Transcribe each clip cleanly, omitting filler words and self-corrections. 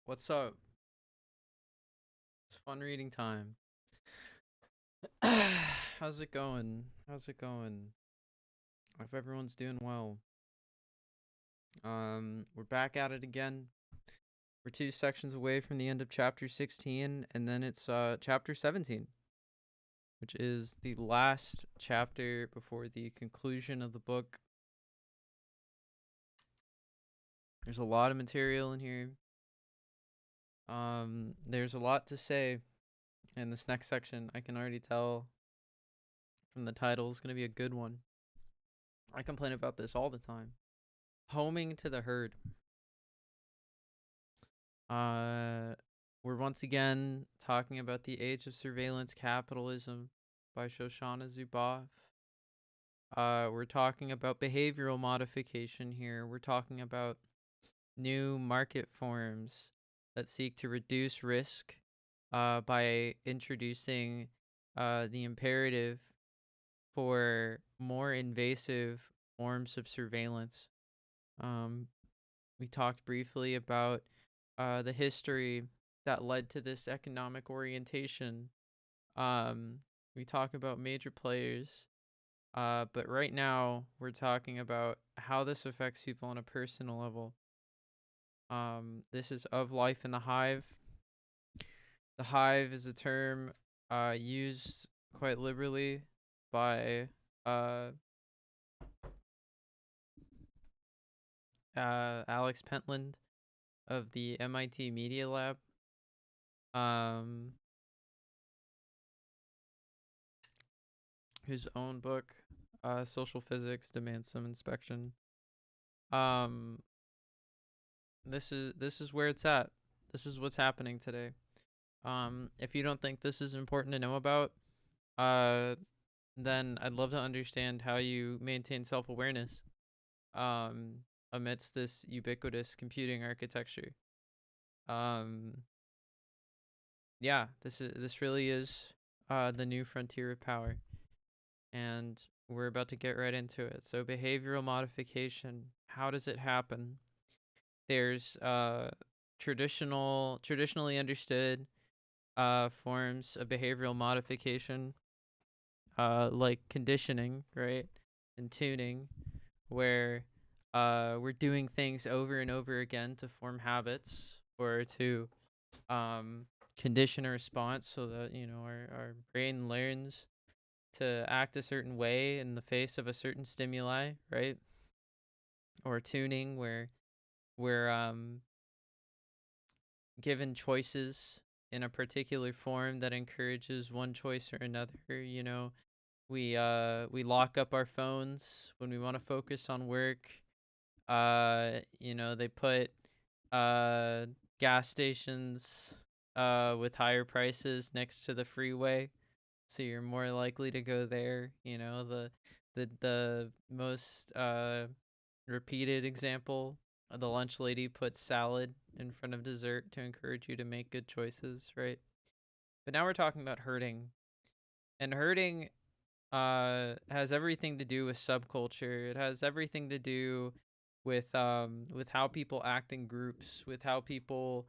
What's up? It's fun reading time. How's it going? How's it going? I hope everyone's doing well. We're back at it again. We're two sections away from the end of chapter 16, and then it's chapter 17, which is the last chapter before the conclusion of the book. There's a lot of material in here. There's a lot to say in this next section. I can already tell from the title it's going to be a good one. I complain about this all the time. Homing to the herd. We're once again talking about The Age of Surveillance Capitalism by Shoshana Zuboff. We're talking about behavioral modification here. We're talking about new market forms that seek to reduce risk by introducing the imperative for more invasive forms of surveillance. We talked briefly about the history that led to this economic orientation. We talk about major players, but right now we're talking about how this affects people on a personal level. This is Of Life in the Hive. The hive is a term used quite liberally by Alex Pentland of the MIT Media Lab. His own book, Social Physics Demands Some Inspection. This is where it's at. This is what's happening today. If you don't think this is important to know about, then I'd love to understand how you maintain self-awareness amidst this ubiquitous computing architecture. Yeah, this really is the new frontier of power, and we're about to get right into it. So behavioral modification, how does it happen? There's traditionally understood forms of behavioral modification, like conditioning, right, and tuning, where we're doing things over and over again to form habits or to condition a response so that our brain learns to act a certain way in the face of a certain stimuli, right? Or tuning, where we're given choices in a particular form that encourages one choice or another. We lock up our phones when we want to focus on work. They put gas stations with higher prices next to the freeway, so you're more likely to go there. The most repeated example, the lunch lady puts salad in front of dessert to encourage you to make good choices, right? But now we're talking about herding, and herding has everything to do with subculture. It has everything to do with how people act in groups, with how people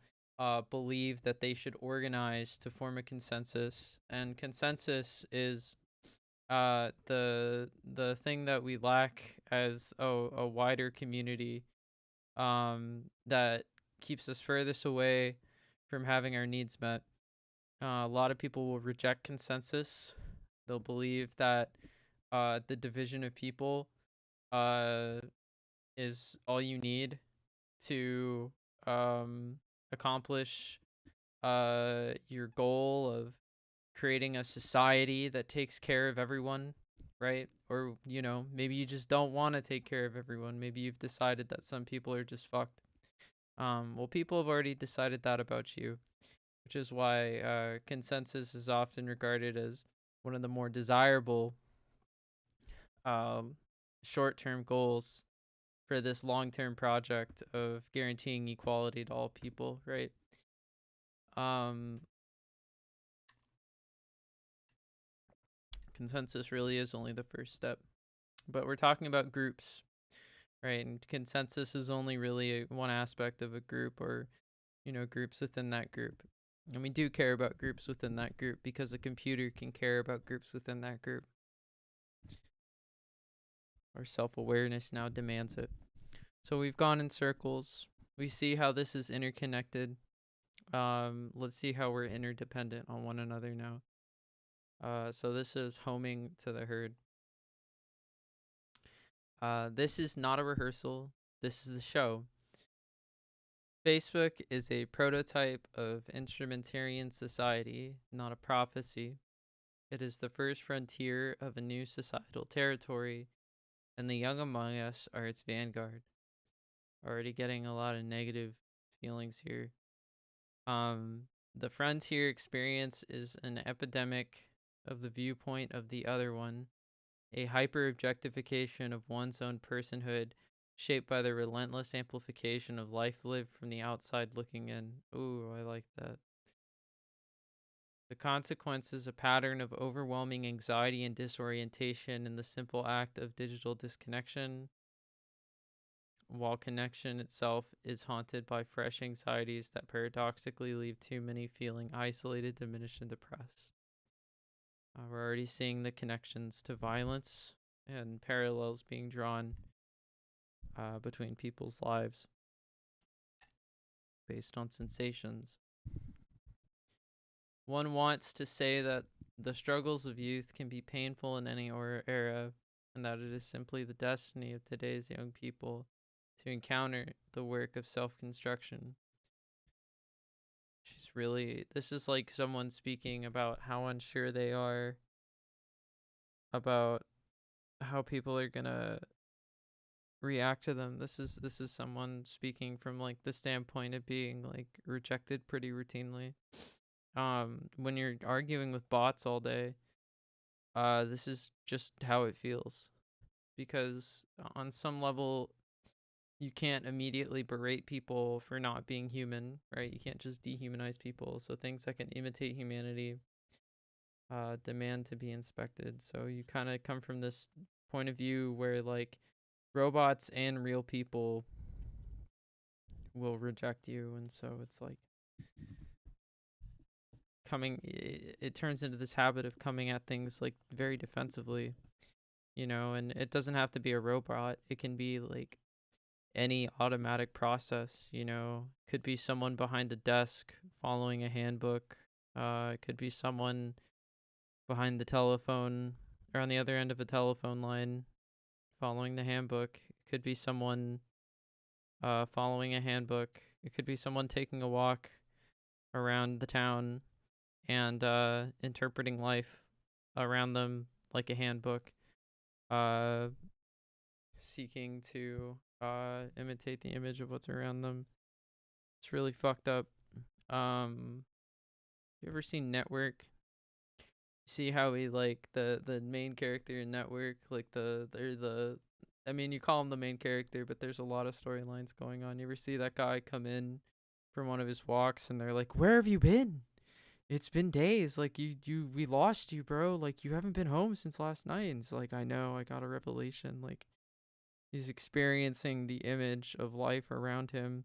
believe that they should organize to form a consensus. And consensus is the thing that we lack as a wider community, that keeps us furthest away from having our needs met. A lot of people will reject consensus. They'll believe that the division of people is all you need to accomplish your goal of creating a society that takes care of everyone, right? Or, maybe you just don't want to take care of everyone. Maybe you've decided that some people are just fucked. Well, people have already decided that about you, which is why consensus is often regarded as one of the more desirable short-term goals for this long-term project of guaranteeing equality to all people, right? Consensus really is only the first step, but we're talking about groups, right? And consensus is only really one aspect of a group, or groups within that group. And we do care about groups within that group because a computer can care about groups within that group. Our self-awareness now demands it. So we've gone in circles. We see how this is interconnected. Let's see how we're interdependent on one another now. So this is homing to the herd. This is not a rehearsal. This is the show. Facebook is a prototype of instrumentarian society, not a prophecy. It is the first frontier of a new societal territory, and the young among us are its vanguard. Already getting a lot of negative feelings here. The frontier experience is an epidemic of the viewpoint of the other one, a hyper-objectification of one's own personhood, shaped by the relentless amplification of life lived from the outside looking in. Ooh, I like that. The consequence is a pattern of overwhelming anxiety and disorientation in the simple act of digital disconnection, while connection itself is haunted by fresh anxieties that paradoxically leave too many feeling isolated, diminished, and depressed. We're already seeing the connections to violence and parallels being drawn between people's lives based on sensations. One wants to say that the struggles of youth can be painful in any era, and that it is simply the destiny of today's young people to encounter the work of self-construction. This is like someone speaking about how unsure they are about how people are gonna react to them. This is someone speaking from like the standpoint of being like rejected pretty routinely. When you're arguing with bots all day, this is just how it feels, because on some level you can't immediately berate people for not being human, right? You can't just dehumanize people. So things that can imitate humanity demand to be inspected. So you kind of come from this point of view where like robots and real people will reject you, and so it's like it turns into this habit of coming at things like very defensively, and it doesn't have to be a robot. It can be like any automatic process, could be someone behind the desk following a handbook. It could be someone behind the telephone or on the other end of a telephone line following the handbook. It could be someone following a handbook. It could be someone taking a walk around the town and interpreting life around them like a handbook, seeking to imitate the image of what's around them. It's really fucked up. You ever seen Network? See how he like the main character in Network, like I mean, you call him the main character, but there's a lot of storylines going on. You ever see that guy come in from one of his walks and they're like, "Where have you been? It's been days. Like we lost you, bro. Like you haven't been home since last night." And it's like, "I know, I got a revelation." Like he's experiencing the image of life around him.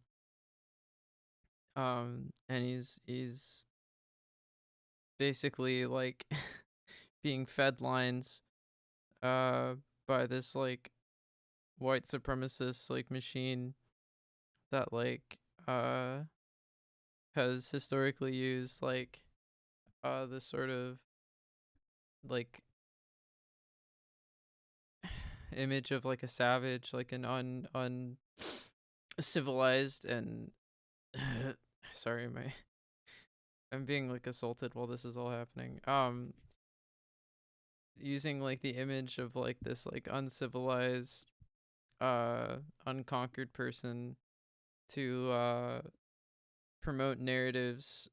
And he's basically like being fed lines by this like white supremacist like machine that like has historically used like this sort of like image of like a savage, like an civilized and sorry, I'm being like assaulted while this is all happening. Using like the image of like this like uncivilized unconquered person to promote narratives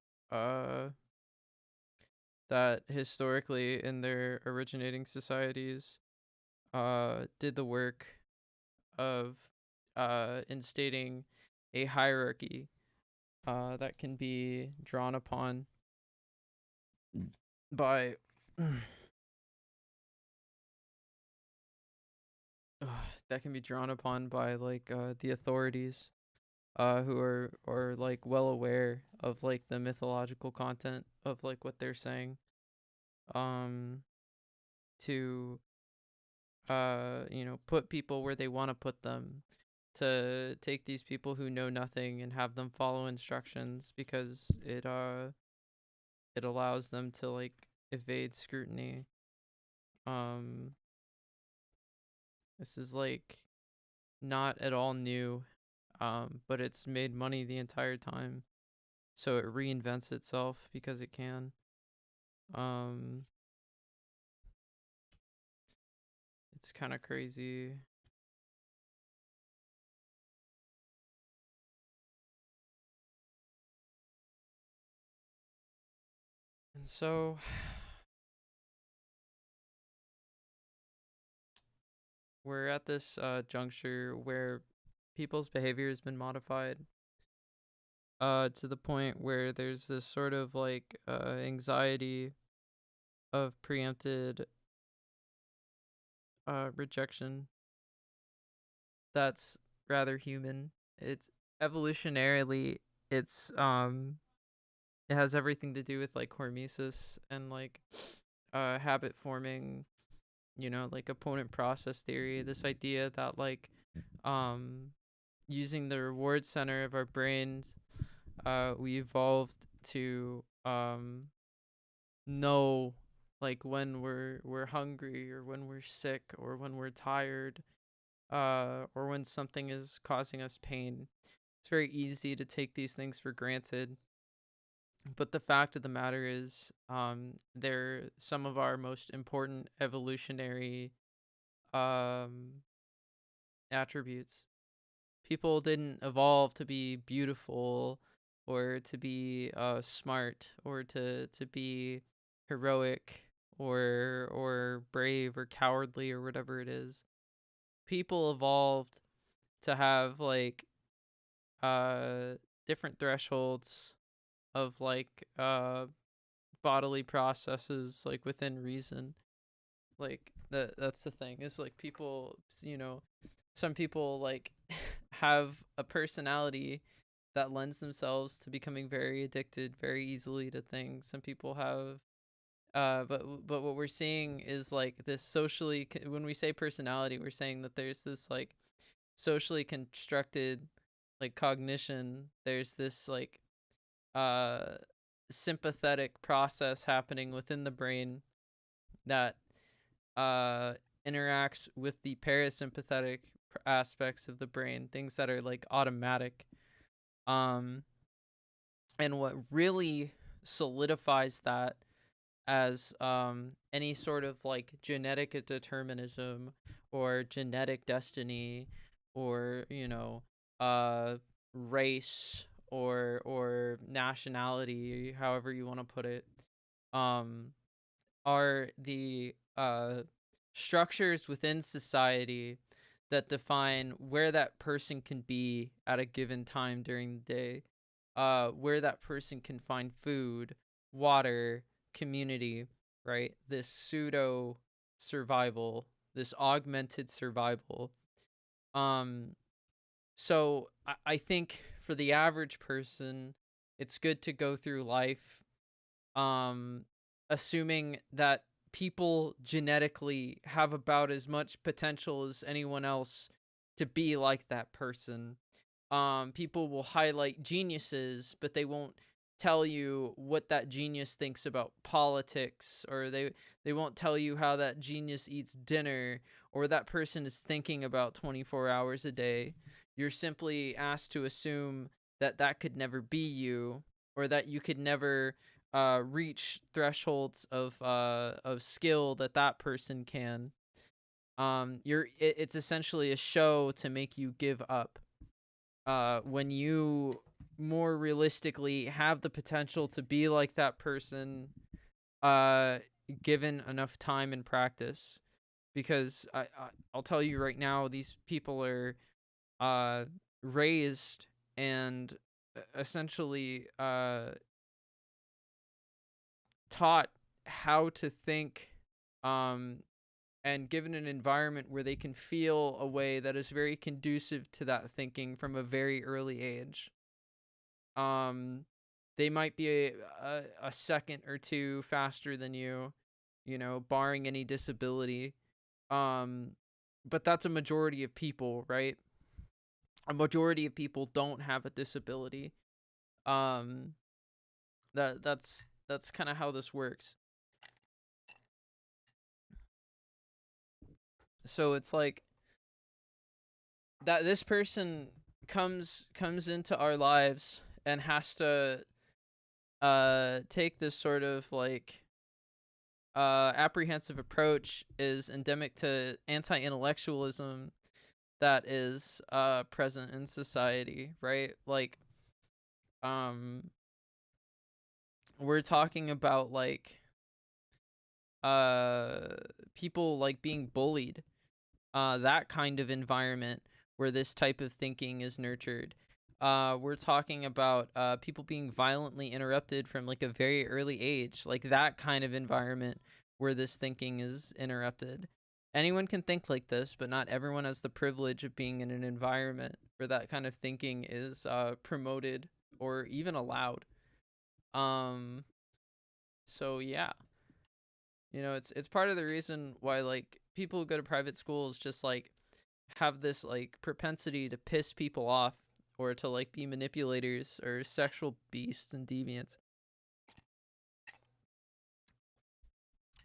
that historically in their originating societies did the work of instating a hierarchy that can be drawn upon by that can be drawn upon by like the authorities who are like well aware of like the mythological content of like what they're saying, um to put people where they want to put them, to take these people who know nothing and have them follow instructions, because it allows them to like evade scrutiny. um this is like not at all new, but it's made money the entire time, so it reinvents itself because it can. um it's kind of crazy. And so we're at this juncture where people's behavior has been modified to the point where there's this sort of like anxiety of preempted rejection that's rather human. It's evolutionarily, it's it has everything to do with like hormesis and like habit forming, like opponent process theory. This idea that like um using the reward center of our brains, we evolved to know like when we're hungry, or when we're sick, or when we're tired, or when something is causing us pain. It's very easy to take these things for granted, but the fact of the matter is, they're some of our most important evolutionary um attributes. People didn't evolve to be beautiful, or to be smart, or to be heroic, or brave, or cowardly, or whatever it is. People evolved to have like uh different thresholds of like bodily processes like within reason. Like that's the thing, is like people, some people like have a personality that lends themselves to becoming very addicted very easily to things. Some people have but what we're seeing is like this socially, when we say personality, we're saying that there's this like socially constructed like cognition. There's this like uh sympathetic process happening within the brain that uh interacts with the parasympathetic aspects of the brain, things that are like automatic. um and what really solidifies that as any sort of like genetic determinism, or genetic destiny, or uh race, or nationality, however you want to put it, um are the structures within society that define where that person can be at a given time during the day, where that person can find food, water, community, right? This pseudo survival, this augmented survival. Um, so I think for the average person, it's good to go through life um assuming that people genetically have about as much potential as anyone else to be like that person. People will highlight geniuses, but they won't tell you what that genius thinks about politics, or they won't tell you how that genius eats dinner, or that person is thinking about 24 hours a day. You're simply asked to assume that that could never be you, or that you could never reach thresholds of skill that that person can. It's essentially a show to make you give up, when you more realistically have the potential to be like that person, uh given enough time and practice. Because I'll tell you right now, these people are uh raised and essentially taught how to think, um and given an environment where they can feel a way that is very conducive to that thinking from a very early age. Um, they might be a second or two faster than you, barring any disability. Um, but that's a majority of people, right? A majority of people don't have a disability. Um, that's kind of how this works. So it's like that this person comes into our lives and has to take this sort of like apprehensive approach is endemic to anti-intellectualism that is present in society, right? Like um we're talking about like uh people like being bullied, that kind of environment where this type of thinking is nurtured. We're talking about people being violently interrupted from like a very early age, like that kind of environment where this thinking is interrupted. Anyone can think like this, but not everyone has the privilege of being in an environment where that kind of thinking is promoted or even allowed. Um, so yeah, it's part of the reason why like people who go to private schools just like have this like propensity to piss people off or to like be manipulators or sexual beasts and deviants.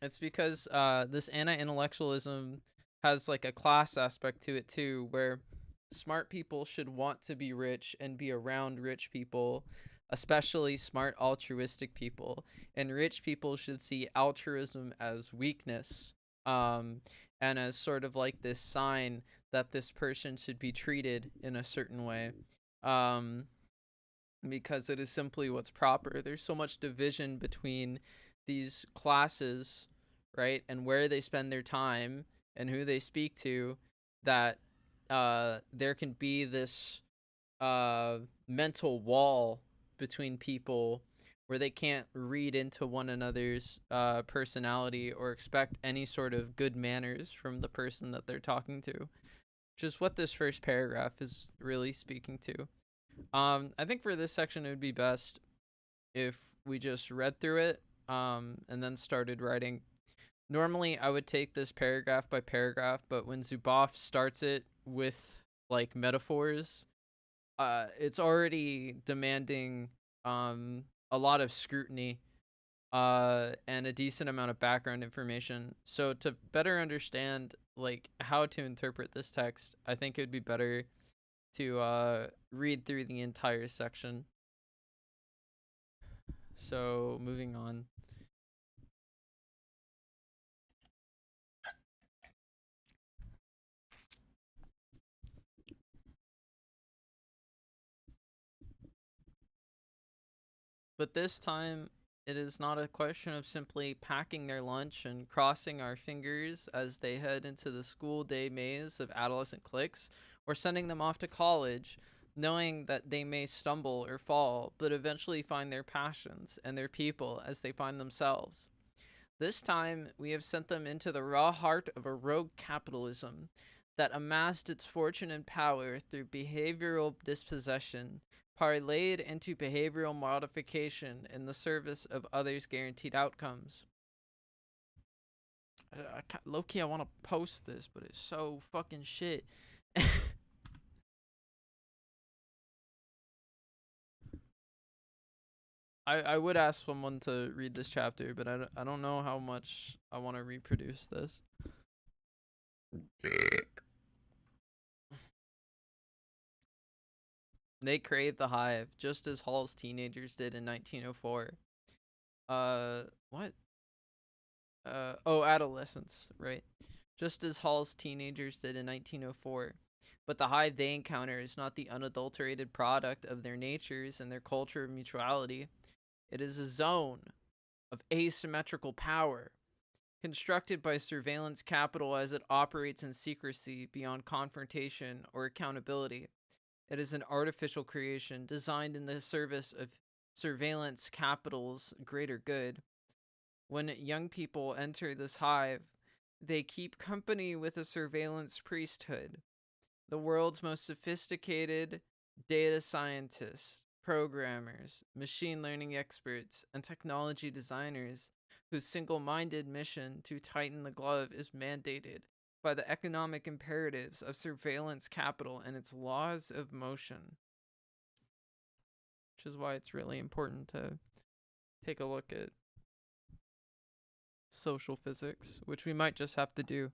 It's because this anti-intellectualism has like a class aspect to it too, where smart people should want to be rich and be around rich people, especially smart altruistic people. And rich people should see altruism as weakness, um, and as sort of like this sign that this person should be treated in a certain way. Um, because it is simply what's proper. There's so much division between these classes, right, and where they spend their time and who they speak to, that there can be this mental wall between people where they can't read into one another's personality or expect any sort of good manners from the person that they're talking to, which is what this first paragraph is really speaking to. I think for this section it would be best if we just read through it, and then started writing. Normally, I would take this paragraph by paragraph, but when Zuboff starts it with like metaphors, it's already demanding a lot of scrutiny and a decent amount of background information. So to better understand like how to interpret this text, I think it would be better to read through the entire section. So moving on. But this time, it is not a question of simply packing their lunch and crossing our fingers as they head into the school day maze of adolescent cliques, or sending them off to college, knowing that they may stumble or fall, but eventually find their passions and their people as they find themselves. This time, we have sent them into the raw heart of a rogue capitalism that amassed its fortune and power through behavioral dispossession, parlayed into behavioral modification in the service of others' guaranteed outcomes. Low-key, I want to post this, but it's so fucking shit. I would ask someone to read this chapter, but I don't know how much I want to reproduce this. They crave the hive, just as Hall's teenagers did in 1904. What? Adolescence, right? Just as Hall's teenagers did in 1904. But the hive they encounter is not the unadulterated product of their natures and their culture of mutuality. It is a zone of asymmetrical power, constructed by surveillance capital as it operates in secrecy beyond confrontation or accountability. It is an artificial creation designed in the service of surveillance capital's greater good. When young people enter this hive, They keep company with a surveillance priesthood, the world's most sophisticated data scientists, programmers, machine learning experts, and technology designers whose single-minded mission to tighten the glove is mandated by the economic imperatives of surveillance capital and its laws of motion. Which is why it's really important to take a look at social physics, which we might just have to do.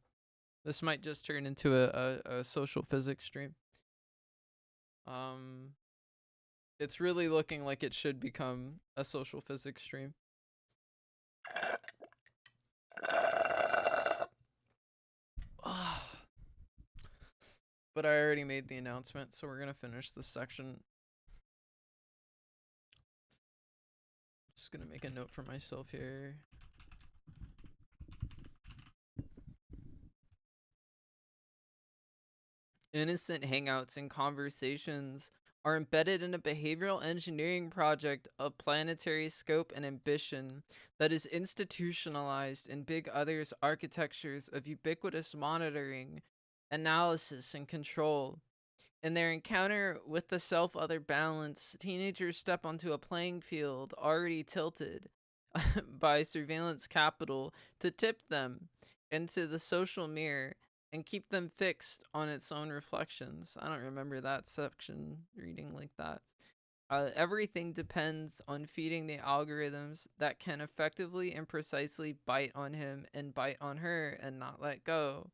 This might just turn into a social physics stream. It's really looking like it should become a social physics stream. But I already made the announcement, so we're gonna finish this section. Just gonna make a note for myself here. Innocent hangouts and conversations are embedded in a behavioral engineering project of planetary scope and ambition that is institutionalized in big others' architectures of ubiquitous monitoring, analysis, and control. In their encounter with the self-other balance, teenagers step onto a playing field already tilted by surveillance capital to tip them into the social mirror and keep them fixed on its own reflections. I don't remember that section reading like that. Everything depends on feeding the algorithms that can effectively and precisely bite on him and bite on her and not let go.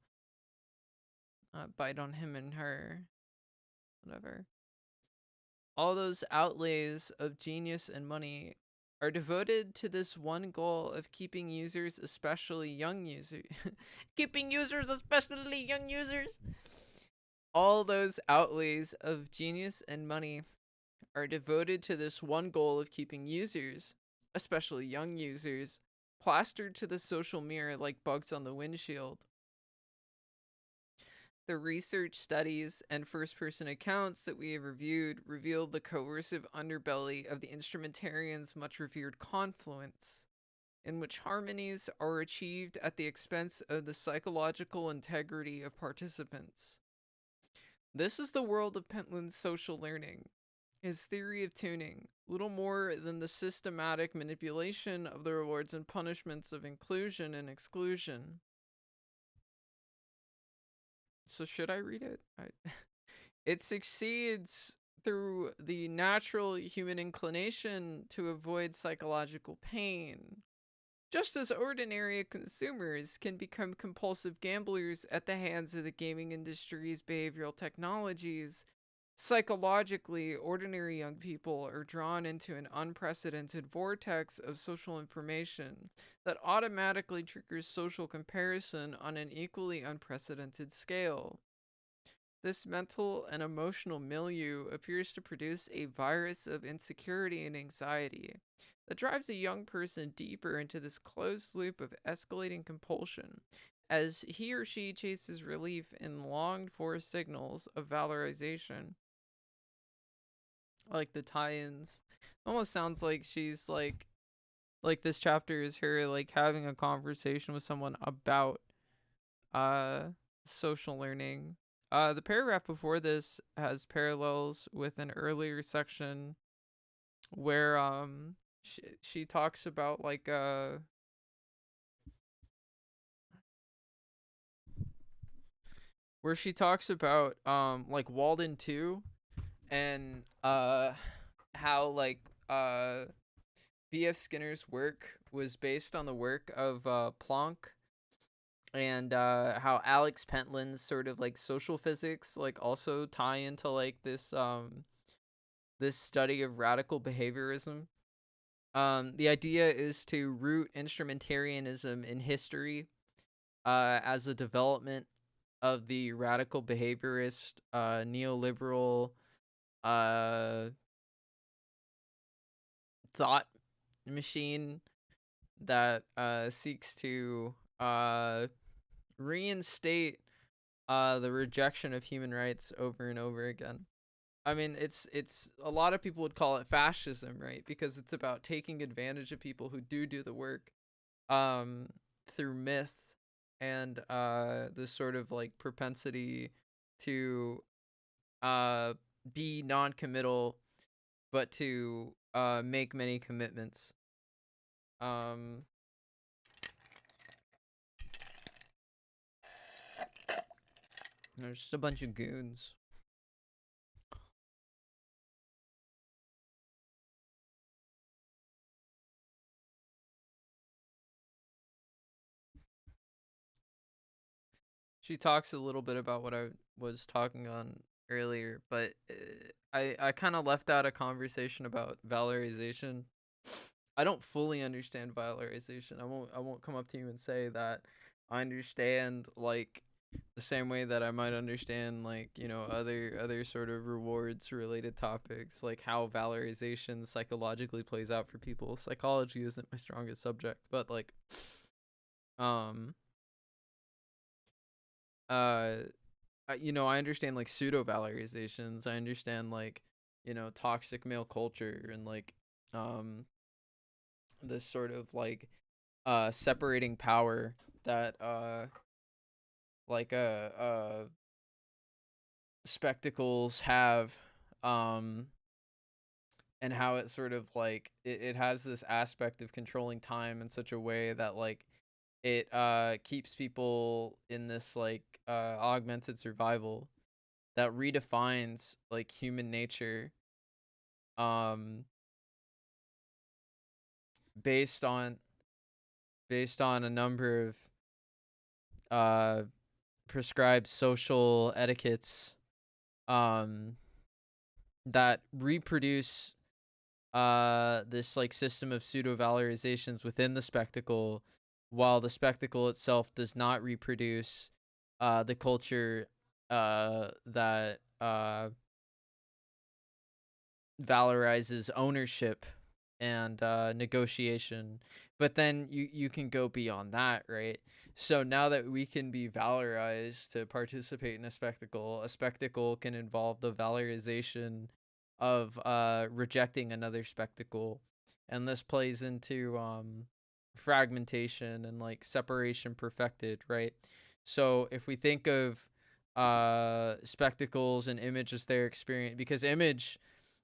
Bite on him and her. Whatever. All those outlays of genius and money are devoted to this one goal of keeping users, especially young users, all those outlays of genius and money are devoted to this one goal of keeping users, especially young users, plastered to the social mirror like bugs on the windshield. The research studies and first-person accounts that we have reviewed revealed the coercive underbelly of the instrumentarian's much-revered confluence, in which harmonies are achieved at the expense of the psychological integrity of participants. This is the world of Pentland's social learning, his theory of tuning, little more than the systematic manipulation of the rewards and punishments of inclusion and exclusion. So should I read it? It succeeds through the natural human inclination to avoid psychological pain. Just as ordinary consumers can become compulsive gamblers at the hands of the gaming industry's behavioral technologies, psychologically, ordinary young people are drawn into an unprecedented vortex of social information that automatically triggers social comparison on an equally unprecedented scale. This mental and emotional milieu appears to produce a virus of insecurity and anxiety that drives a young person deeper into this closed loop of escalating compulsion as he or she chases relief in longed-for signals of valorization. Like the tie-ins. Almost sounds like she's like this chapter is her like having a conversation with someone about social learning. The paragraph before this has parallels with an earlier section where she talks about like where she talks about like Walden 2 and how like B.F. Skinner's work was based on the work of Planck, and how Alex Pentland's sort of like social physics like also tie into like this study of radical behaviorism. The idea is to root instrumentarianism in history as a development of the radical behaviorist neoliberal thought machine that seeks to reinstate the rejection of human rights over and over again. I mean, it's a lot of people would call it fascism, right? Because it's about taking advantage of people who do the work through myth and this sort of like propensity to uh be non-committal but to make many commitments. Um there's just a bunch of goons. She talks a little bit about what I was talking on earlier, but I kind of left out a conversation about valorization. I don't fully understand valorization. I won't come up to you and say that I understand like the same way that I might understand like, other sort of rewards related topics, like how valorization psychologically plays out for people. Psychology isn't my strongest subject, but like um uh I understand like pseudo valorizations. I understand like, toxic male culture and like um this sort of like separating power that like spectacles have, um and how it sort of like it has this aspect of controlling time in such a way that like it keeps people in this like augmented survival that redefines like human nature, um based on a number of uh prescribed social etiquettes, um that reproduce this like system of pseudo valorizations within the spectacle, while the spectacle itself does not reproduce the culture that valorizes ownership and negotiation. But then you can go beyond that, right? So now that we can be valorized to participate in a spectacle can involve the valorization of rejecting another spectacle, and this plays into fragmentation and like separation perfected, right? So if we think of spectacles and image as their experience, because image,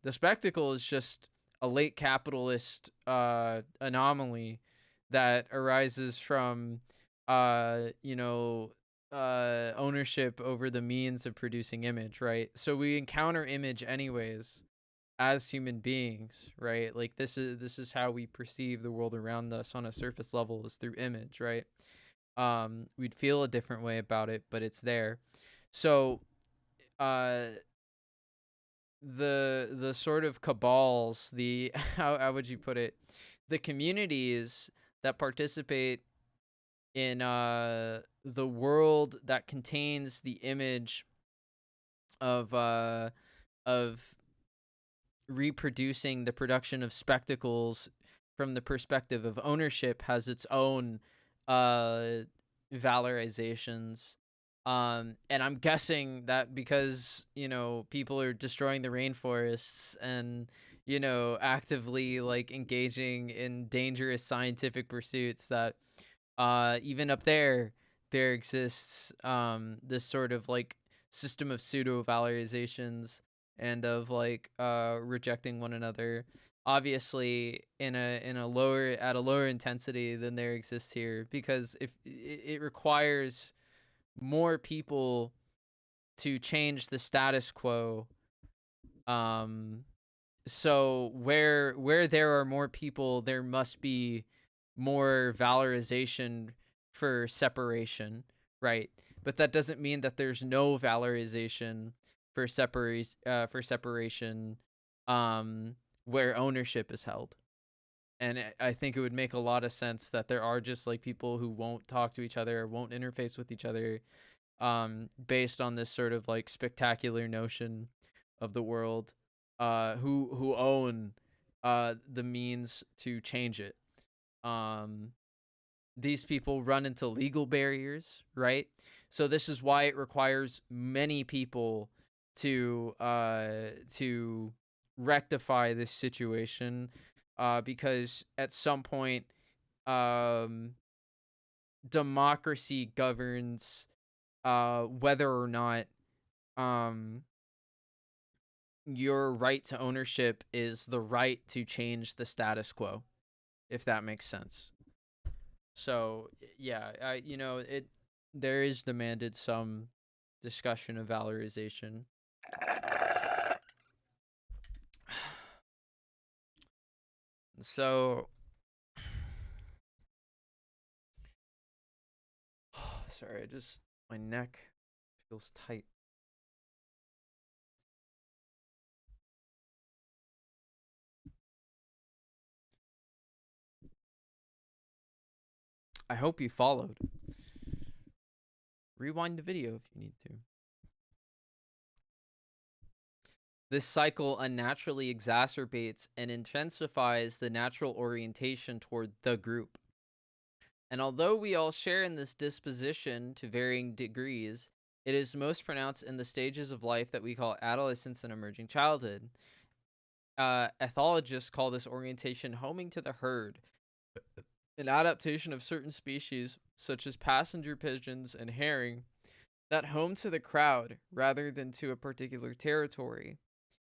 the spectacle is just a late capitalist anomaly that arises from ownership over the means of producing image, right? So we encounter image anyways as human beings, right? Like this is how we perceive the world around us on a surface level, is through image, right? We'd feel a different way about it, but it's there. So uh the sort of cabals, the how would you put it, the communities that participate in the world that contains the image of reproducing the production of spectacles from the perspective of ownership has its own uh valorizations. And I'm guessing that because, people are destroying the rainforests and, actively like engaging in dangerous scientific pursuits, that even up there exists this sort of like system of pseudo valorizations and of like rejecting one another, obviously in a lower at a lower intensity than there exists here, because if it requires more people to change the status quo. um so where there are more people, there must be more valorization for separation, right? But that doesn't mean that there's no valorization for separation where ownership is held. And I think it would make a lot of sense that there are just like people who won't talk to each other or won't interface with each other, based on this sort of like spectacular notion of the world, who own the means to change it. Um, these people run into legal barriers, right? So this is why it requires many people to rectify this situation, because at some point, um democracy governs whether or not um your right to ownership is the right to change the status quo, if that makes sense. So yeah, it there is demanded some discussion of valorization. So sorry, my neck feels tight. I hope you followed. Rewind the video if you need to. This cycle unnaturally exacerbates and intensifies the natural orientation toward the group. And although we all share in this disposition to varying degrees, it is most pronounced in the stages of life that we call adolescence and emerging childhood. Ethologists call this orientation homing to the herd, an adaptation of certain species, such as passenger pigeons and herring, that home to the crowd rather than to a particular territory.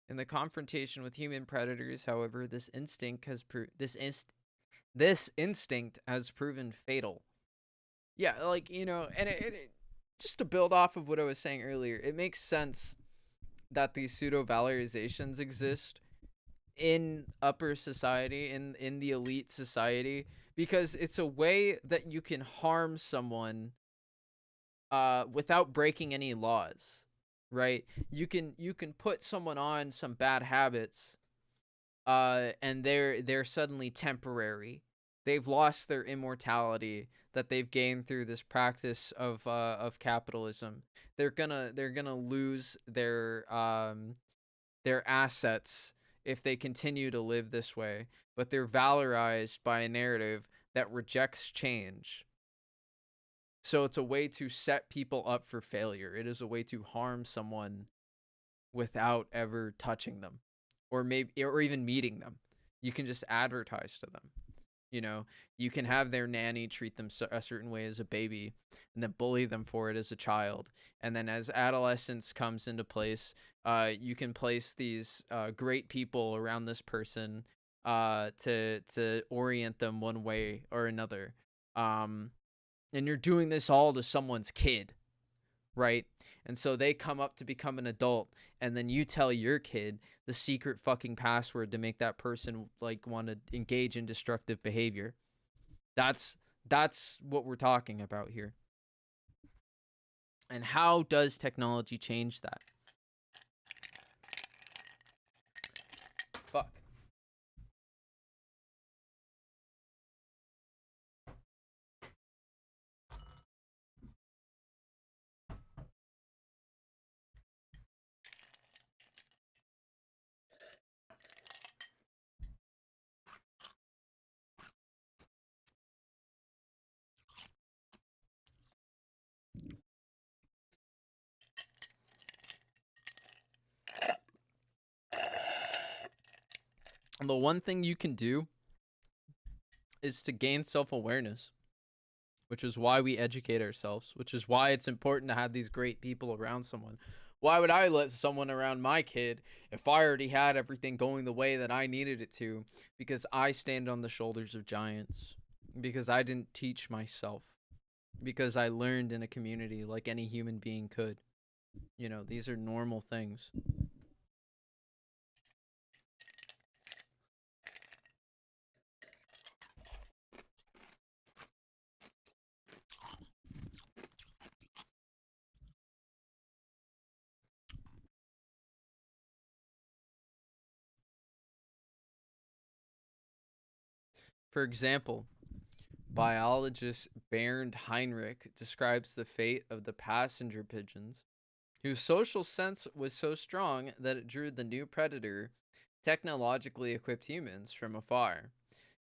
In the confrontation with human predators, however, this instinct has proven fatal. Yeah, like, and just to build off of what I was saying earlier, it makes sense that these pseudo valorizations exist in upper society, in the elite society, because it's a way that you can harm someone without breaking any laws, right? You can put someone on some bad habits, and they're suddenly temporary. They've lost their immortality that they've gained through this practice of capitalism. They're gonna lose their assets if they continue to live this way, but they're valorized by a narrative that rejects change. So it's a way to set people up for failure. It is a way to harm someone without ever touching them, or even meeting them. You can just advertise to them. You know, you can have their nanny treat them a certain way as a baby and then bully them for it as a child. And then as adolescence comes into place, you can place these great people around this person to orient them one way or another. Um, and you're doing this all to someone's kid, right? And so they come up to become an adult, and then you tell your kid the secret fucking password to make that person like want to engage in destructive behavior. That's what we're talking about here. And how does technology change that? Fuck. And the one thing you can do is to gain self-awareness, which is why we educate ourselves, which is why it's important to have these great people around someone. Why would I let someone around my kid if I already had everything going the way that I needed it to? Because I stand on the shoulders of giants. Because I didn't teach myself. Because I learned in a community like any human being could. These are normal things. For example, biologist Bernd Heinrich describes the fate of the passenger pigeons, whose social sense was so strong that it drew the new predator, technologically equipped humans, from afar.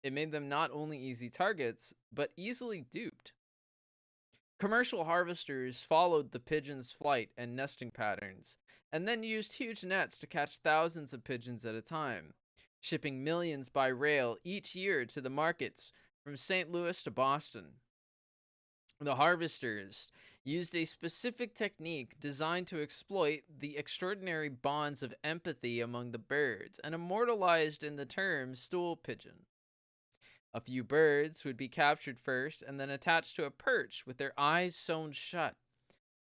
It made them not only easy targets, but easily duped. Commercial harvesters followed the pigeons' flight and nesting patterns, and then used huge nets to catch thousands of pigeons at a time, shipping millions by rail each year to the markets from St. Louis to Boston. The harvesters used a specific technique designed to exploit the extraordinary bonds of empathy among the birds and immortalized in the term stool pigeon. A few birds would be captured first and then attached to a perch with their eyes sewn shut.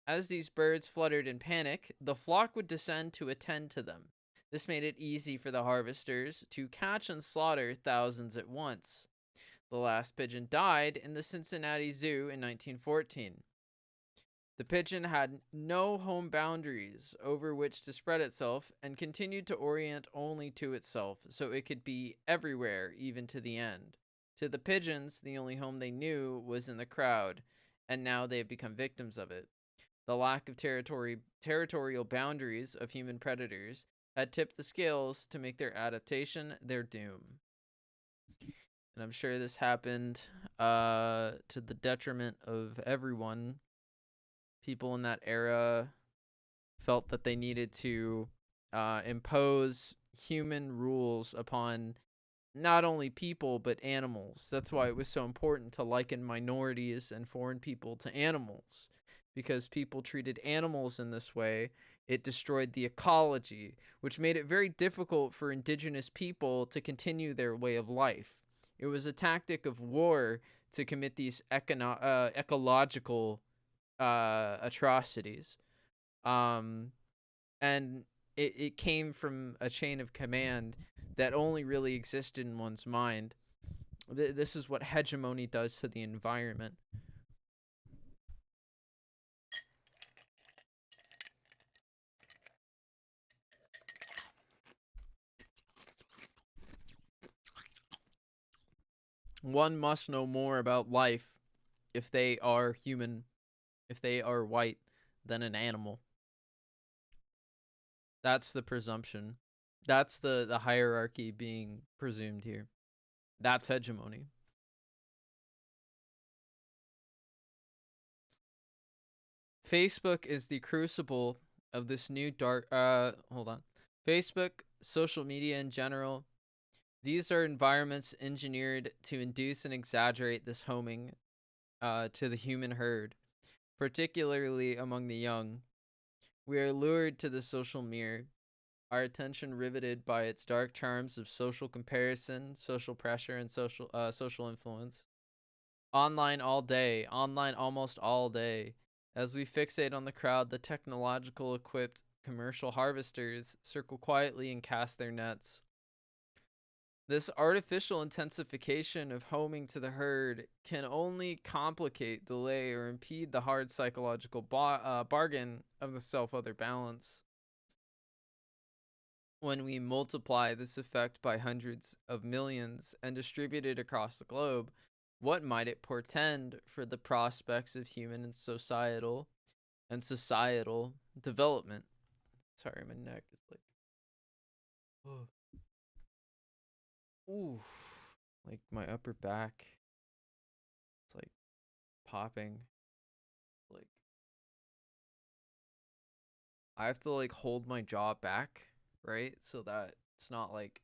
As these birds fluttered in panic, the flock would descend to attend to them. This made it easy for the harvesters to catch and slaughter thousands at once. The last pigeon died in the Cincinnati Zoo in 1914. The pigeon had no home boundaries over which to spread itself and continued to orient only to itself, so it could be everywhere, even to the end. To the pigeons, the only home they knew was in the crowd, and now they have become victims of it. The lack of territorial boundaries of human predators had tipped the scales to make their adaptation their doom. And I'm sure this happened to the detriment of everyone. People in that era felt that they needed to impose human rules upon not only people but animals. That's why it was so important to liken minorities and foreign people to animals, because people treated animals in this way. It destroyed the ecology, which made it very difficult for indigenous people to continue their way of life. It was a tactic of war to commit these ecological atrocities. Um, and it came from a chain of command that only really existed in one's mind. This is what hegemony does to the environment. One must know more about life if they are human, if they are white, than an animal. That's the presumption. That's the hierarchy being presumed here. That's hegemony. Facebook is the crucible of this new dark hold on. Facebook, social media in general, these are environments engineered to induce and exaggerate this homing to the human herd, particularly among the young. We are lured to the social mirror, our attention riveted by its dark charms of social comparison, social pressure, and social influence. Online all day, online almost all day. As we fixate on the crowd, the technological equipped commercial harvesters circle quietly and cast their nets. This artificial intensification of homing to the herd can only complicate, delay, or impede the hard psychological bargain of the self-other balance. When we multiply this effect by hundreds of millions and distribute it across the globe, what might it portend for the prospects of human and societal development? Sorry, my neck is like, oh. Ooh, like my upper back. It's like popping. Like I have to like hold my jaw back, right? So that it's not like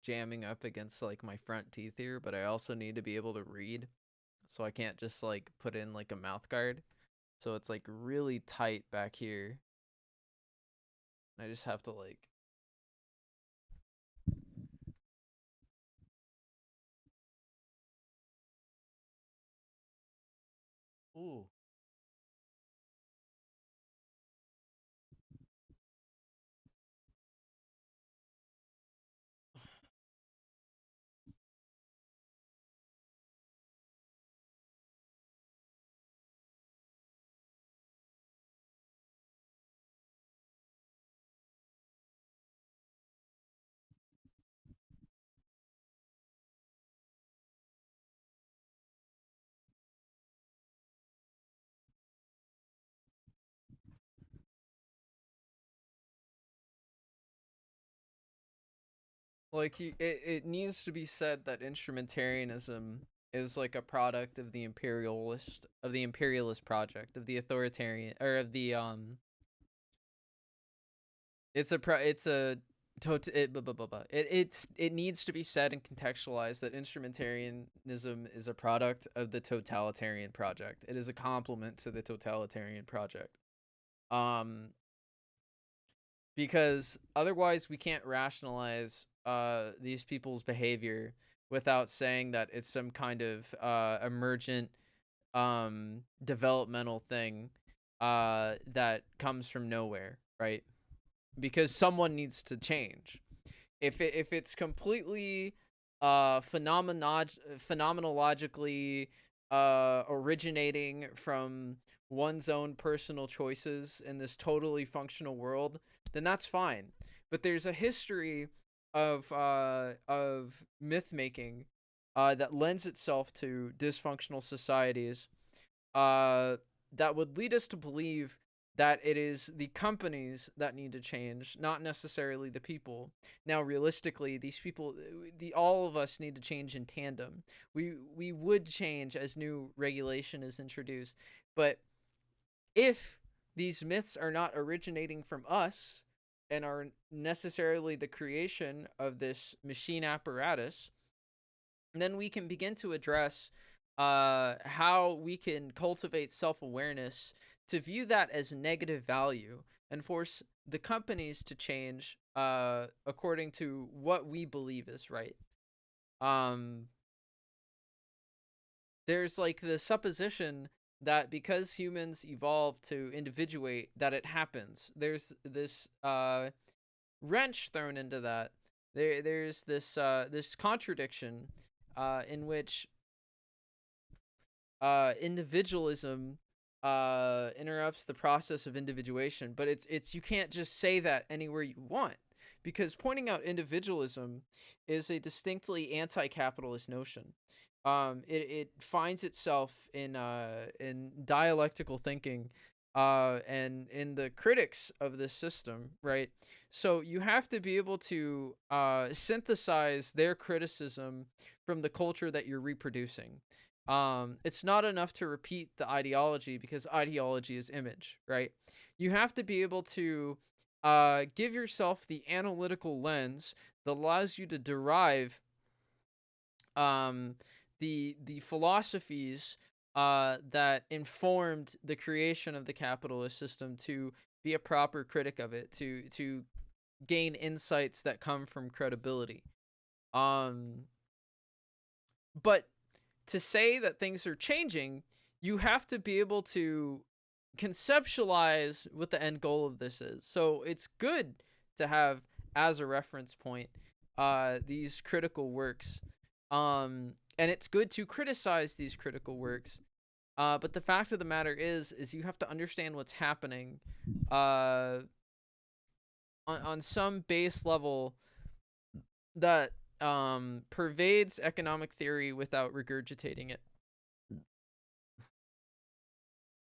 jamming up against like my front teeth here, but I also need to be able to read. So I can't just like put in like a mouth guard. So it's like really tight back here. I just have to like ooh. Like it needs to be said that instrumentarianism is like a product of the imperialist project of the authoritarian or of the it's a It needs to be said and contextualized that instrumentarianism is a product of the totalitarian project. It is a complement to the totalitarian project. Um, because otherwise we can't rationalize these people's behavior without saying that it's some kind of emergent developmental thing that comes from nowhere, right? Because someone needs to change. If it's completely phenomenologically originating from one's own personal choices in this totally functional world, then that's fine. But there's a history of myth making that lends itself to dysfunctional societies uh, that would lead us to believe that it is the companies that need to change, not necessarily the people. Now, realistically, these people, all of us need to change in tandem. We would change as new regulation is introduced, but if these myths are not originating from us and are necessarily the creation of this machine apparatus, then we can begin to address how we can cultivate self-awareness to view that as negative value and force the companies to change according to what we believe is right. Um, there's like the supposition that because humans evolve to individuate, that it happens. There's this wrench thrown into that. There's this contradiction in which individualism interrupts the process of individuation, but it's you can't just say that anywhere you want, because pointing out individualism is a distinctly anti-capitalist notion. It finds itself in dialectical thinking and in the critics of this system, right? So you have to be able to synthesize their criticism from the culture that you're reproducing. It's not enough to repeat the ideology, because ideology is image, right? You have to be able to give yourself the analytical lens that allows you to derive um, the philosophies that informed the creation of the capitalist system, to be a proper critic of it, to gain insights that come from credibility. Um, but to say that things are changing, you have to be able to conceptualize what the end goal of this is. So it's good to have as a reference point these critical works. And it's good to criticize these critical works. But the fact of the matter is you have to understand what's happening on some base level that pervades economic theory without regurgitating it.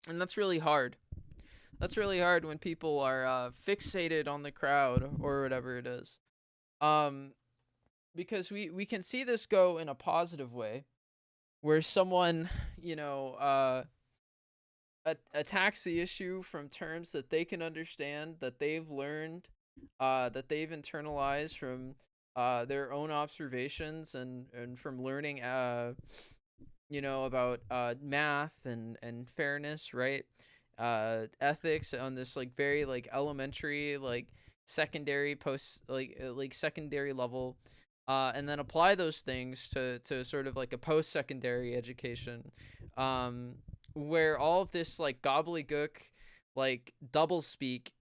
And that's really hard. That's really hard when people are fixated on the crowd or whatever it is. Um, because we can see this go in a positive way, where someone, attacks the issue from terms that they can understand, that they've learned, that they've internalized from their own observations and from learning, about math and fairness, right? Ethics on this like very like elementary, like secondary post like secondary level, and then apply those things to sort of like a post-secondary education, where all of this like gobbledygook, like double speak,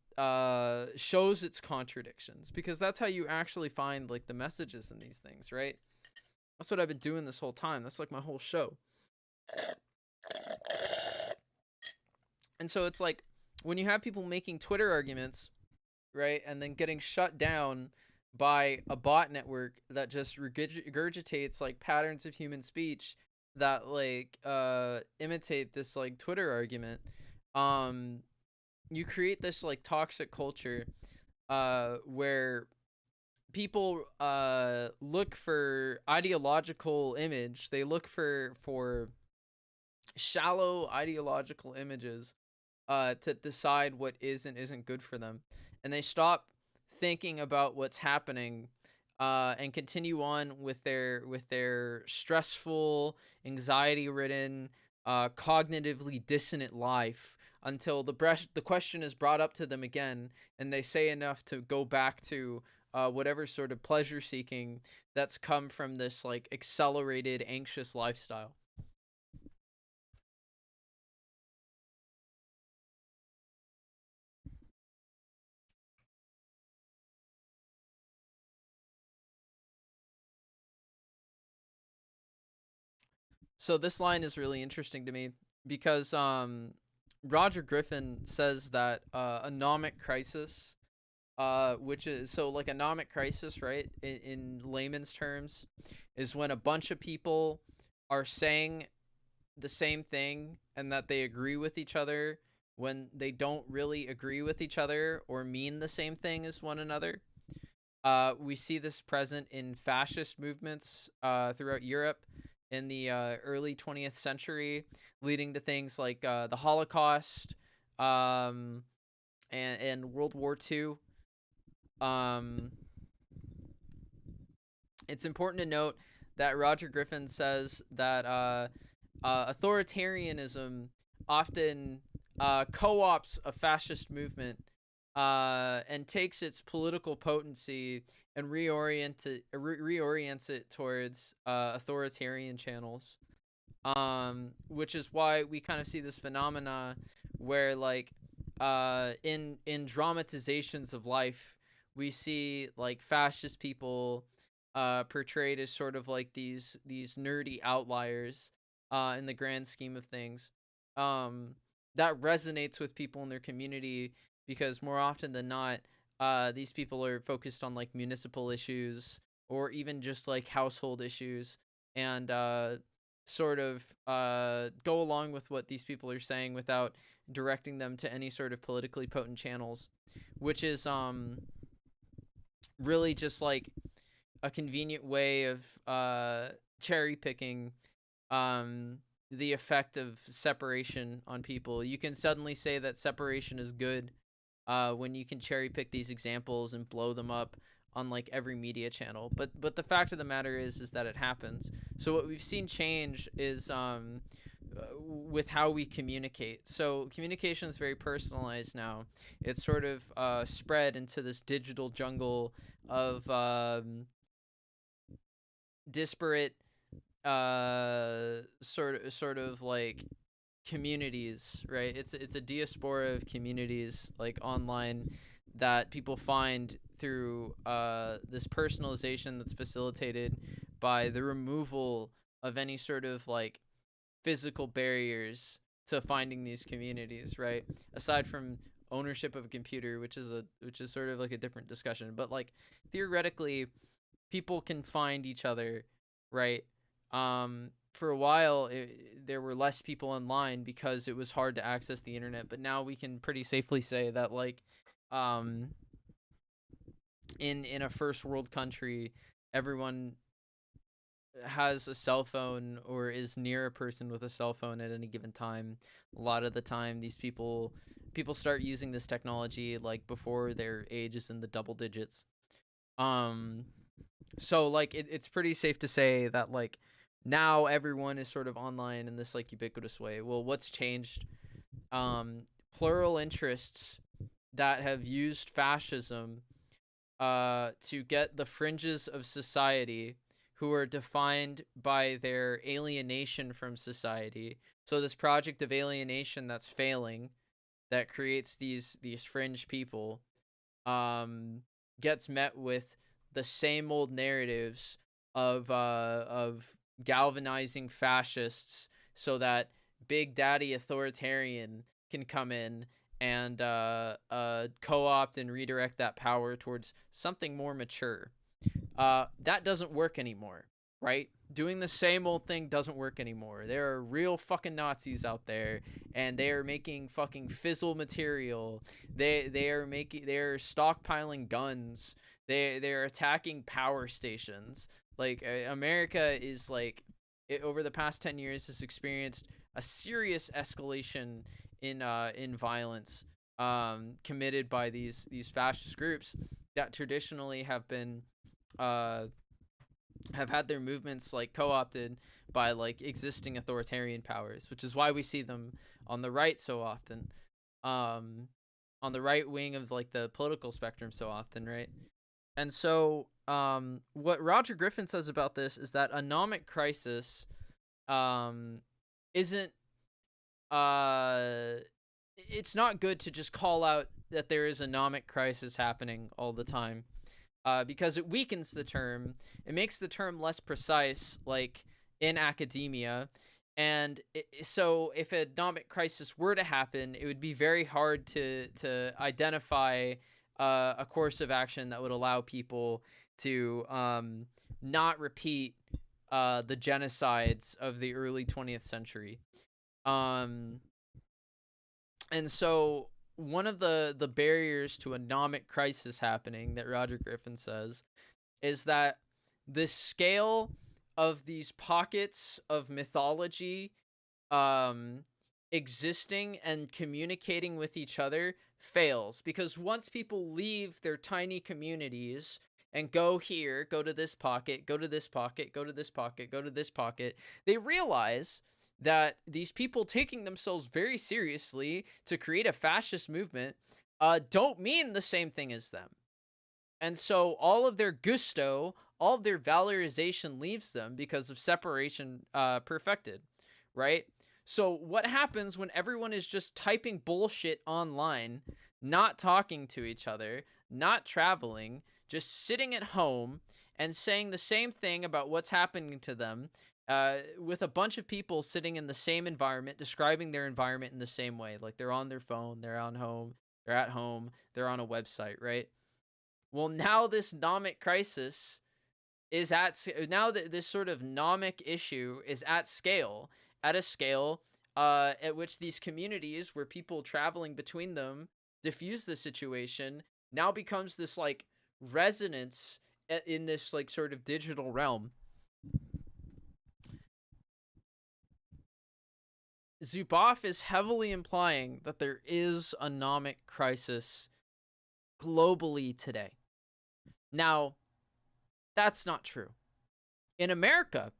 shows its contradictions, because that's how you actually find like the messages in these things, right? That's what I've been doing this whole time. That's like my whole show. And so it's like when you have people making Twitter arguments, right, and then getting shut down by a bot network that just regurgitates like patterns of human speech that like imitate this like Twitter argument, you create this like toxic culture where people look for ideological image. They look for shallow ideological images to decide what is and isn't good for them, and they stop thinking about what's happening, and continue on with their stressful, anxiety-ridden, cognitively dissonant life until the question is brought up to them again, and they say enough to go back to whatever sort of pleasure seeking that's come from this like accelerated, anxious lifestyle. So this line is really interesting to me because Roger Griffin says that anomic crisis, which is so like anomic crisis, right? In layman's terms, is when a bunch of people are saying the same thing and that they agree with each other when they don't really agree with each other or mean the same thing as one another. We see this present in fascist movements throughout Europe in the early 20th century, leading to things like the Holocaust, um, and World War II. Um, it's important to note that Roger Griffin says that authoritarianism often co-ops a fascist movement and takes its political potency and reorients it towards authoritarian channels. Which is why we kind of see this phenomena where, like, in dramatizations of life, we see like fascist people portrayed as sort of like these nerdy outliers in the grand scheme of things. Um, that resonates with people in their community because more often than not, these people are focused on like municipal issues or even just like household issues, and sort of go along with what these people are saying without directing them to any sort of politically potent channels, which is really just like a convenient way of cherry picking um, the effect of separation on people. You can suddenly say that separation is good when you can cherry pick these examples and blow them up on like every media channel. But the fact of the matter is that it happens. So what we've seen change is with how we communicate. So communication is very personalized now. It's sort of spread into this digital jungle of disparate sort of like communities, right? It's a diaspora of communities like online that people find through this personalization that's facilitated by the removal of any sort of like physical barriers to finding these communities, right? Aside from ownership of a computer, which is sort of like a different discussion, but like theoretically people can find each other, right? For a while, there were less people online because it was hard to access the internet, but now we can pretty safely say that, like, um, in a first world country, everyone has a cell phone or is near a person with a cell phone at any given time. A lot of the time, these people start using this technology like before their age is in the double digits. Um, so like it's pretty safe to say that like now everyone is sort of online in this like ubiquitous way. Well, what's changed? um Plural interests that have used fascism to get the fringes of society, who are defined by their alienation from society. So this project of alienation that's failing, that creates these fringe people, um, gets met with the same old narratives of galvanizing fascists, so that Big Daddy authoritarian can come in and co-opt and redirect that power towards something more mature. That doesn't work anymore, right? Doing the same old thing doesn't work anymore. There are real fucking Nazis out there, and they are making fucking fizzle material. They're stockpiling guns. They're attacking power stations. Like America is like over the past 10 years has experienced a serious escalation in violence committed by these fascist groups, that traditionally have been uh have had their movements like co-opted by like existing authoritarian powers, which is why we see them on the right so often, um on the right wing of like the political spectrum so often, right? And so what Roger Griffin says about this is that a nomic crisis um isn't uh it's not good to just call out that there is a nomic crisis happening all the time, because it weakens the term. It makes the term less precise, like in academia. And so, if a economic crisis were to happen, it would be very hard to identify a course of action that would allow people to not repeat the genocides of the early 20th century. Um, and so, one of the barriers to a nomic crisis happening that Roger Griffin says is that the scale of these pockets of mythology um existing and communicating with each other fails, because once people leave their tiny communities and go here, go to this pocket, go to this pocket, go to this pocket, go to this pocket, they realize that these people taking themselves very seriously to create a fascist movement don't mean the same thing as them. And so all of their gusto, all of their valorization leaves them because of separation perfected, right? So what happens when everyone is just typing bullshit online, not talking to each other, not traveling, just sitting at home and saying the same thing about what's happening to them, with a bunch of people sitting in the same environment, describing their environment in the same way, like they're on their phone, they're on home, they're at home, they're on a website, right? Well, now this nomic crisis is now that this sort of nomic issue is at scale, at a scale at which these communities where people traveling between them diffuse the situation now becomes this like resonance in this like sort of digital realm. Zuboff is heavily implying that there is a nomic crisis globally today. Now, that's not true. In America,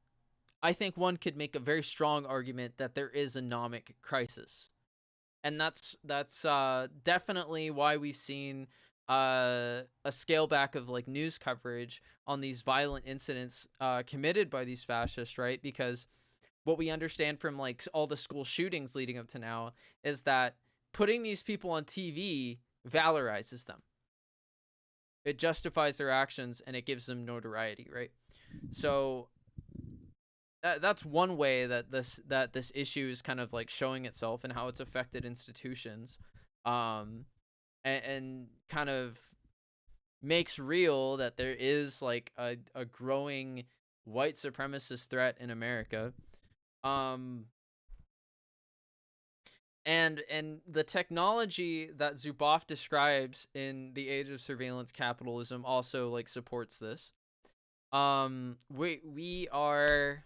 I think one could make a very strong argument that there is a nomic crisis, and that's definitely why we've seen a scale back of like news coverage on these violent incidents committed by these fascists, right? Because what we understand from like all the school shootings leading up to now is that putting these people on TV valorizes them. It justifies their actions and it gives them notoriety, right? So that's one way that this issue is kind of like showing itself and how it's affected institutions, um and kind of makes real that there is like a growing white supremacist threat in America. um and the technology that Zuboff describes in The Age of Surveillance Capitalism also like supports this. We are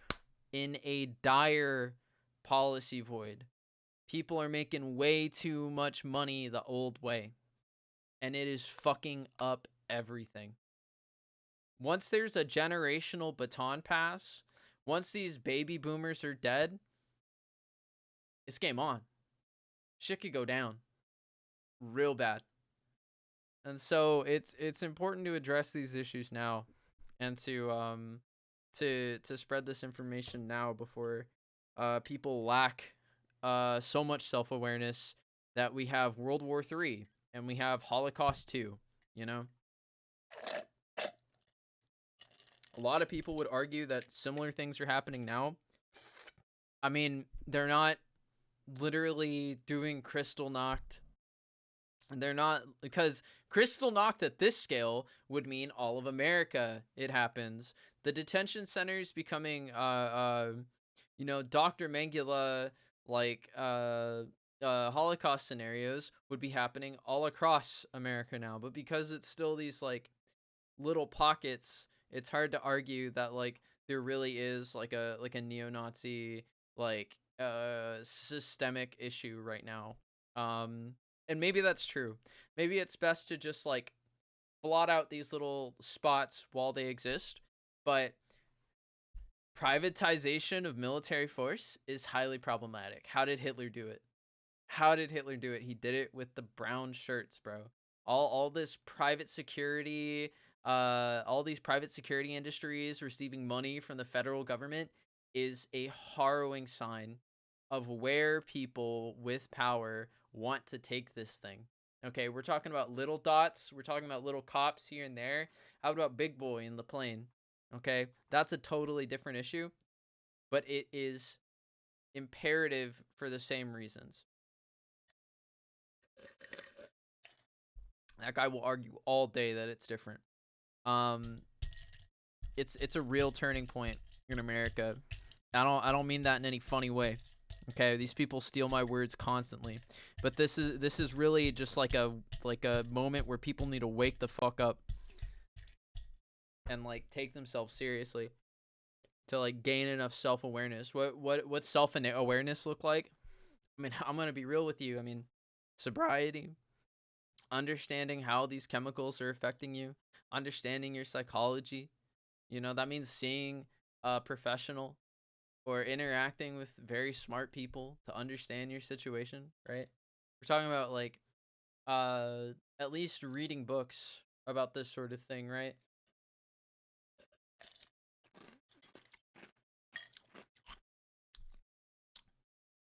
in a dire policy void. People are making way too much money the old way, and it is fucking up everything. Once there's a generational baton pass, once these baby boomers are dead, it's game on. Shit could go down real bad. And so it's important to address these issues now, and to spread this information now before people lack so much self-awareness that we have World War III and we have Holocaust 2, you know? A lot of people would argue that similar things are happening now. I mean, they're not literally doing Kristallnacht. They're not, because Kristallnacht at this scale would mean all of America. It happens. The detention centers becoming, Dr. Mengele, like, Holocaust scenarios would be happening all across America now. But because it's still these like little pockets, it's hard to argue that like there really is like a neo-Nazi like systemic issue right now. And maybe that's true. Maybe it's best to just like blot out these little spots while they exist, but privatization of military force is highly problematic. How did Hitler do it? How did Hitler do it? He did it with the brown shirts, bro. All this private security, all these private security industries receiving money from the federal government is a harrowing sign of where people with power want to take this thing. Okay, we're talking about little dots, we're talking about little cops here and there. How about Big Boy in the plane? Okay, that's a totally different issue, but it is imperative for the same reasons. That guy will argue all day that it's different. Um, it's a real turning point in America. I don't mean that in any funny way. Okay, these people steal my words constantly, but this is really just like a moment where people need to wake the fuck up and like take themselves seriously to like gain enough self-awareness. What self-awareness look like? I mean, I'm gonna be real with you. I mean, sobriety, understanding how these chemicals are affecting you, understanding your psychology. You know, that means seeing a professional or interacting with very smart people to understand your situation, right? We're talking about like at least reading books about this sort of thing, right?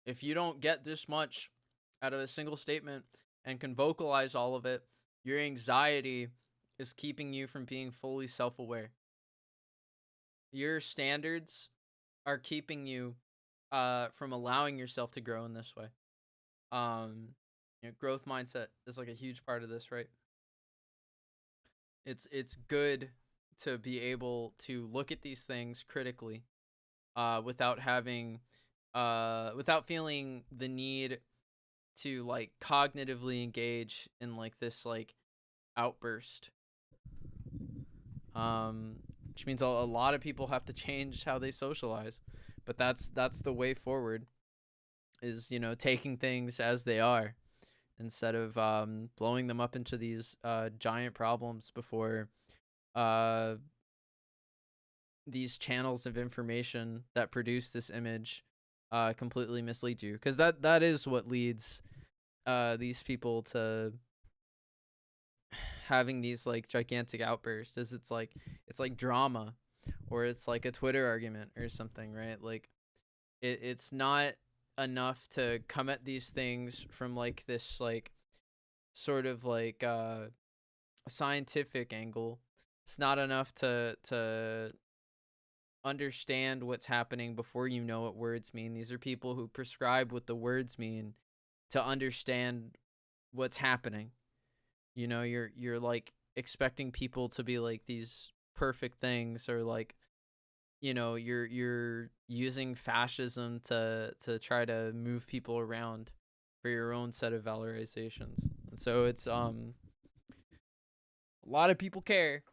If you don't get this much out of a single statement and can vocalize all of it, your anxiety is keeping you from being fully self-aware. Your standards are keeping you from allowing yourself to grow in this way. Growth mindset is like a huge part of this, right? It's good to be able to look at these things critically, without having, without feeling the need to like cognitively engage in like this like outburst. Which means a lot of people have to change how they socialize, but that's the way forward. Is taking things as they are instead of blowing them up into these giant problems before uh, these channels of information that produce this image completely mislead you, because that is what leads these people to having these like gigantic outbursts. Is it's like drama, or it's like a Twitter argument or something, right? Like it's not enough to come at these things from like this like sort of like a scientific angle. It's not enough to understand what's happening before you know what words mean. These are people who prescribe what the words mean to understand what's happening. You're like expecting people to be like these perfect things, or like you're using fascism to try to move people around for your own set of valorizations. And so it's a lot of people care.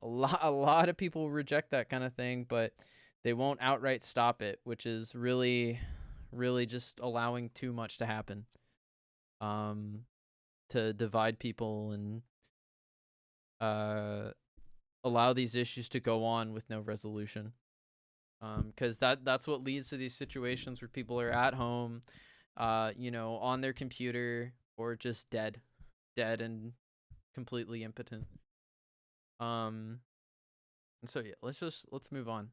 A lot of people reject that kind of thing, but they won't outright stop it, which is really just allowing too much to happen. To divide people and allow these issues to go on with no resolution. Because that's what leads to these situations where people are at home, on their computer, or just dead and completely impotent. And so yeah, let's move on.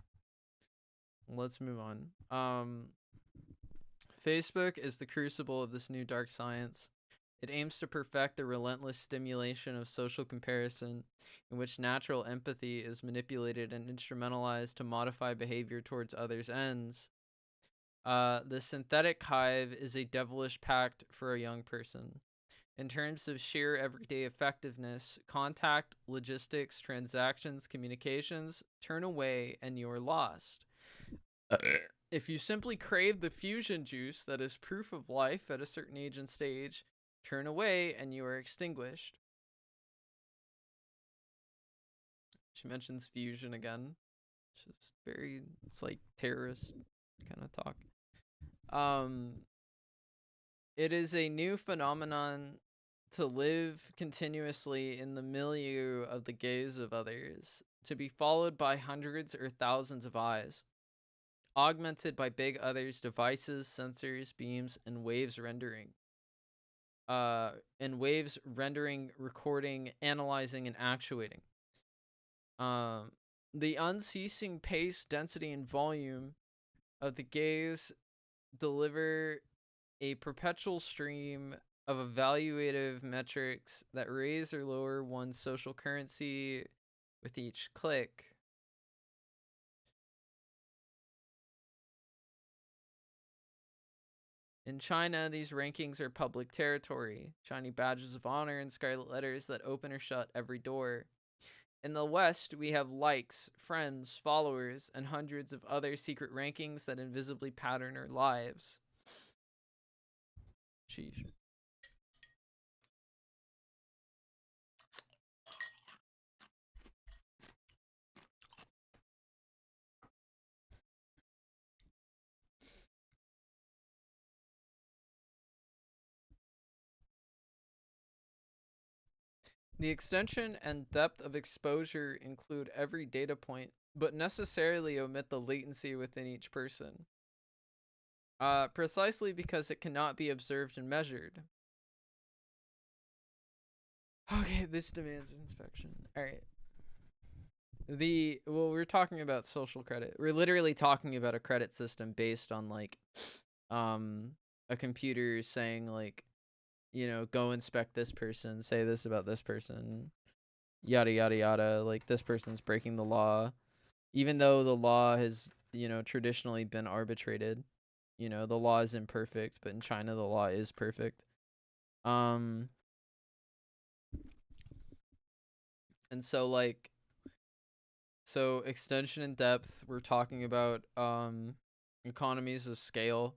Facebook is the crucible of this new dark science. It aims to perfect the relentless stimulation of social comparison, in which natural empathy is manipulated and instrumentalized to modify behavior towards others' ends. The synthetic hive is a devilish pact for a young person. In terms of sheer everyday effectiveness, contact, logistics, transactions, communications, turn away and you're lost. If you simply crave the fusion juice that is proof of life at a certain age and stage, turn away and you are extinguished. She mentions fusion again. It's like terrorist kind of talk. It is a new phenomenon to live continuously in the milieu of the gaze of others, to be followed by hundreds or thousands of eyes, augmented by big others' devices, sensors, beams, and waves rendering, recording, analyzing, and actuating. The unceasing pace, density, and volume of the gaze deliver a perpetual stream of evaluative metrics that raise or lower one's social currency with each click. In China, these rankings are public territory, shiny badges of honor and scarlet letters that open or shut every door. In the West, we have likes, friends, followers, and hundreds of other secret rankings that invisibly pattern our lives. Sheesh. The extension and depth of exposure include every data point, but necessarily omit the latency within each person. Precisely because it cannot be observed and measured. Okay, this demands inspection. All right. We're talking about social credit. We're literally talking about a credit system based on like a computer saying like, go inspect this person, say this about this person, yada yada yada, like this person's breaking the law, even though the law has, traditionally been arbitrated. The law is imperfect, but in China the law is perfect. And so like extension and depth, we're talking about economies of scale.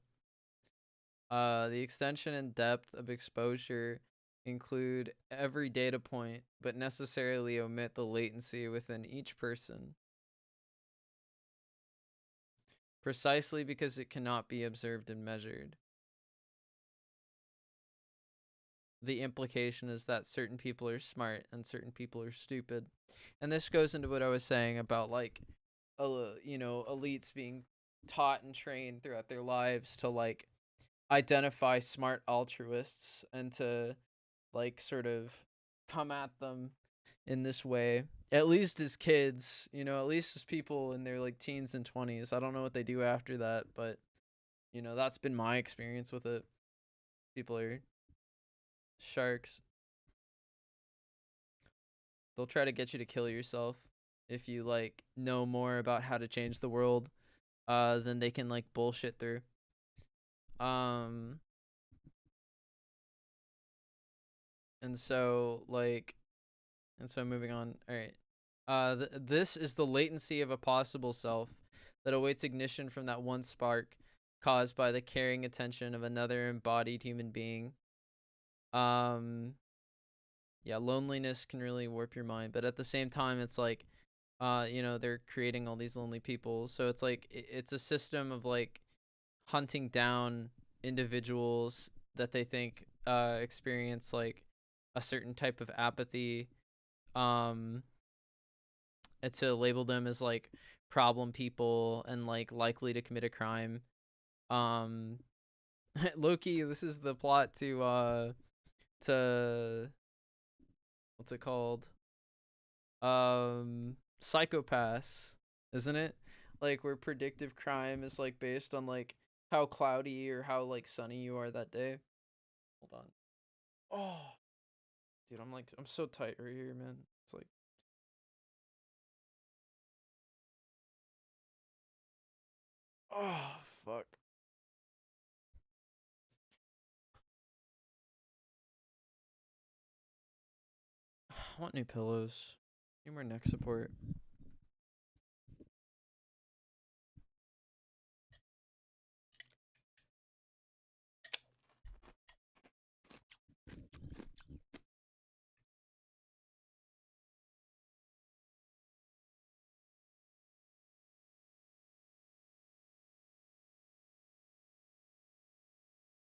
The extension and depth of exposure include every data point, but necessarily omit the latency within each person. Precisely because it cannot be observed and measured. The implication is that certain people are smart and certain people are stupid. And this goes into what I was saying about like, elites being taught and trained throughout their lives to like identify smart altruists and to like sort of come at them in this way, at least as kids, at least as people in their like teens and 20s. I don't know what they do after that, but that's been my experience with it. People are sharks. They'll try to get you to kill yourself if you like know more about how to change the world than they can like bullshit through. And so moving on. All right. This is the latency of a possible self that awaits ignition from that one spark caused by the caring attention of another embodied human being. Yeah, loneliness can really warp your mind, but at the same time, it's like, they're creating all these lonely people. So it's like, it's a system of like hunting down individuals that they think experience like a certain type of apathy, and to label them as like problem people and like likely to commit a crime. Loki, this is the plot to what's it called? Psychopaths, isn't it? Like where predictive crime is like based on like how cloudy or how like sunny you are that day. Hold on. Oh, dude, I'm so tight right here, man. It's like, oh fuck. I want new pillows. Need more neck support.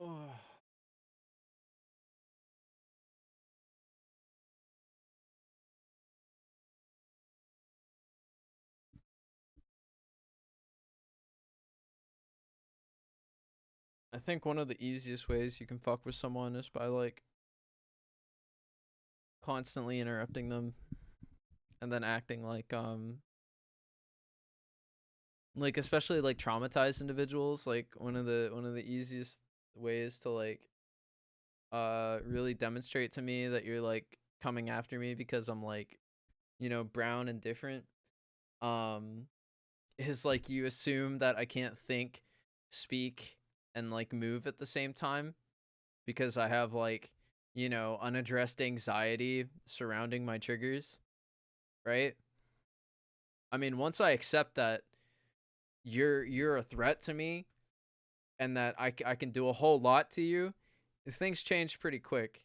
Oh. I think one of the easiest ways you can fuck with someone is by like constantly interrupting them and then acting like especially like traumatized individuals, like one of the easiest ways to like really demonstrate to me that you're like coming after me because I'm like, brown and different, um is like you assume that I can't think, speak, and like move at the same time because I have like, unaddressed anxiety surrounding my triggers, right? I mean, once I accept that you're a threat to me and that I can do a whole lot to you, things change pretty quick.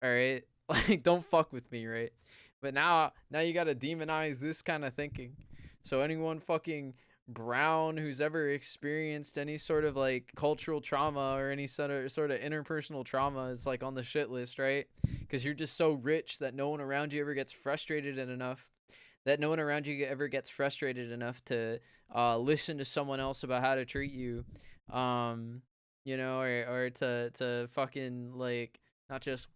All right? Like don't fuck with me, right? But now you got to demonize this kind of thinking. So anyone fucking brown who's ever experienced any sort of like cultural trauma or any sort of interpersonal trauma is like on the shit list, right? Cuz you're just so rich that no one around you ever gets frustrated enough that no one around you ever gets frustrated enough to listen to someone else about how to treat you, um, or to fucking like not just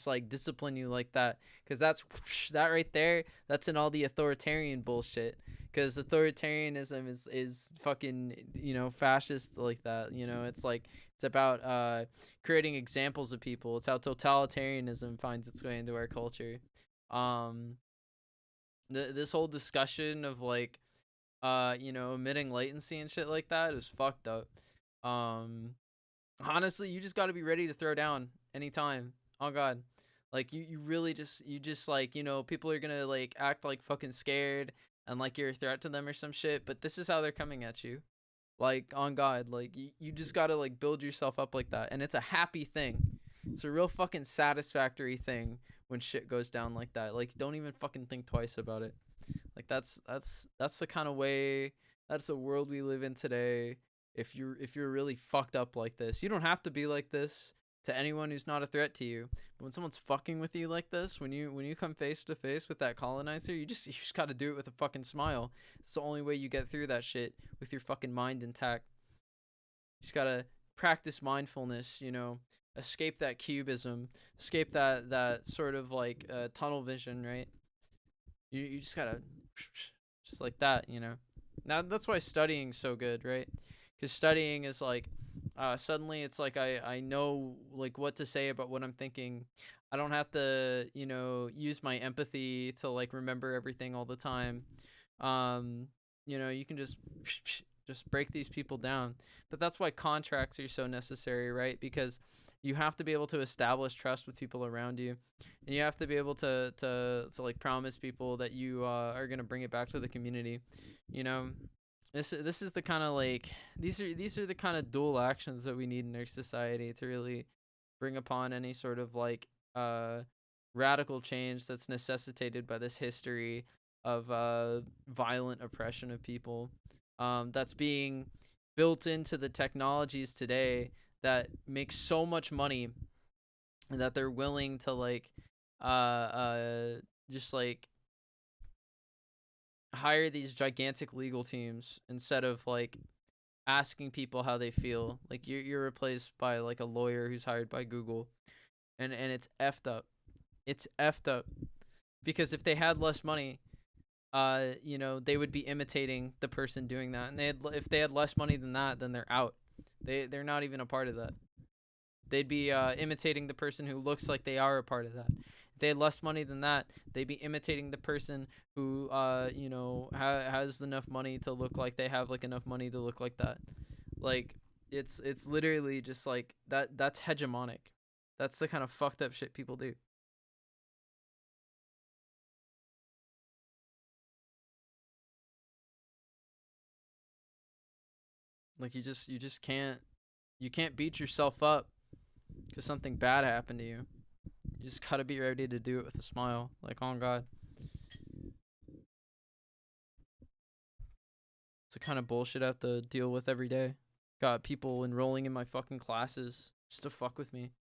like discipline you like that, because that's that right there. That's in all the authoritarian bullshit. Because authoritarianism is fucking fascist like that. It's like it's about creating examples of people. It's how totalitarianism finds its way into our culture. Um, this whole discussion of like emitting latency and shit like that is fucked up. um Honestly, you just got to be ready to throw down anytime. Oh god. Like you really just like, people are gonna like act like fucking scared and like you're a threat to them or some shit, but this is how they're coming at you. Like on god, like you just gotta like build yourself up like that, and it's a happy thing. It's a real fucking satisfactory thing when shit goes down like that. Like don't even fucking think twice about it. Like that's the kind of way, that's the world we live in today. If you're really fucked up like this, you don't have to be like this to anyone who's not a threat to you. But when someone's fucking with you like this, when you come face to face with that colonizer, you just got to do it with a fucking smile. It's the only way you get through that shit, with your fucking mind intact. You just got to practice mindfulness, escape that cubism, escape that sort of like tunnel vision, right? You just gotta just like that. Now that's why studying's so good, right? Because studying is like suddenly it's like I know like what to say about what I'm thinking. I don't have to use my empathy to like remember everything all the time. um you can just break these people down. But that's why contracts are so necessary, right? Because you have to be able to establish trust with people around you, and you have to be able to like promise people that you are going to bring it back to the community. you know this is the kind of like, these are the kind of dual actions that we need in our society to really bring upon any sort of like uh radical change that's necessitated by this history of violent oppression of people, that's being built into the technologies today that make so much money that they're willing to like uh uh just like hire these gigantic legal teams instead of like asking people how they feel. Like you're replaced by like a lawyer who's hired by Google, and it's effed up. It's effed up because if they had less money, they would be imitating the person doing that, and if they had less money than that, then they're out. They're not even a part of that. They'd be imitating the person who looks like they are a part of that. If they had less money than that, they'd be imitating the person who, has enough money to look like they have like enough money to look like that. Like, it's literally just like that. That's hegemonic. That's the kind of fucked up shit people do. Like you just can't beat yourself up because something bad happened to you. You just gotta be ready to do it with a smile. Like, on God. It's the kind of bullshit I have to deal with every day. Got people enrolling in my fucking classes just to fuck with me.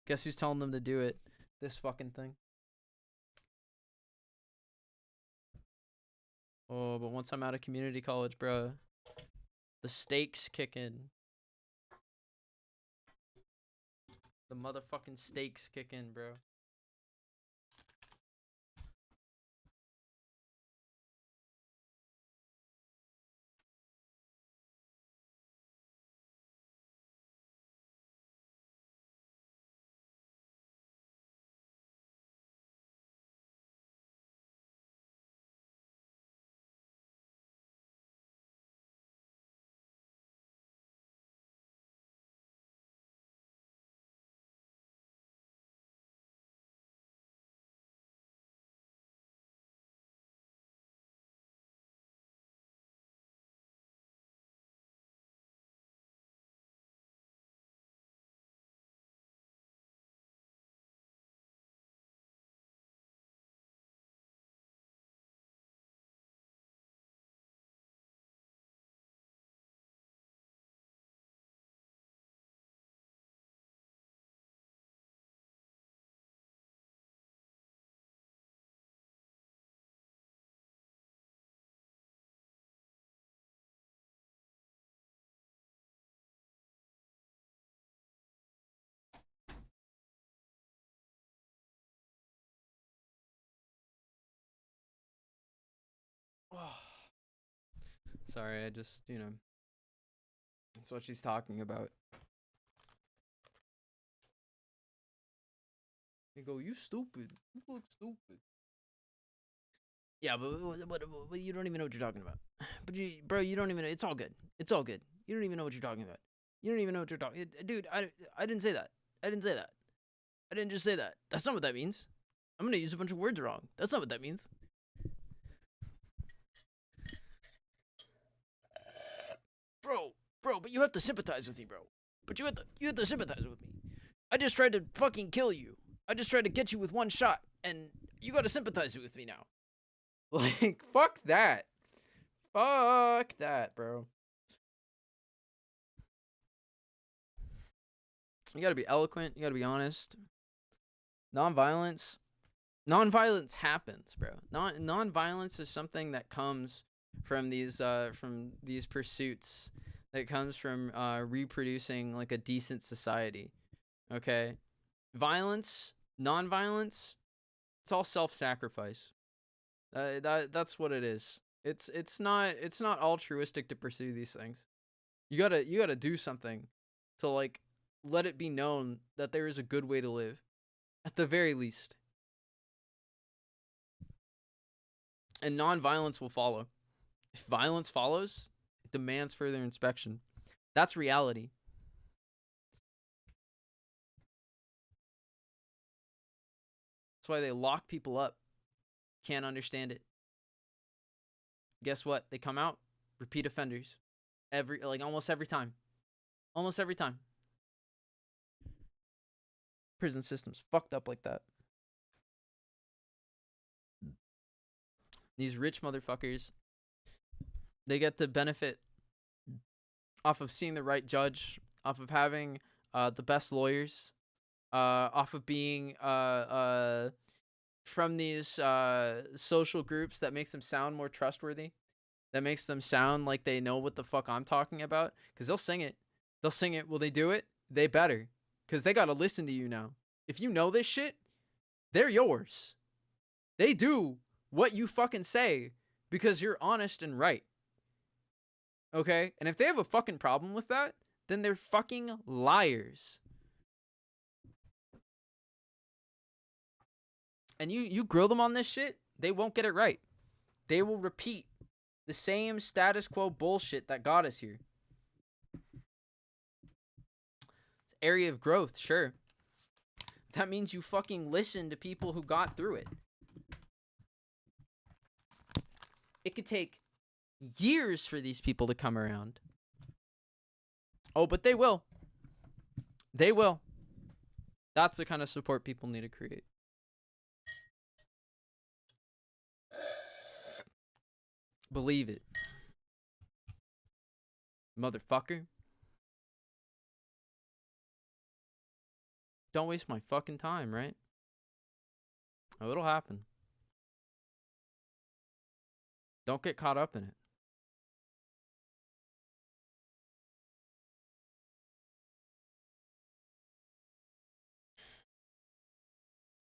Guess who's telling them to do it? This fucking thing. Oh, but once I'm out of community college, bro, the stakes kick in. The motherfucking stakes kick in, bro. Sorry, I just, that's what she's talking about. They go, you stupid. You look stupid. Yeah, but you don't even know what you're talking about. But bro, you don't even know. It's all good. It's all good. You don't even know what you're talking about. You don't even know what you're talking. Dude, I didn't say that. I didn't say that. I didn't just say that. That's not what that means. I'm gonna use a bunch of words wrong. That's not what that means. Bro, but you have to sympathize with me, bro. But you have to sympathize with me. I just tried to fucking kill you. I just tried to get you with one shot, and you gotta sympathize with me now. Like, fuck that. Fuck that, bro. You gotta be eloquent. You gotta be honest. Nonviolence happens, bro. Nonviolence is something that comes from these pursuits. That comes from reproducing like a decent society. Okay, nonviolence, it's all self-sacrifice. That's what it is. It's not altruistic to pursue these things. You gotta do something to like let it be known that there is a good way to live, at the very least. And nonviolence will follow. If violence follows, it demands further inspection. That's reality. That's why they lock people up. Can't understand it. Guess what? They come out repeat offenders. Almost every time. Almost every time. Prison system's fucked up like that. These rich motherfuckers, they get to benefit off of seeing the right judge, off of having the best lawyers, off of being from these social groups that makes them sound more trustworthy, that makes them sound like they know what the fuck I'm talking about, because they'll sing it. They'll sing it. Will they do it? They better, because they got to listen to you now. If you know this shit, they're yours. They do what you fucking say because you're honest and right. Okay? And if they have a fucking problem with that, then they're fucking liars. And you grill them on this shit, they won't get it right. They will repeat the same status quo bullshit that got us here. Area of growth, sure. That means you fucking listen to people who got through it. It could take years for these people to come around. Oh, but they will. They will. That's the kind of support people need to create. Believe it. Motherfucker. Don't waste my fucking time, right? Oh, it'll happen. Don't get caught up in it.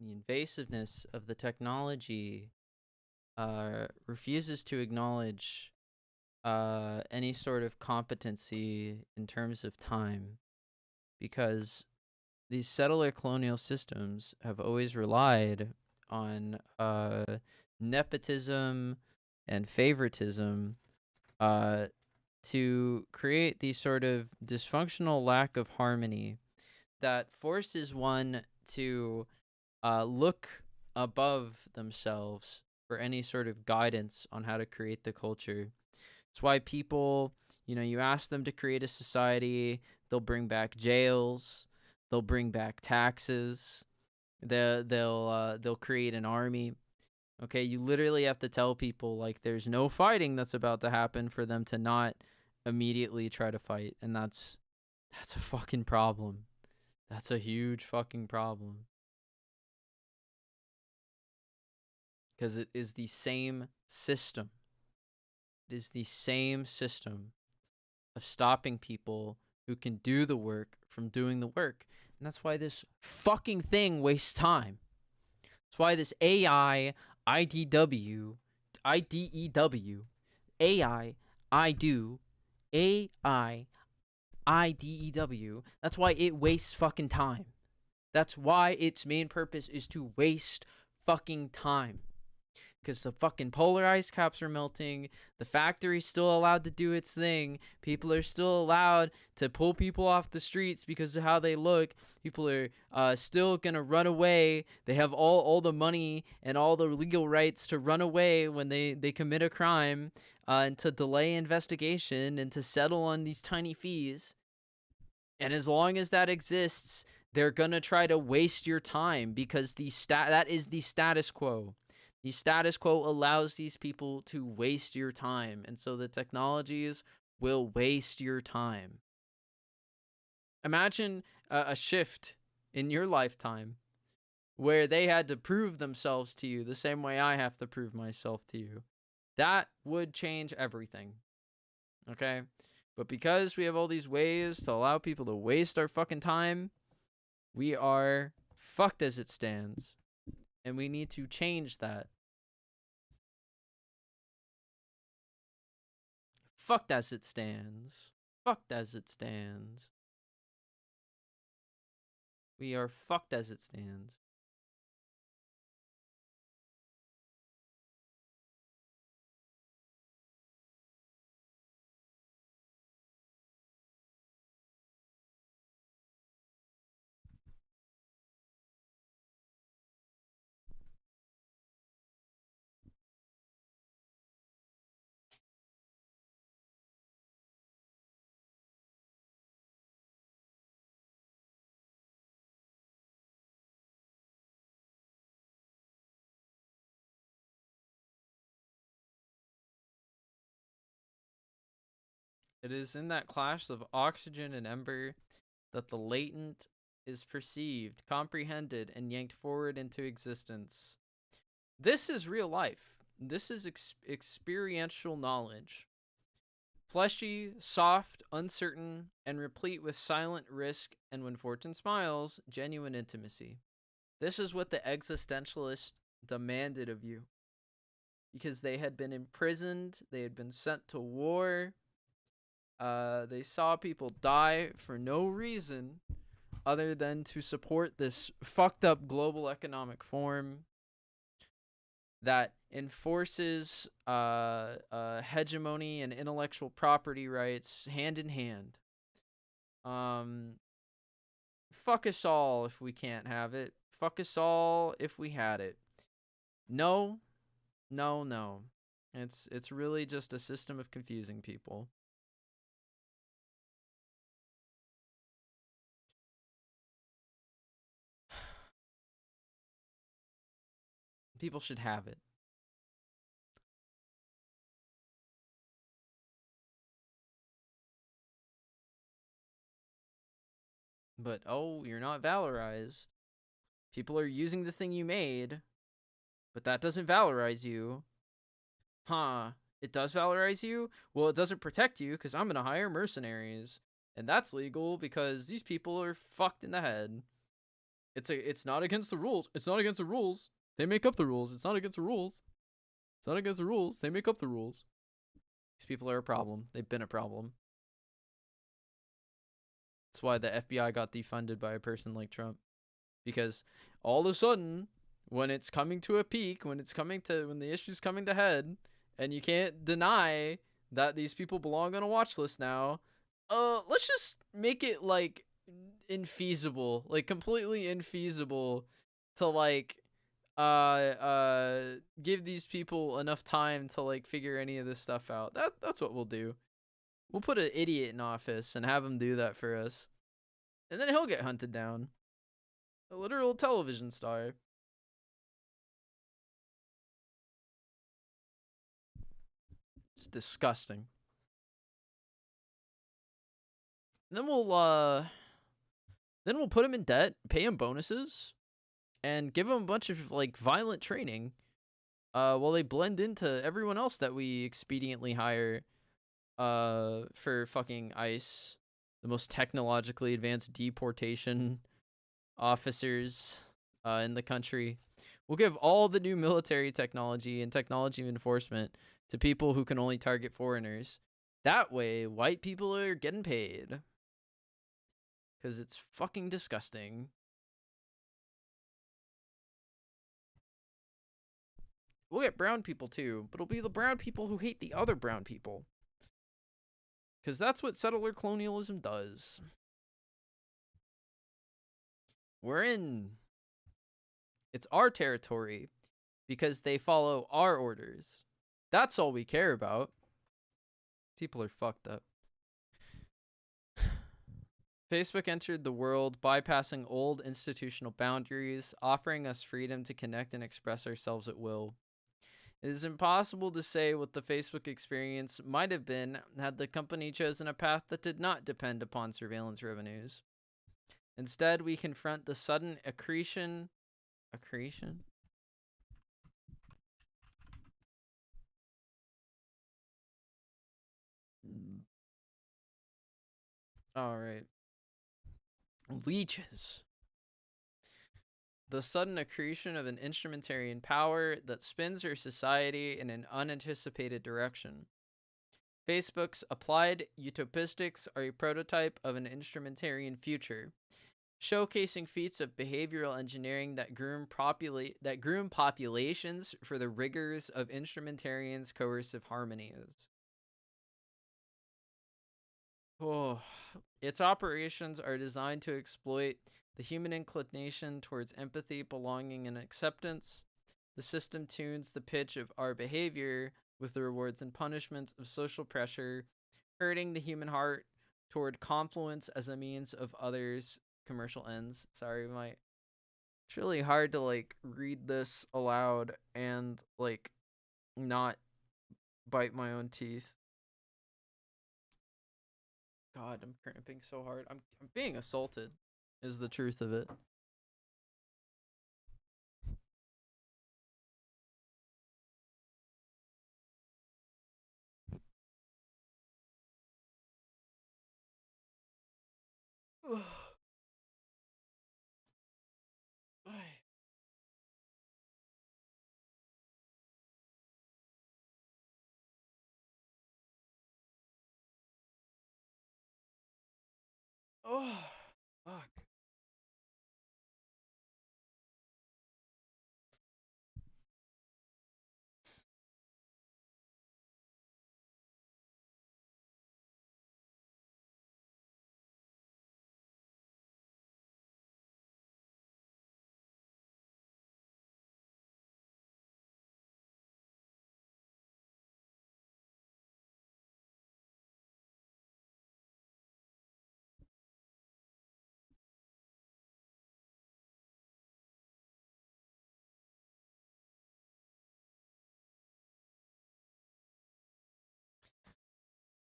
The invasiveness of the technology refuses to acknowledge any sort of competency in terms of time, because these settler colonial systems have always relied on nepotism and favoritism to create the sort of dysfunctional lack of harmony that forces one to look above themselves for any sort of guidance on how to create the culture. It's why people, you ask them to create a society, they'll bring back jails, they'll bring back taxes, they'll create an army. Okay, you literally have to tell people like there's no fighting that's about to happen for them to not immediately try to fight, and that's a fucking problem. That's a huge fucking problem. Because it is the same system. It is the same system of stopping people who can do the work from doing the work. And that's why this fucking thing wastes time. That's why this AI, IDW, IDEW, AI, I do, AI, IDEW, that's why it wastes fucking time. That's why its main purpose is to waste fucking time. Because the fucking polar ice caps are melting, the factory's still allowed to do its thing, people are still allowed to pull people off the streets because of how they look, people are still gonna run away, they have all the money and all the legal rights to run away when they commit a crime, and to delay investigation and to settle on these tiny fees. And as long as that exists, they're gonna try to waste your time because that is the status quo. The status quo allows these people to waste your time, and so the technologies will waste your time. Imagine a shift in your lifetime where they had to prove themselves to you the same way I have to prove myself to you. That would change everything. Okay? But because we have all these ways to allow people to waste our fucking time, we are fucked as it stands. And we need to change that. Fucked as it stands. Fucked as it stands. We are fucked as it stands. It is in that clash of oxygen and ember that the latent is perceived, comprehended, and yanked forward into existence. This is real life. This is experiential knowledge. Fleshy, soft, uncertain, and replete with silent risk and, when fortune smiles, genuine intimacy. This is what the existentialists demanded of you. Because they had been imprisoned, they had been sent to war, they saw people die for no reason other than to support this fucked up global economic form that enforces hegemony and intellectual property rights hand in hand. Fuck us all if we can't have it. Fuck us all if we had it. No, no, no. It's really just a system of confusing people. People should have it. But oh, you're not valorized. People are using the thing you made, but that doesn't valorize you. Huh. It does valorize you? Well, it doesn't protect you because I'm going to hire mercenaries. And that's legal because these people are fucked in the head. It's not against the rules. It's not against the rules. They make up the rules. It's not against the rules. It's not against the rules. They make up the rules. These people are a problem. They've been a problem. That's why the FBI got defunded by a person like Trump. Because all of a sudden, when it's coming to a peak, when the issue's coming to head, and you can't deny that these people belong on a watch list now, let's just make it like infeasible, like completely infeasible to like give these people enough time to like figure any of this stuff out. That's what we'll do. We'll put an idiot in office and have him do that for us. And then he'll get hunted down. A literal television star. It's disgusting. And then we'll put him in debt, pay him bonuses, and give him a bunch of like violent training while they blend into everyone else that we expediently hire for fucking ICE, the most technologically advanced deportation officers in the country. We'll give all the new military technology and technology enforcement to people who can only target foreigners. That way, white people are getting paid. Because it's fucking disgusting. We'll get brown people too, but it'll be the brown people who hate the other brown people. Because that's what settler colonialism does. It's our territory because they follow our orders. That's all we care about. People are fucked up. Facebook entered the world bypassing old institutional boundaries, offering us freedom to connect and express ourselves at will. It is impossible to say what the Facebook experience might have been had the company chosen a path that did not depend upon surveillance revenues. Instead, we confront the sudden accretion? All right. Leeches. The sudden accretion of an instrumentarian power that spins our society in an unanticipated direction. Facebook's applied utopistics are a prototype of an instrumentarian future, showcasing feats of behavioral engineering that groom populations for the rigors of instrumentarians' coercive harmonies. Oh, its operations are designed to exploit the human inclination towards empathy, belonging, and acceptance. The system tunes the pitch of our behavior with the rewards and punishments of social pressure, hurting the human heart toward confluence as a means of others' commercial ends. Sorry, it's really hard to like read this aloud and like not bite my own teeth. God, I'm cramping so hard. I'm being assaulted, is the truth of it. Oh, fuck.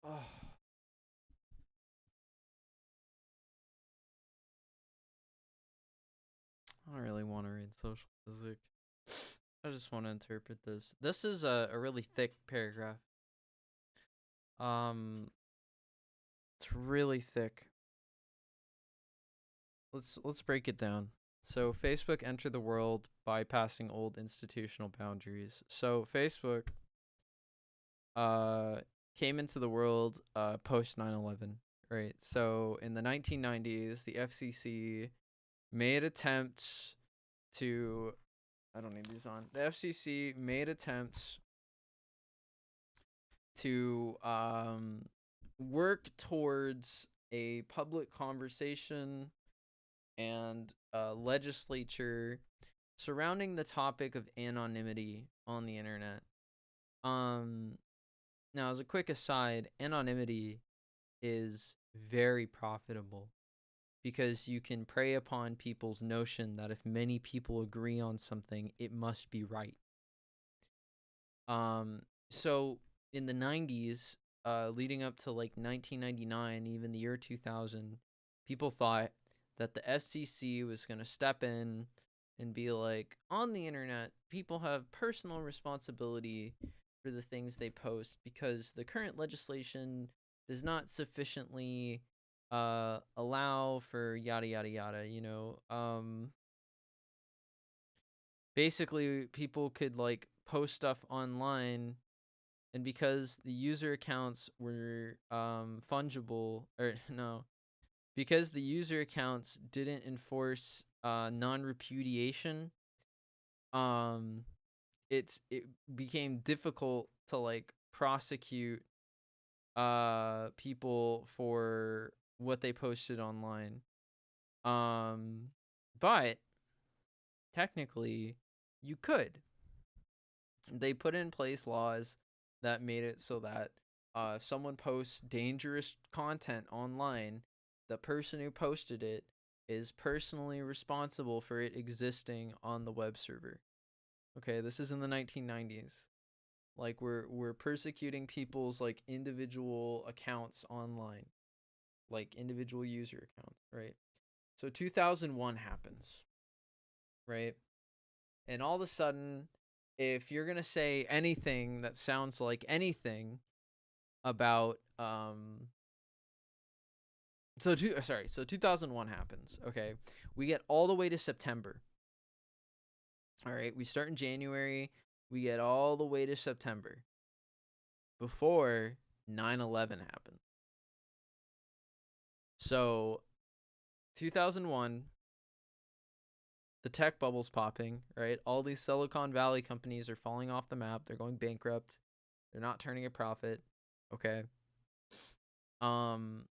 Oh. I don't really want to read social physics. I just want to interpret this. This is a really thick paragraph. It's really thick. Let's break it down. So Facebook entered the world bypassing old institutional boundaries. So Facebook uh came into the world post 9/11, right? So in the 1990s, the FCC made attempts to I don't need these on. The FCC made attempts to work towards a public conversation and legislature surrounding the topic of anonymity on the internet. Um, Now, as a quick aside, anonymity is very profitable because you can prey upon people's notion that if many people agree on something, it must be right. So in the 90s, leading up to like 1999, even the year 2000, people thought that the FCC was going to step in and be like, on the internet, people have personal responsibility for the things they post because the current legislation does not sufficiently allow for yada yada yada, basically people could like post stuff online, and because the user accounts were fungible, or no, because the user accounts didn't enforce non-repudiation, um it became difficult to like prosecute people for what they posted online. But technically you could. They put in place laws that made it so that if someone posts dangerous content online, the person who posted it is personally responsible for it existing on the web server. Okay, this is in the 1990s. Like we're persecuting people's like individual accounts online, like individual user accounts, right? So 2001 happens, right? And all of a sudden, if you're gonna say anything that sounds like anything about so 2001 happens. Okay, we get all the way to September. All right, we start in January, we get all the way to September before 9/11 happened. So 2001, the tech bubble's popping, right? All these Silicon Valley companies are falling off the map. They're going bankrupt. They're not turning a profit. Okay. Um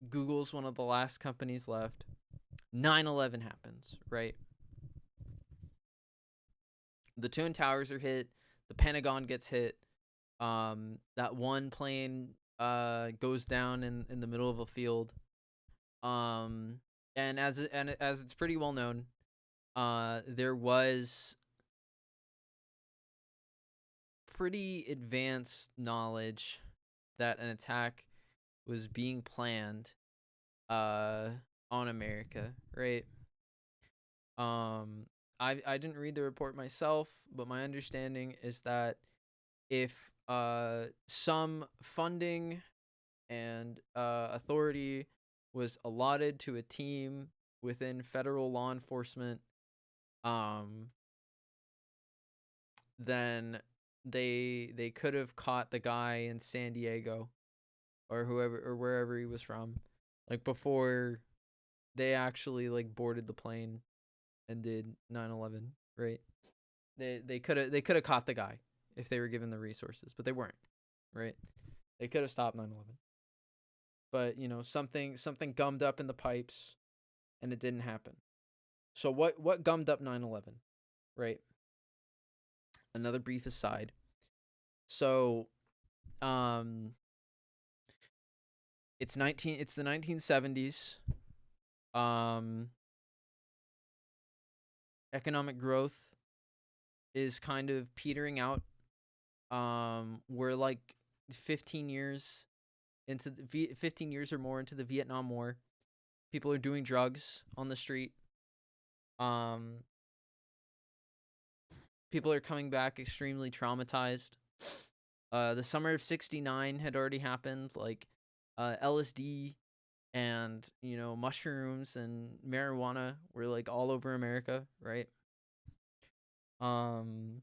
Google's one of the last companies left. 9/11 happens, right? The Twin Towers are hit. The Pentagon gets hit. That one plane goes down in the middle of a field. And as it's pretty well known, there was pretty advanced knowledge that an attack was being planned on America, right? I didn't read the report myself, but my understanding is that if some funding and authority was allotted to a team within federal law enforcement, um then they could have caught the guy in San Diego or whoever or wherever he was from, like before they actually like boarded the plane and did 9/11, right? They could have caught the guy if they were given the resources, but they weren't, right? They could have stopped 9/11. But, something gummed up in the pipes and it didn't happen. So what gummed up 9/11, right? Another brief aside. So, um it's the 1970s. Um Economic growth is kind of petering out. We're like 15 years 15 years or more into the Vietnam War. People are doing drugs on the street. Um, People are coming back extremely traumatized. The summer of '69 had already happened. Like, LSD and mushrooms and marijuana were like all over America, right? Um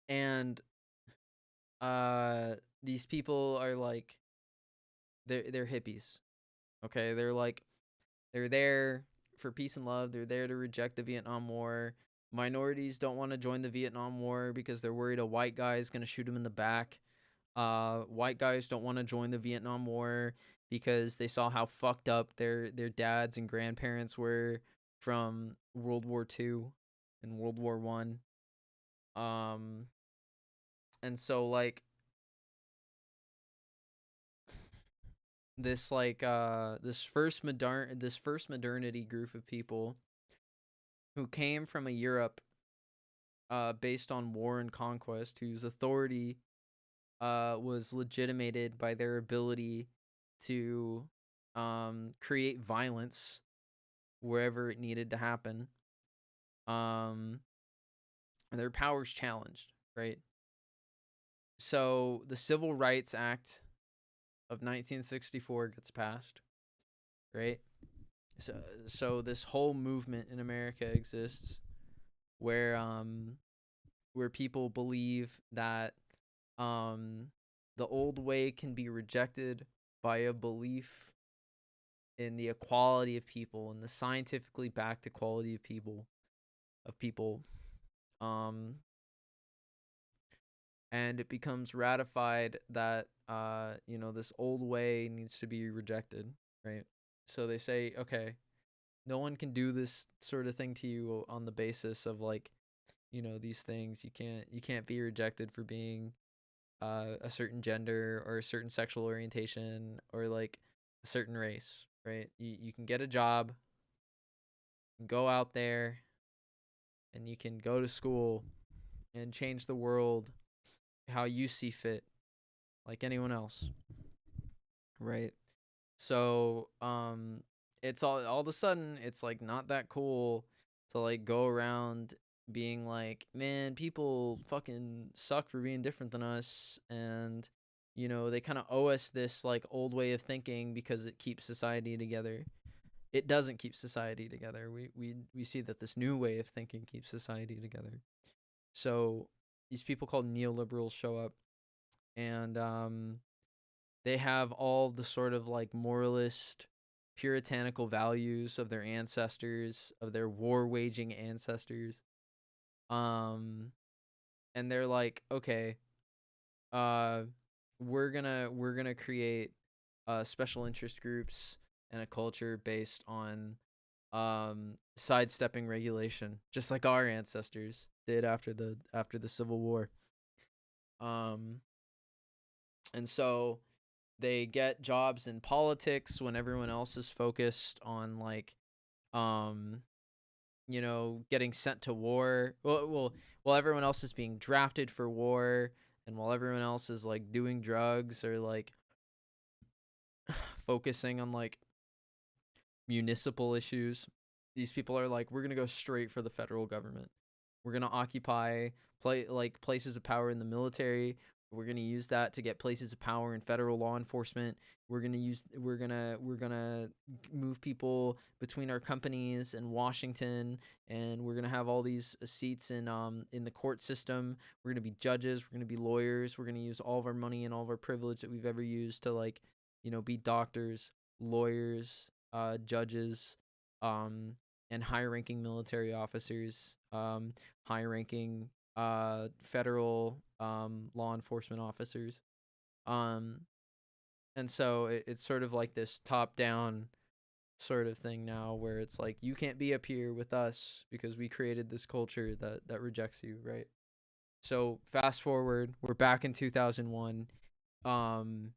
and these people are like they're hippies. Okay, they're there for peace and love. They're there to reject the Vietnam War. Minorities don't want to join the Vietnam War because they're worried a white guy is going to shoot them in the back. White guys don't want to join the Vietnam War because they saw how fucked up their dads and grandparents were from World War II and World War One. And so like this first modernity group of people who came from a Europe based on war and conquest, whose authority was legitimated by their ability to create violence wherever it needed to happen. And their powers challenged, right? So the Civil Rights Act of 1964 gets passed, right? So this whole movement in America exists where people believe that the old way can be rejected by a belief in the equality of people and the scientifically backed equality of people. And it becomes ratified that this old way needs to be rejected, right? So they say, okay, no one can do this sort of thing to you on the basis of like, these things. You can't be rejected for being a certain gender or a certain sexual orientation or like a certain race, right? You can get a job, go out there, and you can go to school and change the world how you see fit, like anyone else, right? So it's all of a sudden it's like not that cool to like go around being like, man, people fucking suck for being different than us, and they kind of owe us this like old way of thinking because it keeps society together. It doesn't keep society together. We see that this new way of thinking keeps society together. So these people called neoliberals show up, and they have all the sort of like moralist, puritanical values of their ancestors, of their war waging ancestors. Um, and they're like, okay, uh, we're gonna create special interest groups and a culture based on sidestepping regulation, just like our ancestors did after the Civil War. Um, and so they get jobs in politics when everyone else is focused on like um getting sent to war. Well, while everyone else is being drafted for war, and while everyone else is like doing drugs or like focusing on like municipal issues, these people are like, we're gonna go straight for the federal government. We're gonna occupy places of power in the military. We're gonna use that to get places of power in federal law enforcement. We're gonna move people between our companies and Washington, and we're gonna have all these seats in the court system. We're gonna be judges. We're gonna be lawyers. We're gonna use all of our money and all of our privilege that we've ever used to like, be doctors, lawyers, judges, and high-ranking military officers, high-ranking federal law enforcement officers. Um, and so it's sort of like this top-down sort of thing now, where it's like, you can't be up here with us because we created this culture that rejects you, right? So fast forward, we're back in 2001. Um,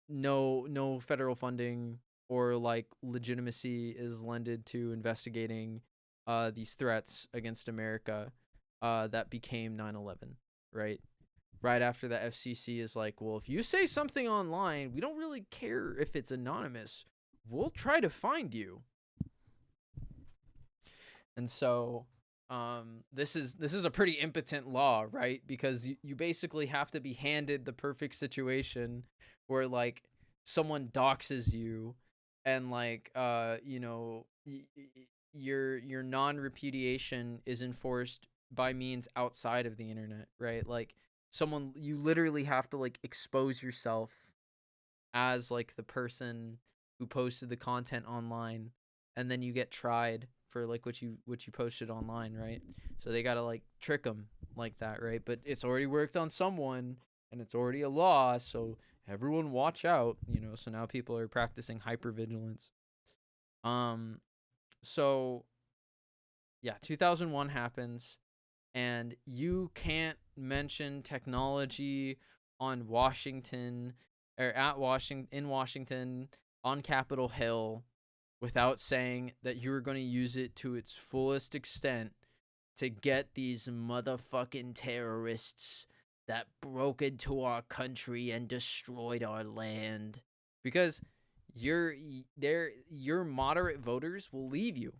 no federal funding or like legitimacy is lended to investigating these threats against America that became 9/11, right? Right after the FCC is like, well, if you say something online, we don't really care if it's anonymous. We'll try to find you. And so This is a pretty impotent law, right? Because you basically have to be handed the perfect situation where like someone doxes you and like your non-repudiation is enforced by means outside of the internet, right? Like someone, you literally have to like expose yourself as like the person who posted the content online, and then you get tried for like what you posted online, right? So they got to like trick them like that, right? But it's already worked on someone and it's already a law, so everyone watch out, so now people are practicing hypervigilance. um so yeah, 2001 happens, and you can't mention technology on Washington, or at Washington, in Washington, on Capitol Hill, without saying that you were going to use it to its fullest extent to get these motherfucking terrorists that broke into our country and destroyed our land. Because your moderate voters will leave you.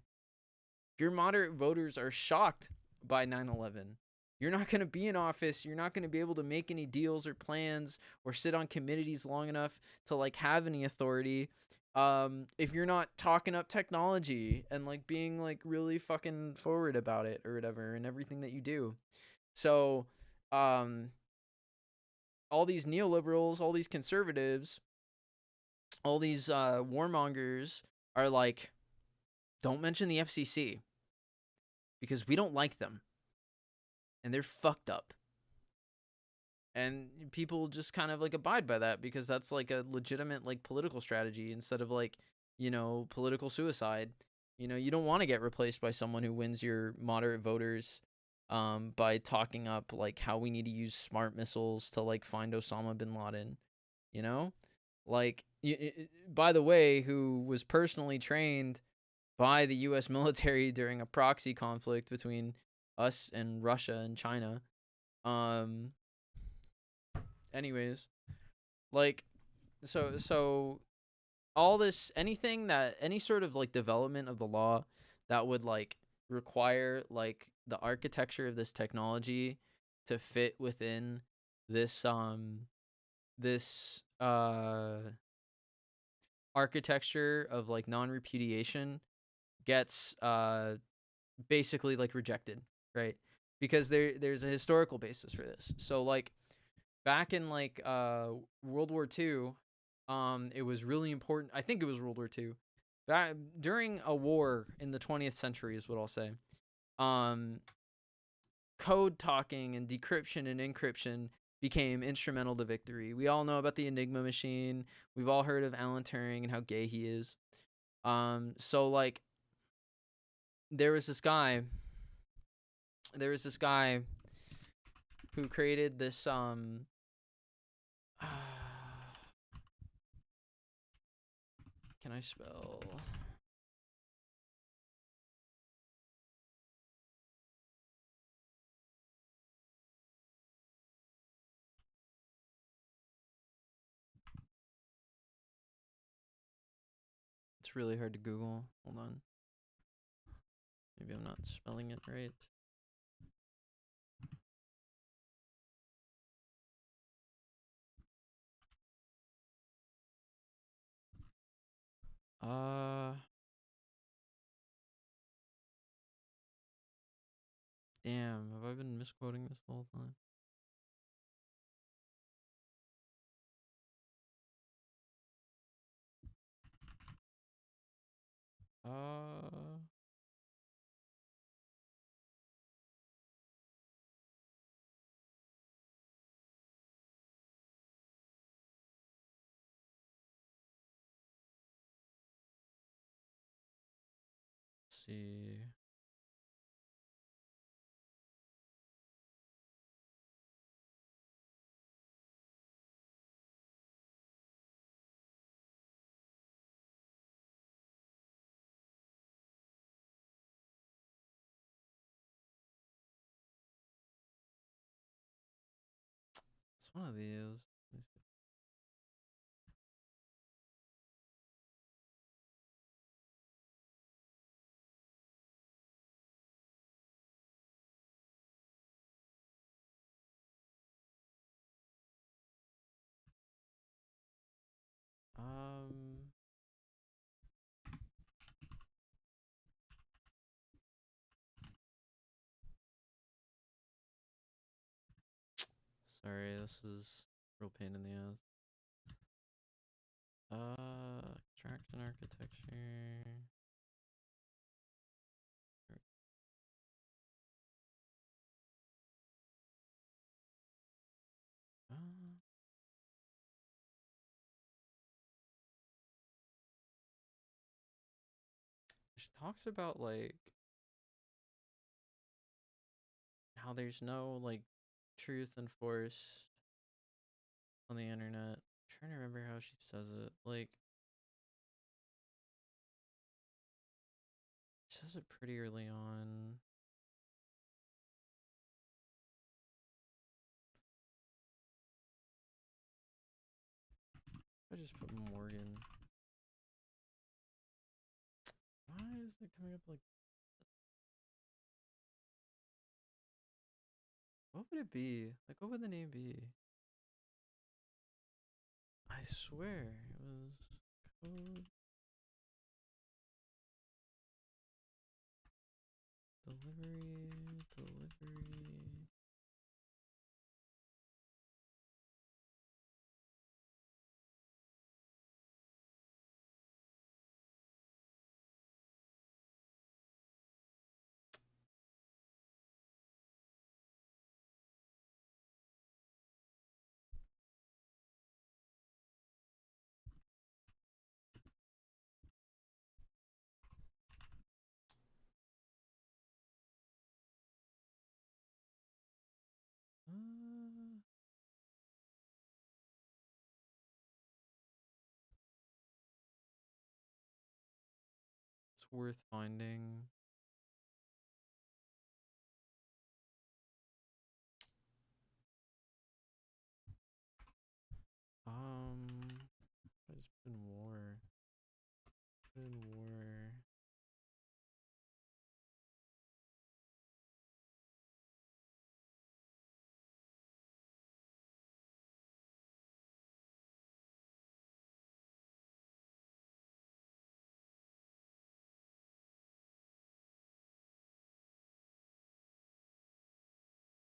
Your moderate voters are shocked by 9/11. You're not going to be in office. You're not going to be able to make any deals or plans or sit on committees long enough to like have any authority. If you're not talking up technology and like being like really fucking forward about it or whatever and everything that you do. So, um, all these neoliberals, all these conservatives, all these warmongers are like, don't mention the FCC because we don't like them and they're fucked up. And people just kind of like abide by that because that's like a legitimate like political strategy instead of like, political suicide. You don't want to get replaced by someone who wins your moderate voters by talking up like how we need to use smart missiles to like find Osama bin Laden, you know? Like, by the way, who was personally trained by the US military during a proxy conflict between us and Russia and China. Um anyways, like, so all this, anything that any sort of like development of the law that would like require like the architecture of this technology to fit within this this architecture of like non-repudiation gets basically like rejected, right? Because there's a historical basis for this. So like back in like World War II, it was really important. I think it was World War II. Back during a war in the 20th century is what I'll say. Um, Code talking and decryption and encryption became instrumental to victory. We all know about the Enigma machine. We've all heard of Alan Turing and how gay he is. So like there was this guy. There was this guy who created this can I spell? It's really hard to Google. Hold on. Maybe I'm not spelling it right. Uh, Damn, have I been misquoting this the whole time? Uh, let's see. It's one of these. Sorry, this is real pain in the ass. Abstraction architecture. She talks about like how there's no like truth enforced on the internet. I'm trying to remember how she says it. Like she says it pretty early on. I just put Morgan. Why is it coming up like? What would it be? Like, what would the name be? I swear it was code delivery. It's worth finding. I just put in war. Put in war.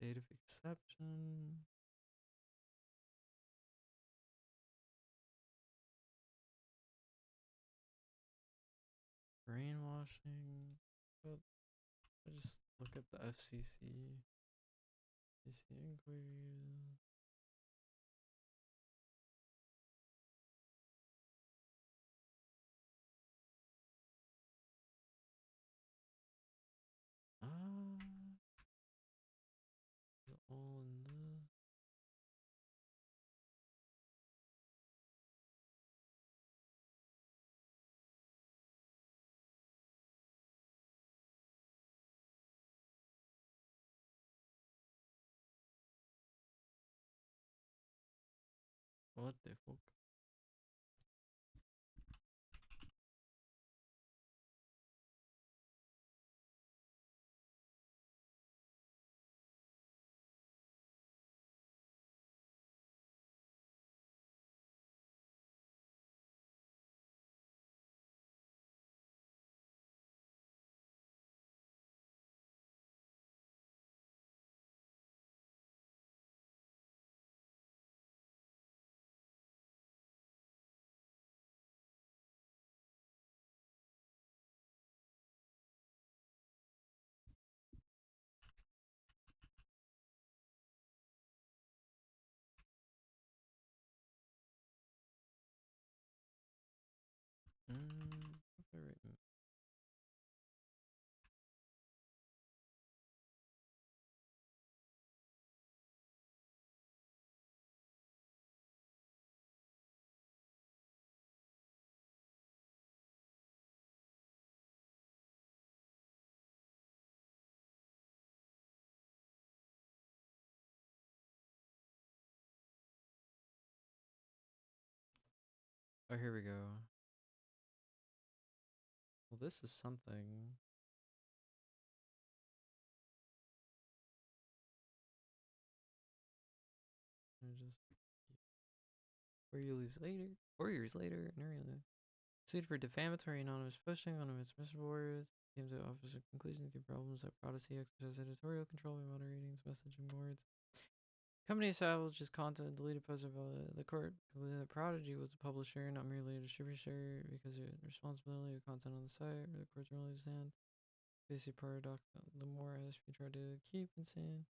Date of exception. Brainwashing. But I just look at the FCC. FCC inquiries. All in this. What the fuck? Copyright. Oh, here we go. Well, this is something. I just 4 years later. 4 years later, sued for defamatory anonymous posting on its message boards. Came to office a conclusion to problems that Prodigy exercise editorial control by moderating its messaging boards. Company establishes content, deleted posts of the court concluded that Prodigy was a publisher, not merely a distributor, because of responsibility of content on the site. The court's ruling stand. Basic paradox: the more SP tried to keep insane,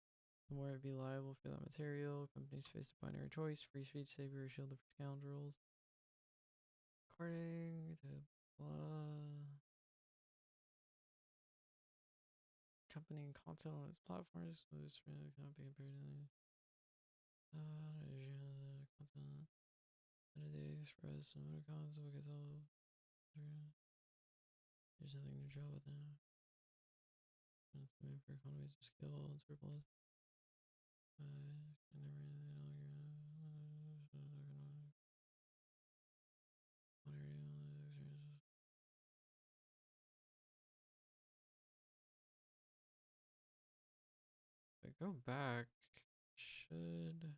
the more it'd be liable for that material. Companies face a binary choice: free speech, savior, or shield for scoundrels. According to blah. Company and content on its platforms, so it's really cannot be compared to content. They express some emoticons, so we can tell there's nothing neutral with them. It's made for economies of scale and surplus. If I go back, should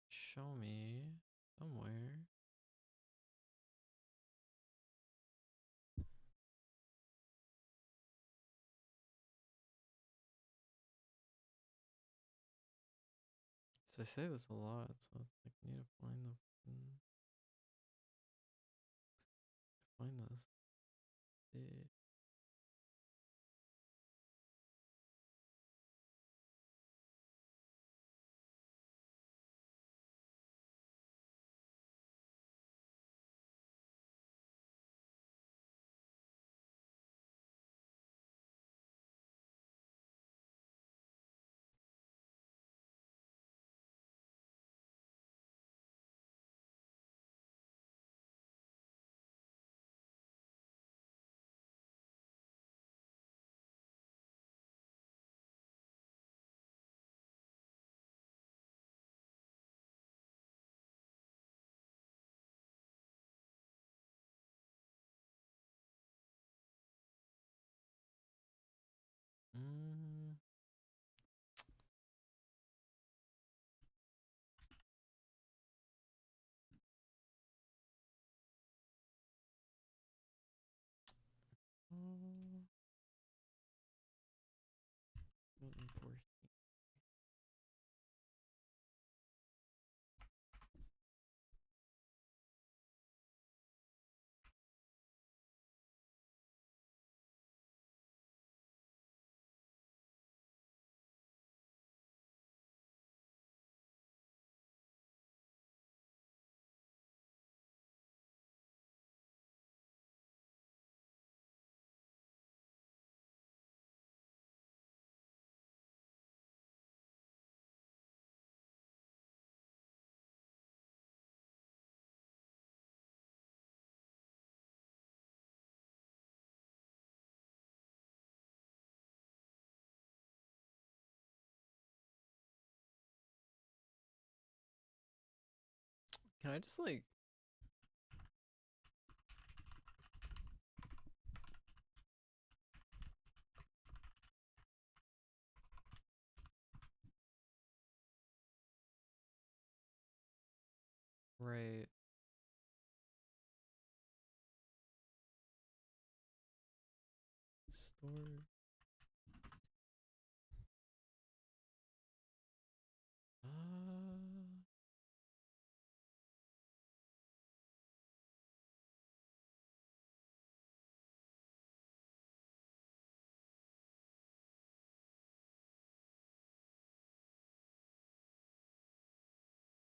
show me somewhere. So I say this a lot, so it's like I need to find this. Mm. Can I just like right store? Uh,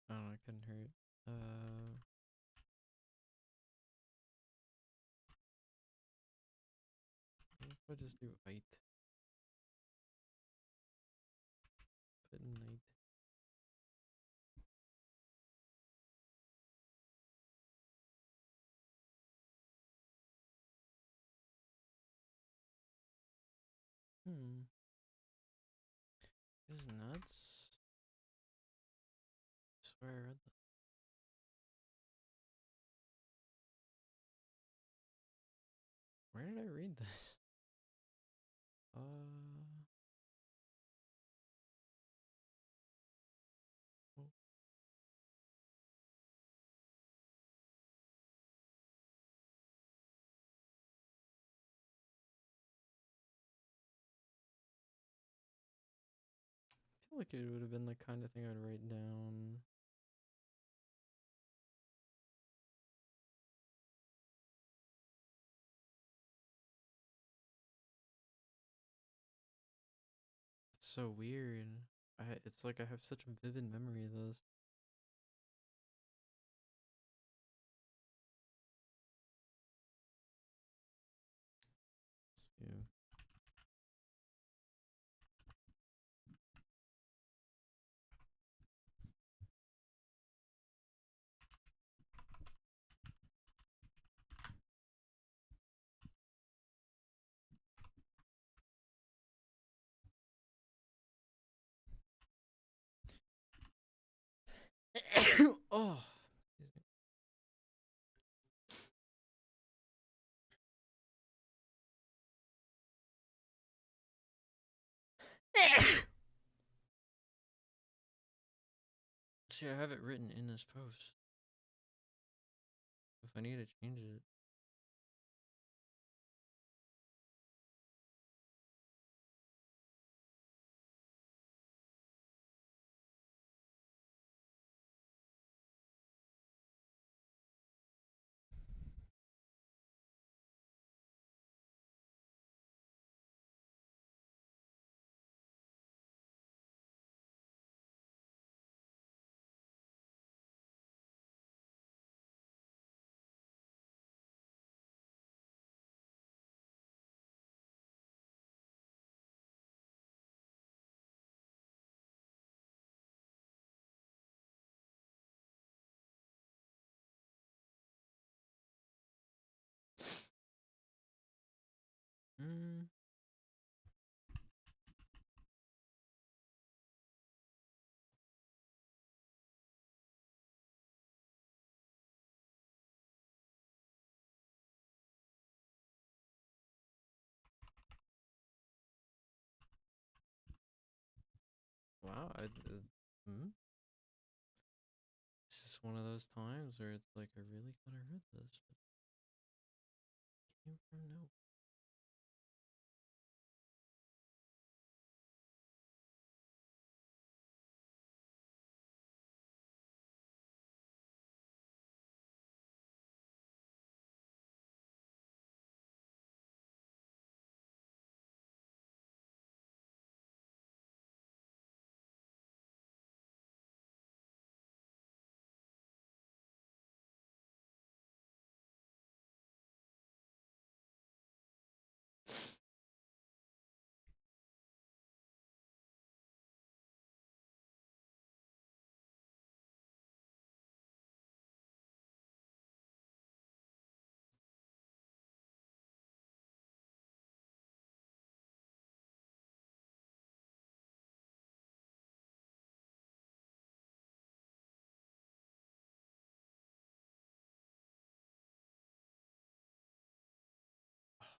I don't know. It couldn't hurt. If I just do height, put in height. This is nuts. I swear I read that. Where did I read this? Oh. feel like it would have been the kind of thing I'd write down. It's so weird. It's like I have such a vivid memory of this. Yeah. Oh. See, I have it written in this post. If I need to change it. Mm. Wow. Hmm? It's just one of those times where it's like I really thought I read this, but it came from no.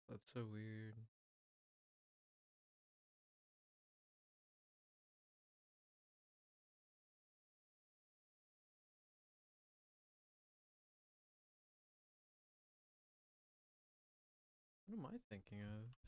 That's so weird. What am I thinking of?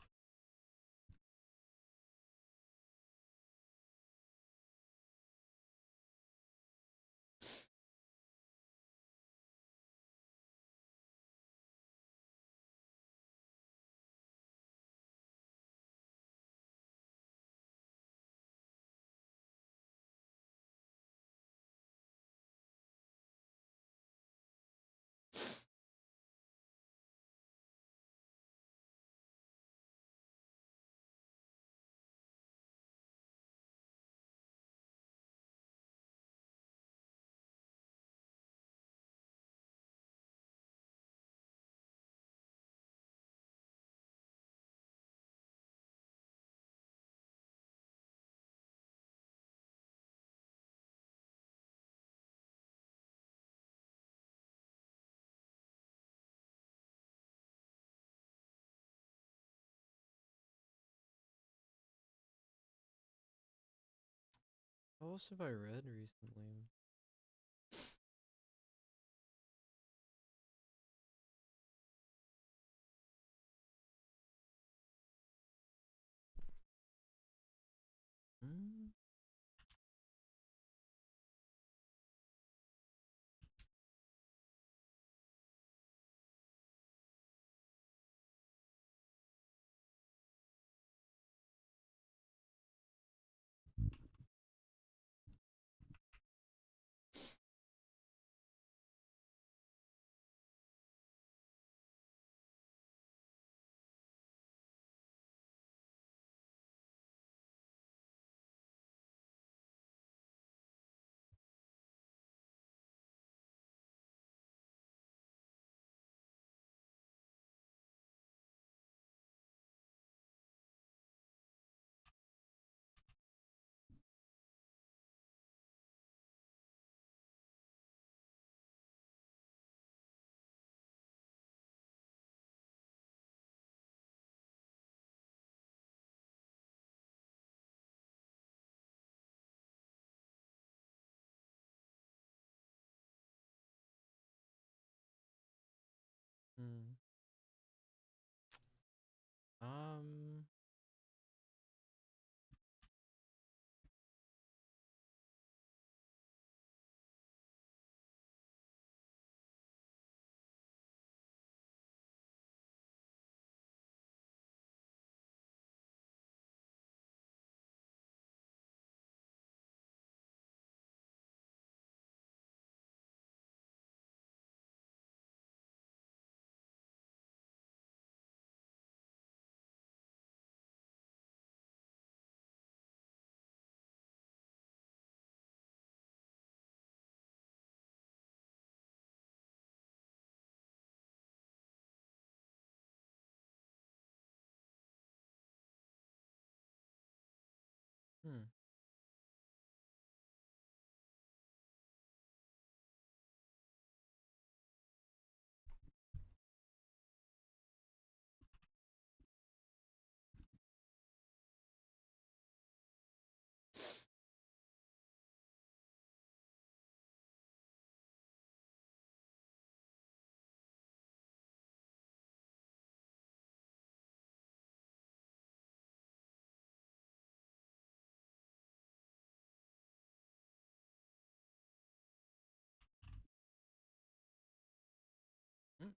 What else have I read recently? Hmm? Hmm. Um. Hmm. Mm.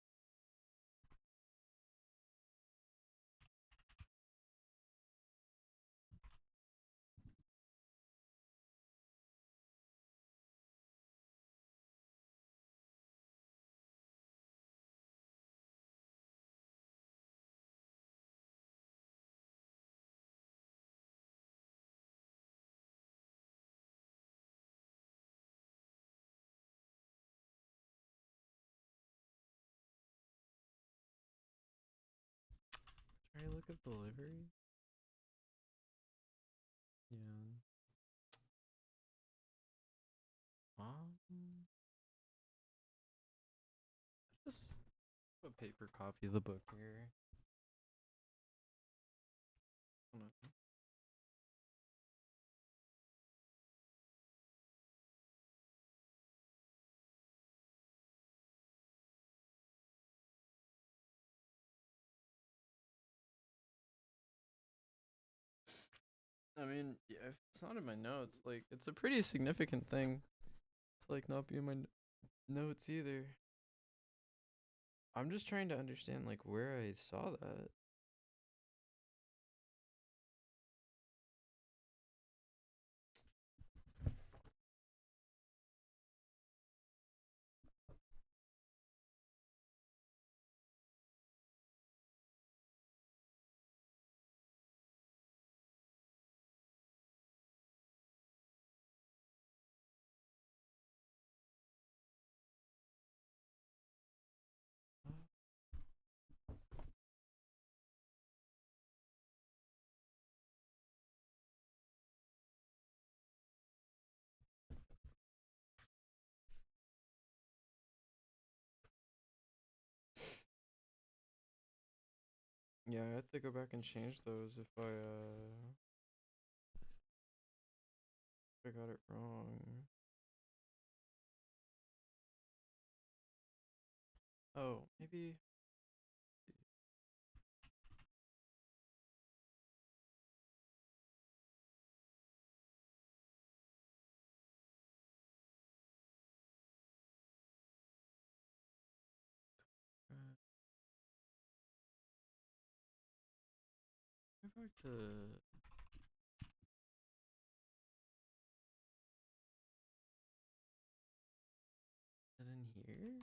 Try to look up delivery. Yeah. Just a paper copy of the book here. Hold on. I mean, yeah, if it's not in my notes, like it's a pretty significant thing to like not be in my notes either. I'm just trying to understand like where I saw that. Yeah, I have to go back and change those if I got it wrong. Oh, maybe. Uh, go back to that in here.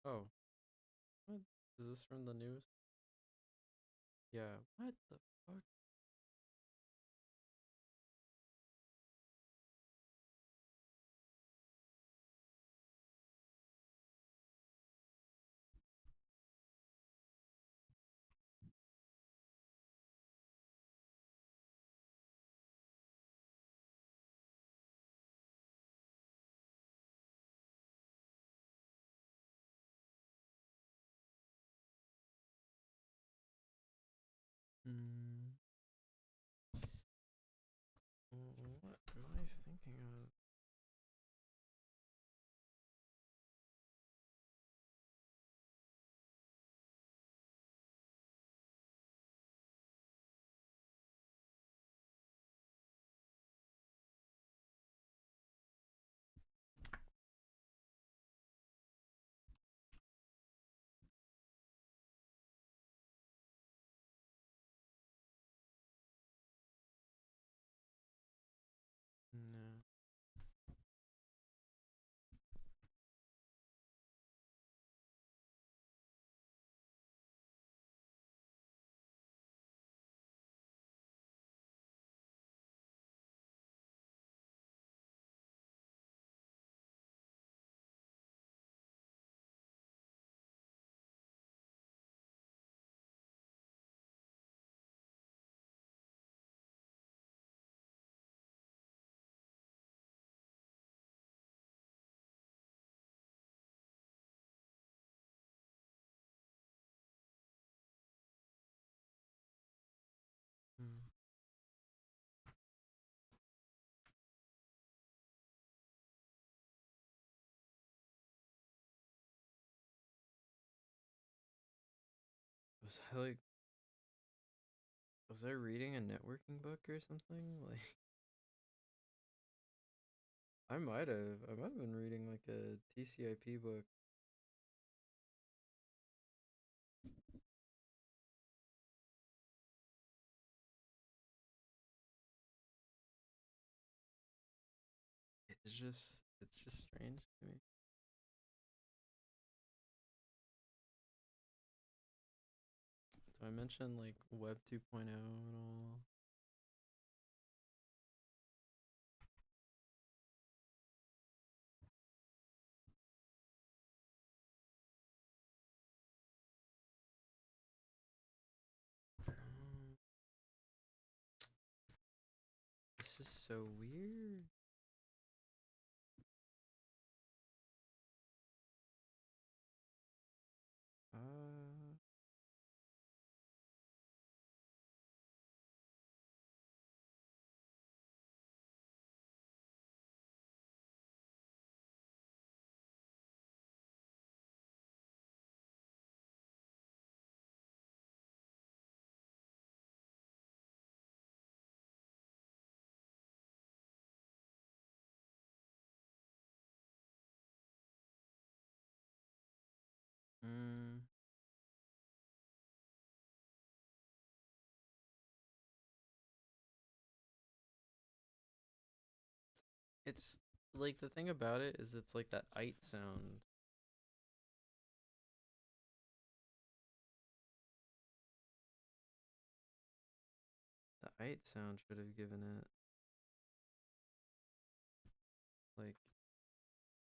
Oh, what? Is this from the news? Yeah. What the fuck? Hmm. What am I thinking of? No. Hmm. Was I like? Was I reading a networking book or something? Like, I might have. I might have been reading like a TCIP book. It's just strange to me. Do I mention like Web 2.0 and all? Um, this is so weird. Uh, mm, it's like the thing about it is it's like that "ite" sound. The "ite" sound should have given it like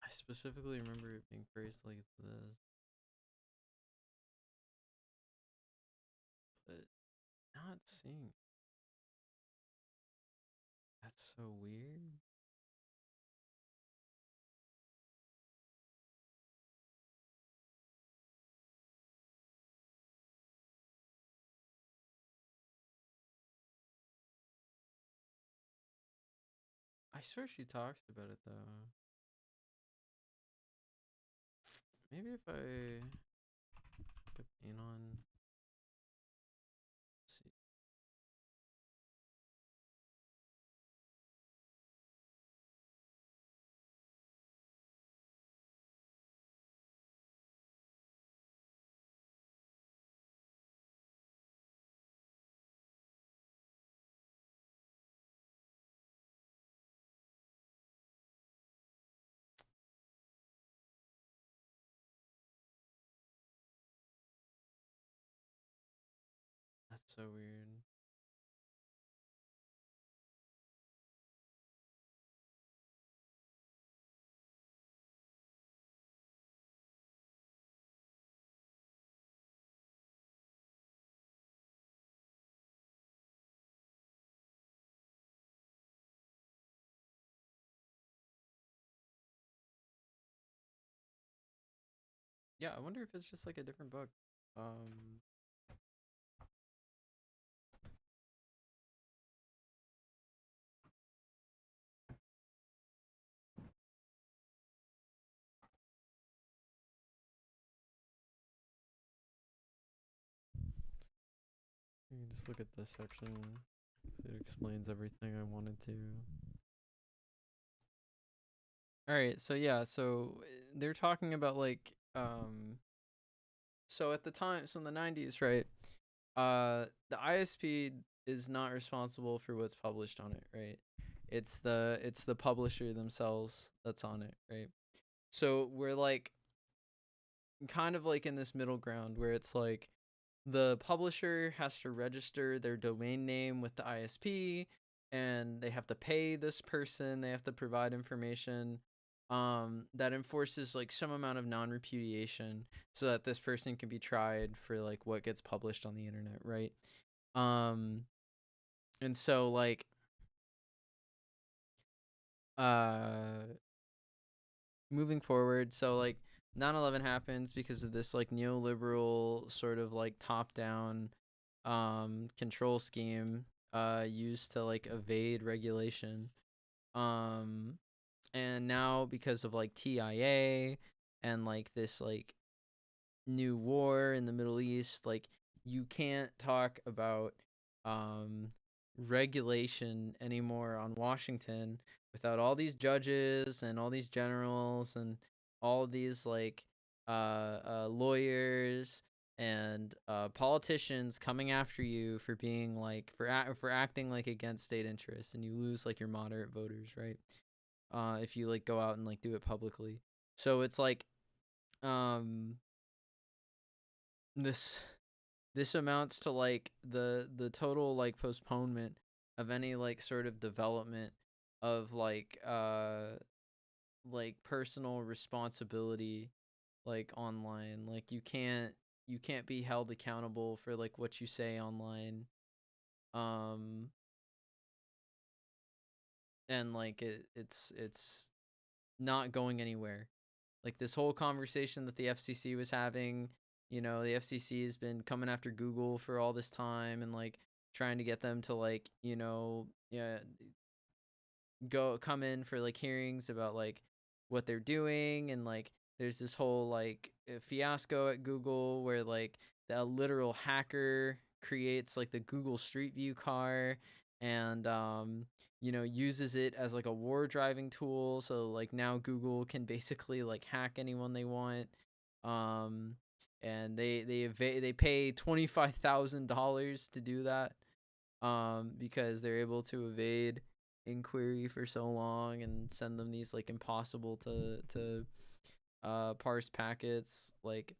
I specifically remember it being phrased like this, but not seeing. That's so weird. I swear she talks about it though. Maybe if I put paint on. See. So weird. Yeah, I wonder if it's just like a different book. Um, you can just look at this section. It explains everything I wanted to. All right, so yeah, so they're talking about like so at the time, so in the 90s, right? The ISP is not responsible for what's published on it, right? It's the publisher themselves that's on it, right? So we're like kind of like in this middle ground where it's like the publisher has to register their domain name with the ISP, and they have to pay this person, they have to provide information that enforces like some amount of non-repudiation so that this person can be tried for like what gets published on the internet, right? um and so like uh moving forward, so like 9/11 happens because of this like neoliberal sort of like top down control scheme used to like evade regulation. um and now because of like TIA and like this like new war in the Middle East, like you can't talk about um, regulation anymore on Washington without all these judges and all these generals and all these like lawyers and politicians coming after you for being like for acting like against state interests, and you lose like your moderate voters, right? If you like go out and like do it publicly. So it's like um this this amounts to like the total like postponement of any like sort of development of like personal responsibility like online. Like you can't be held accountable for like what you say online. um and like it's not going anywhere. Like this whole conversation that the FCC was having, the FCC has been coming after Google for all this time and like trying to get them to like, yeah, go come in for like hearings about like what they're doing. And like there's this whole like fiasco at Google where like the literal hacker creates like the Google Street View car, and uses it as like a war driving tool. So like now Google can basically like hack anyone they want. um and they pay $25,000 to do that, because they're able to evade inquiry for so long and send them these like impossible to parse packets. Like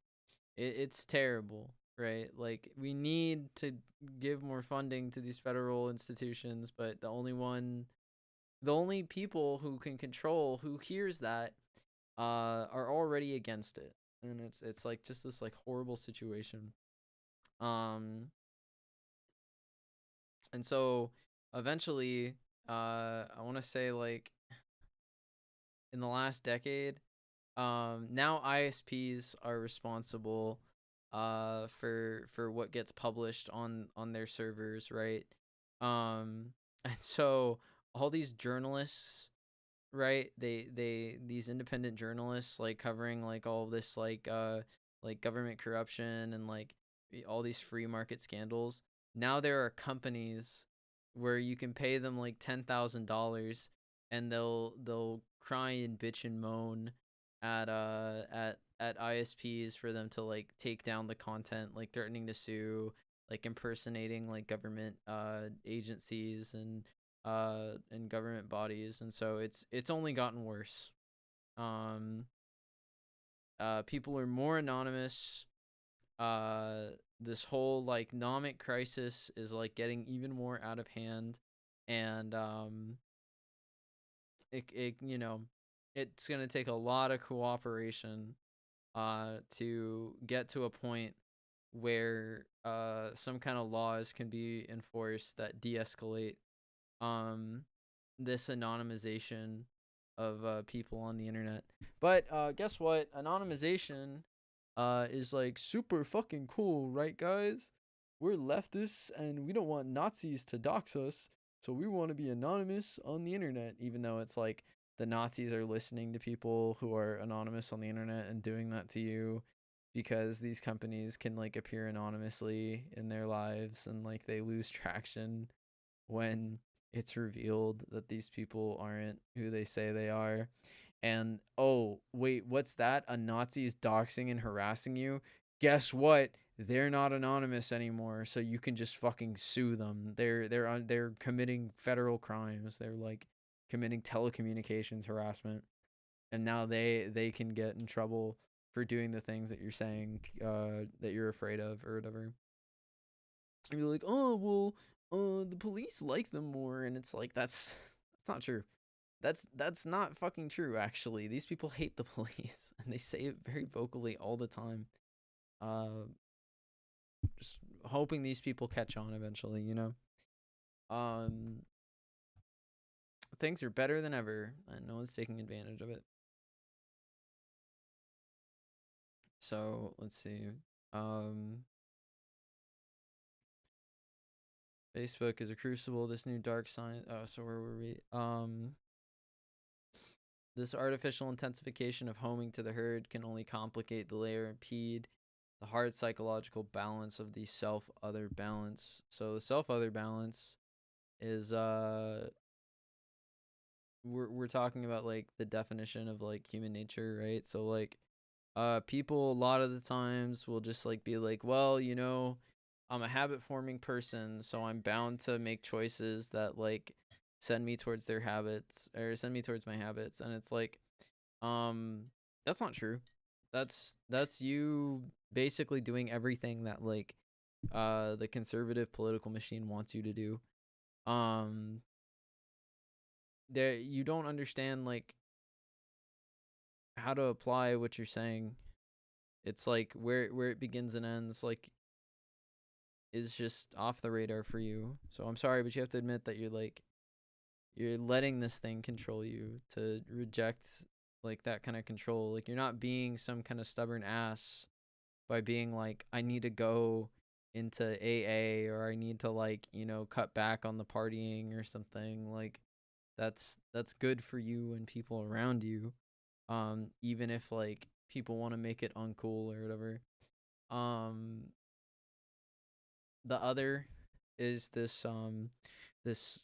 it's terrible, right? Like we need to give more funding to these federal institutions, but the only people who can control who hears that are already against it. And it's like just this like horrible situation. um and so eventually, I want to say like in the last decade, now ISPs are responsible for what gets published on their servers, right? And so all these journalists, right, these independent journalists like covering like all this like government corruption and like all these free market scandals. Now there are companies where you can pay them like $10,000, and they'll cry and bitch and moan at ISPs for them to like take down the content, like threatening to sue, like impersonating like government agencies and government bodies. And so it's only gotten worse. um People are more anonymous. this whole like nomic crisis is like getting even more out of hand, and it you know, it's gonna take a lot of cooperation to get to a point where some kind of laws can be enforced that de-escalate um this anonymization of people on the internet. But guess what? Anonymization is like super fucking cool, right, guys? We're leftists and we don't want Nazis to dox us, so we want to be anonymous on the internet, even though it's like the Nazis are listening to people who are anonymous on the internet and doing that to you because these companies can like appear anonymously in their lives, and like they lose traction when it's revealed that these people aren't who they say they are. And oh, wait, what's that? A Nazi is doxing and harassing you? Guess what? They're not anonymous anymore, so you can just fucking sue them. They're committing federal crimes. They're like committing telecommunications harassment, and now they can get in trouble for doing the things that you're saying that you're afraid of or whatever. And you're like, oh well, the police like them more, and it's like that's not true. That's not fucking true. Actually, these people hate the police, and they say it very vocally all the time. Uh, just hoping these people catch on eventually. Um, things are better than ever, and no one's taking advantage of it. So let's see. Um, Facebook is a crucible. This new dark science. Oh, so where were we? This artificial intensification of homing to the herd can only complicate, delay, or impede the hard psychological balance of the self-other balance. So the self-other balance is we're talking about like the definition of like human nature, right? So like people a lot of the times will just like be like, well, I'm a habit forming person, so I'm bound to make choices that like send me towards their habits or send me towards my habits. And it's like um that's not true. That's you basically doing everything that like the conservative political machine wants you to do. um there you don't understand like how to apply what you're saying. It's like where it begins and ends like is just off the radar for you. So I'm sorry, but you have to admit that you're letting this thing control you, to reject like that kind of control. Like you're not being some kind of stubborn ass by being like, I need to go into AA, or I need to like, cut back on the partying or something. Like that's good for you and people around you. Even if like people want to make it uncool or whatever. Um the other is this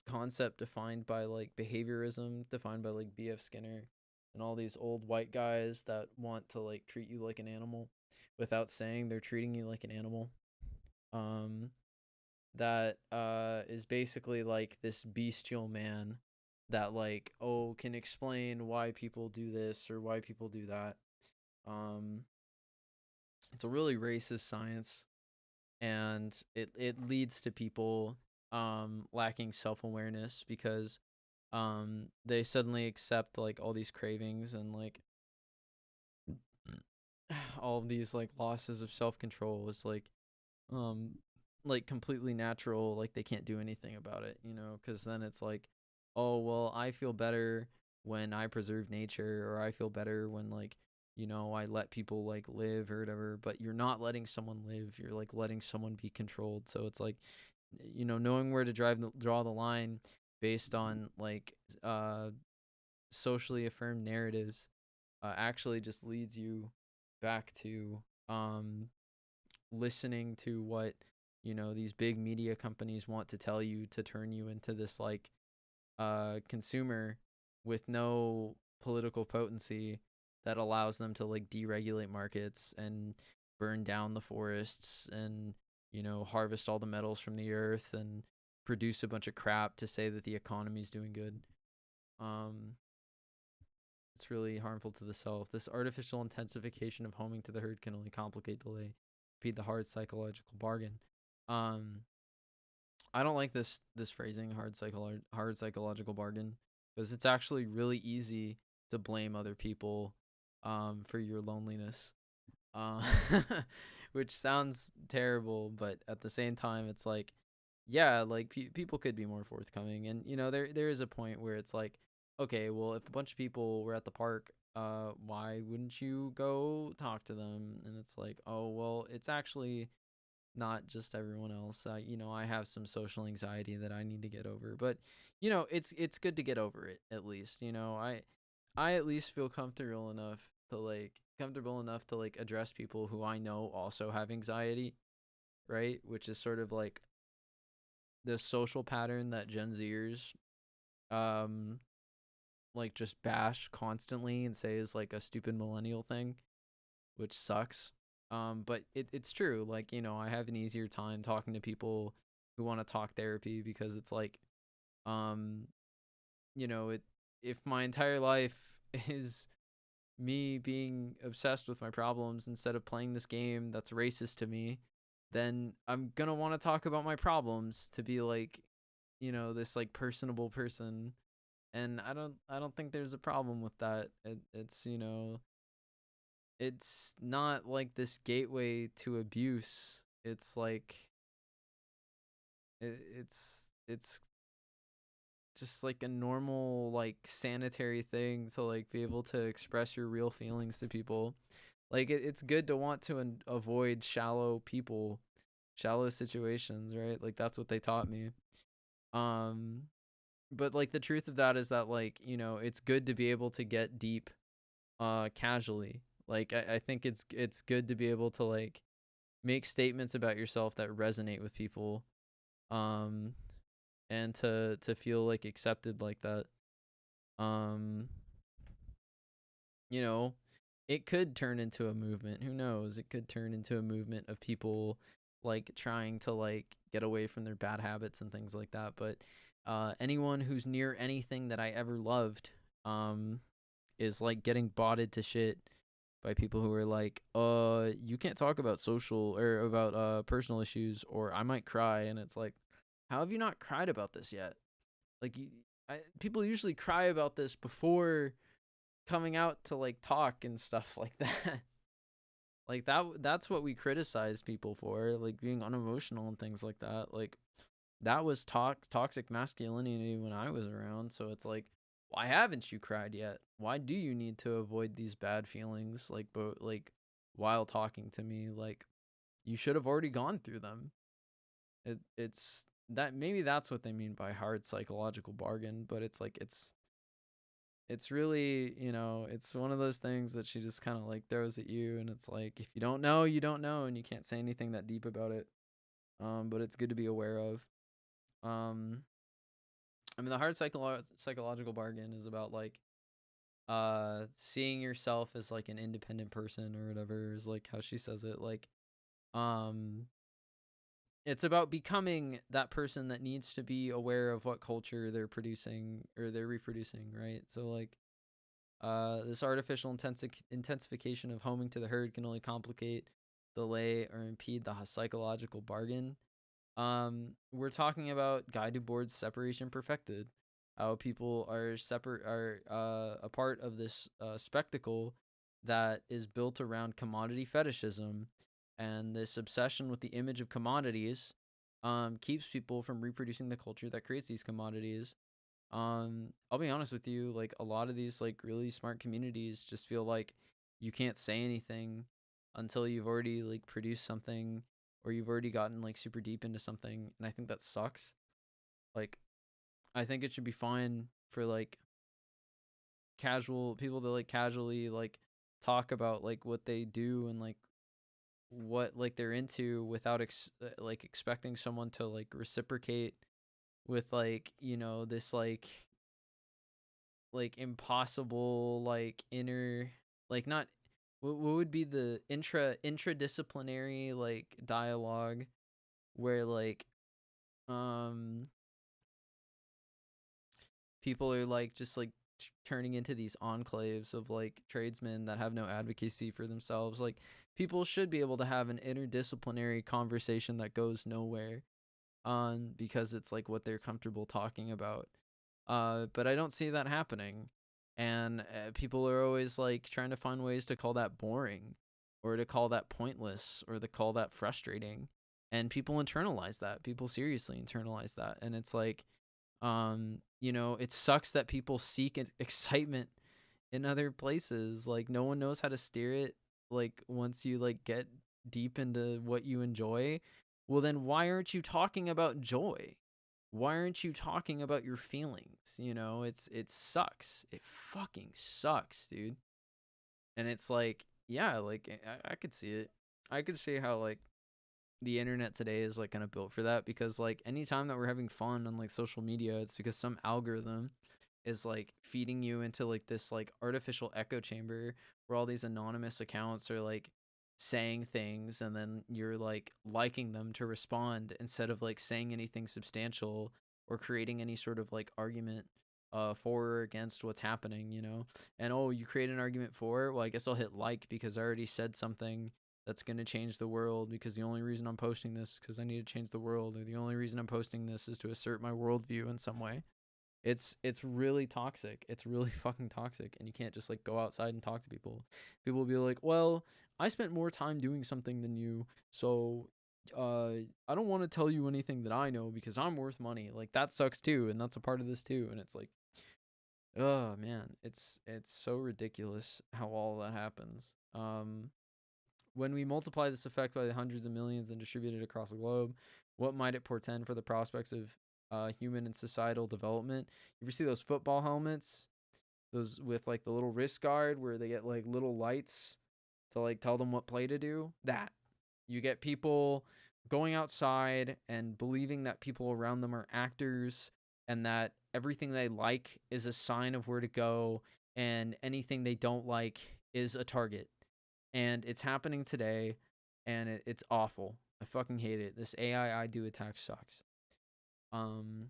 concept defined by like behaviorism, defined by like BF Skinner and all these old white guys that want to like treat you like an animal without saying they're treating you like an animal. Um that is basically like this bestial man that like, oh, can explain why people do this or why people do that. Um it's a really racist science, and it leads to people lacking self-awareness because they suddenly accept like all these cravings and like all of these like losses of self-control is um like completely natural, like they can't do anything about it, because then it's like, oh well, I feel better when I preserve nature, or I feel better when like, I let people like live or whatever. But you're not letting someone live, you're like letting someone be controlled. So it's like, knowing where to draw the line based on like socially affirmed narratives actually just leads you back to listening to what these big media companies want to tell you, to turn you into this like consumer with no political potency that allows them to like deregulate markets and burn down the forests and harvest all the metals from the earth and produce a bunch of crap to say that the economy's doing good. um it's really harmful to the self. This artificial intensification of homing to the herd can only complicate, delay, impede the hard psychological bargain. Um, I don't like this phrasing, hard psychological bargain, because it's actually really easy to blame other people for your loneliness. Um, which sounds terrible, but at the same time, it's like, yeah, like people could be more forthcoming, and there is a point where it's like, okay, well, if a bunch of people were at the park, why wouldn't you go talk to them? And it's like, oh, well, it's actually not just everyone else. I have some social anxiety that I need to get over, but it's good to get over it at least. I at least feel comfortable enough to like address people who I know also have anxiety, right? Which is sort of like this social pattern that Gen Zers um like just bash constantly and say is like a stupid millennial thing, which sucks. But it's true. Like, I have an easier time talking to people who want to talk therapy, because it's like, um, it if my entire life is me being obsessed with my problems instead of playing this game that's racist to me, then I'm gonna want to talk about my problems to be like, this like personable person. And I don't think there's a problem with that. It's not like this gateway to abuse. It's like it's just like a normal like sanitary thing to like be able to express your real feelings to people. Like it's good to want to avoid shallow situations, right? Like that's what they taught me. Um but like the truth of that is that, like, it's good to be able to get deep casually. Like I think it's good to be able to like make statements about yourself that resonate with people, um and to feel like accepted like that. um you know it could turn into a movement. Who knows? It could turn into a movement of people like trying to like get away from their bad habits and things like that. But anyone who's near anything that I ever loved is like getting botted to shit by people who are like, you can't talk about social or about personal issues, or I might cry. And it's like, how have you not cried about this yet? Like, people usually cry about this before coming out to like talk and stuff like that. Like that's what we criticize people for, like being unemotional and things like that. Like that was toxic masculinity when I was around. So it's like, why haven't you cried yet? Why do you need to avoid these bad feelings, like, while talking to me? Like, you should have already gone through them. It's that, maybe that's what they mean by hard psychological bargain. But it's like, it's really, it's one of those things that she just kind of like throws at you, and it's like, if you don't know, you don't know, and you can't say anything that deep about it. But it's good to be aware of. um I mean, the hard psychological bargain is about like seeing yourself as like an independent person or whatever, is like how she says it. Like, um it's about becoming that person that needs to be aware of what culture they're producing or they're reproducing, right? So like, this artificial intensification of homing to the herd can only complicate, delay, or impede the psychological bargain. We're talking about Guy Debord's Separation Perfected, how people are a part of this spectacle that is built around commodity fetishism, and this obsession with the image of commodities keeps people from reproducing the culture that creates these commodities. I'll be honest with you, like a lot of these like really smart communities just feel like you can't say anything until you've already like produced something, or you've already gotten like super deep into something, and I think that sucks. Like, I think it should be fine for like casual people to like casually like talk about like what they do and like what like they're into without like expecting someone to like reciprocate with like, this like impossible like inner, like, not what would be the intradisciplinary like dialogue where like um people are like just like turning into these enclaves of like tradesmen that have no advocacy for themselves. Like, people should be able to have an interdisciplinary conversation that goes nowhere, because it's like what they're comfortable talking about. But I don't see that happening. And people are always like trying to find ways to call that boring, or to call that pointless, or to call that frustrating. And people internalize that. People seriously internalize that. And it's like, it sucks that people seek excitement in other places. Like, no one knows how to steer it. Like, once you like get deep into what you enjoy, well, then why aren't you talking about joy? Why aren't you talking about your feelings? It sucks. It fucking sucks, dude. And it's like, yeah, like I could see it. I could see how like the internet today is like kind of built for that, because like anytime that we're having fun on like social media, it's because some algorithm is like feeding you into like this like artificial echo chamber where all these anonymous accounts are like saying things, and then you're like liking them to respond instead of like saying anything substantial or creating any sort of like argument for or against what's happening. And oh, you create an argument for, well, I guess I'll hit like because I already said something that's going to change the world, because the only reason I'm posting this is because I need to change the world, or the only reason I'm posting this is to assert my worldview in some way. It's really toxic. It's really fucking toxic, and you can't just like go outside and talk to people. People will be like, well, I spent more time doing something than you, so I don't want to tell you anything that I know because I'm worth money. Like, that sucks too, and that's a part of this too. And it's like, oh man, it's so ridiculous how all that happens. When we multiply this effect by the hundreds of millions and distribute it across the globe, what might it portend for the prospects of human and societal development? You ever see those football helmets? Those with like the little wrist guard where they get like little lights to like tell them what play to do? That. You get people going outside and believing that people around them are actors, and that everything they like is a sign of where to go, and anything they don't like is a target. And it's happening today, and it's awful. I fucking hate it. This AI I do attack sucks. Um,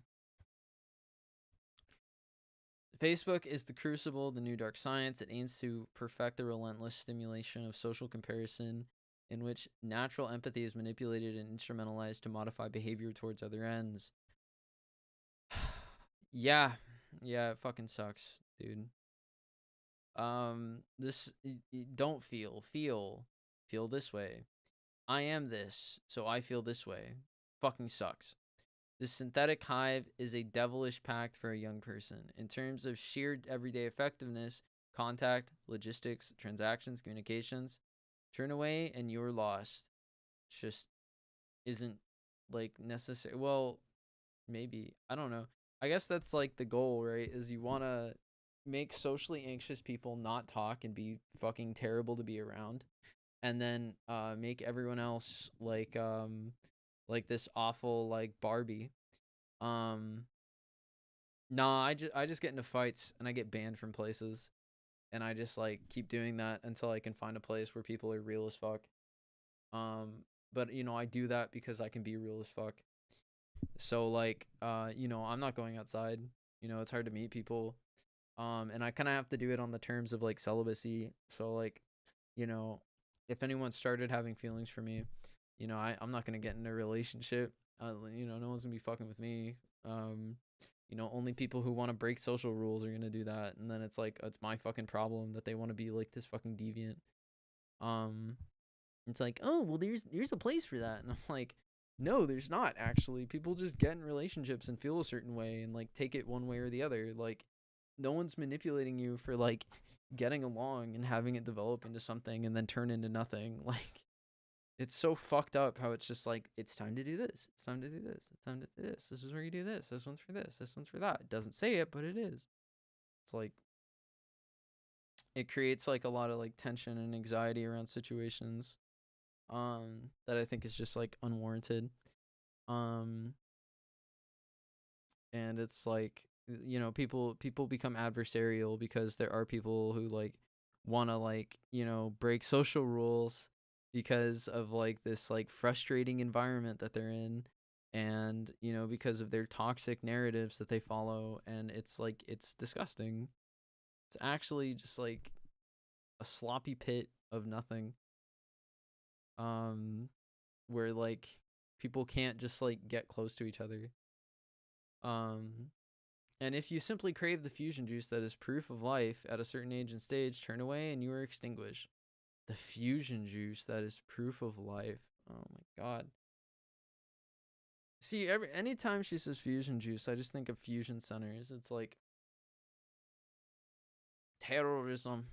Facebook is the crucible, the new dark science. It aims to perfect the relentless stimulation of social comparison, in which natural empathy is manipulated and instrumentalized to modify behavior towards other ends. Yeah, it fucking sucks, dude. This don't feel this way. I am this, so I feel this way. Fucking sucks. This synthetic hive is a devilish pact for a young person. In terms of sheer everyday effectiveness, contact, logistics, transactions, communications, turn away and you're lost. It just isn't like necessary. Well, maybe. I don't know. I guess that's like the goal, right? Is you want to make socially anxious people not talk and be fucking terrible to be around, and then make everyone else like this awful like Barbie. um nah, I just get into fights and I get banned from places, and I just like keep doing that until I can find a place where people are real as fuck. But I do that because I can be real as fuck. So like I'm not going outside. It's hard to meet people. And I kind of have to do it on the terms of like celibacy. So like, you know, if anyone started having feelings for me, I'm not gonna get in a relationship. No one's gonna be fucking with me. Only people who want to break social rules are gonna do that, and then it's like it's my fucking problem that they want to be like this fucking deviant. Um, it's like, oh well, there's a place for that, and I'm like, no, there's not actually. People just get in relationships and feel a certain way and like take it one way or the other. Like, no one's manipulating you for like getting along and having it develop into something and then turn into nothing. Like, it's so fucked up how it's just like, it's time to do this. It's time to do this. It's time to do this. This is where you do this. This one's for this. This one's for that. It doesn't say it, but it is. It's like, it creates like a lot of like tension and anxiety around situations that I think is just like unwarranted. Um and it's like, people become adversarial because there are people who like want to like break social rules because of like this like frustrating environment that they're in, and because of their toxic narratives that they follow, and it's like it's disgusting. It's actually just like a sloppy pit of nothing. Where like people can't just like get close to each other. Um, and if you simply crave the fusion juice that is proof of life at a certain age and stage, turn away and you are extinguished. The fusion juice that is proof of life. Oh my god. See, anytime she says fusion juice, I just think of fusion centers. It's like terrorism.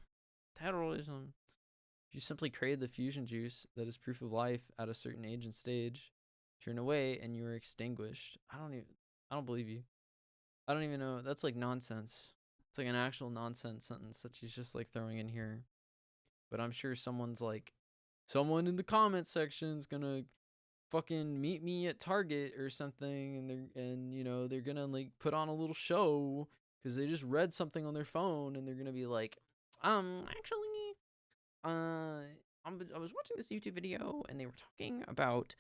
Terrorism. If you simply crave the fusion juice that is proof of life at a certain age and stage, turn away and you are extinguished. I don't believe you. I don't even know. That's like nonsense. It's like an actual nonsense sentence that she's just like throwing in here. But I'm sure someone in the comment section is gonna fucking meet me at Target or something, and they're gonna like put on a little show because they just read something on their phone, and they're gonna be like, actually, I was watching this YouTube video and they were talking about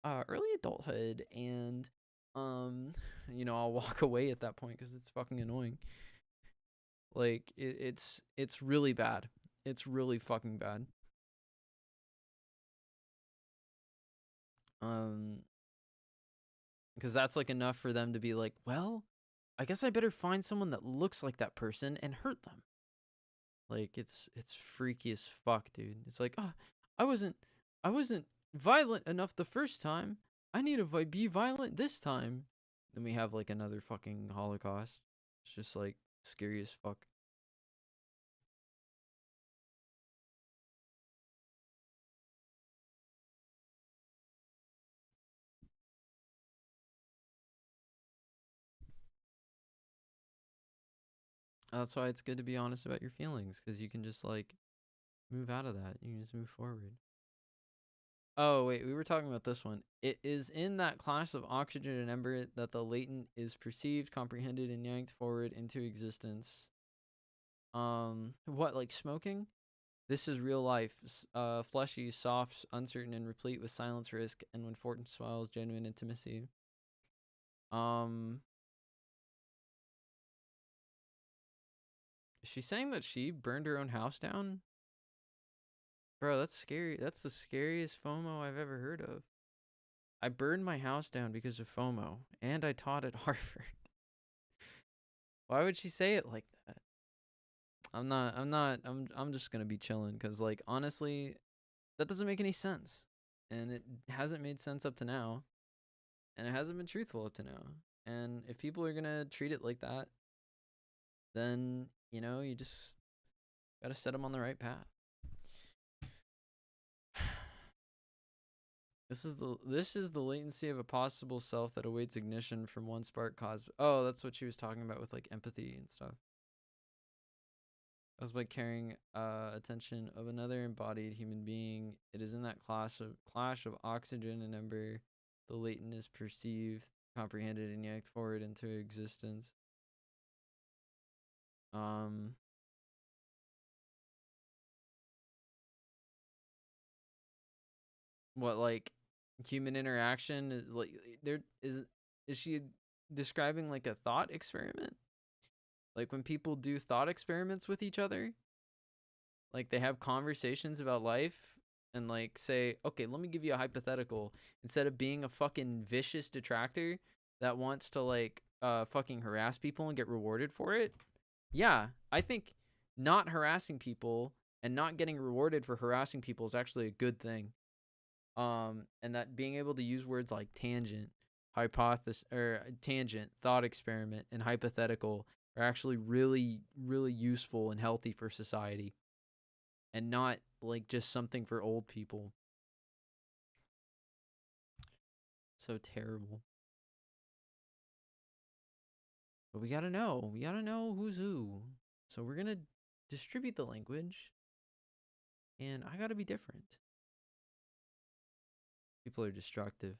early adulthood, and I'll walk away at that point because it's fucking annoying. Like it's really bad. It's really fucking bad. Because that's like enough for them to be like, well, I guess I better find someone that looks like that person and hurt them. Like it's freaky as fuck, dude. It's like, oh, I wasn't violent enough the first time. I need to be violent this time. Then we have like another fucking Holocaust. It's just like scary as fuck. That's why it's good to be honest about your feelings, because you can just like move out of that. You can just move forward. Oh, wait, we were talking about this one. It is in that class of oxygen and ember that the latent is perceived, comprehended, and yanked forward into existence. What, like smoking? This is real life. Fleshy, soft, uncertain, and replete with silence, risk, and when fortune smiles, genuine intimacy. Is she saying that she burned her own house down? Bro, that's scary. That's the scariest FOMO I've ever heard of. I burned my house down because of FOMO, and I taught at Harvard. Why would she say it like that? I'm just gonna be chilling, because like honestly, that doesn't make any sense. And it hasn't made sense up to now. And it hasn't been truthful up to now. And if people are gonna treat it like that, then you just gotta set them on the right path. This is the latency of a possible self that awaits ignition from one spark caused. Oh, that's what she was talking about with like empathy and stuff. That was by carrying attention of another embodied human being. It is in that clash of oxygen and ember. The latent is perceived, comprehended, and yanked forward into existence. What, like human interaction is like there is she describing like a thought experiment? Like when people do thought experiments with each other, like they have conversations about life and like say, okay, let me give you a hypothetical. Instead of being a fucking vicious detractor that wants to like fucking harass people and get rewarded for it. Yeah, I think not harassing people and not getting rewarded for harassing people is actually a good thing. And that being able to use words like tangent, hypothesis, or tangent, thought experiment, and hypothetical are actually really, really useful and healthy for society, and not like just something for old people. So terrible. But we gotta know. We gotta know who's who. So we're gonna distribute the language, and I gotta be different. People are destructive.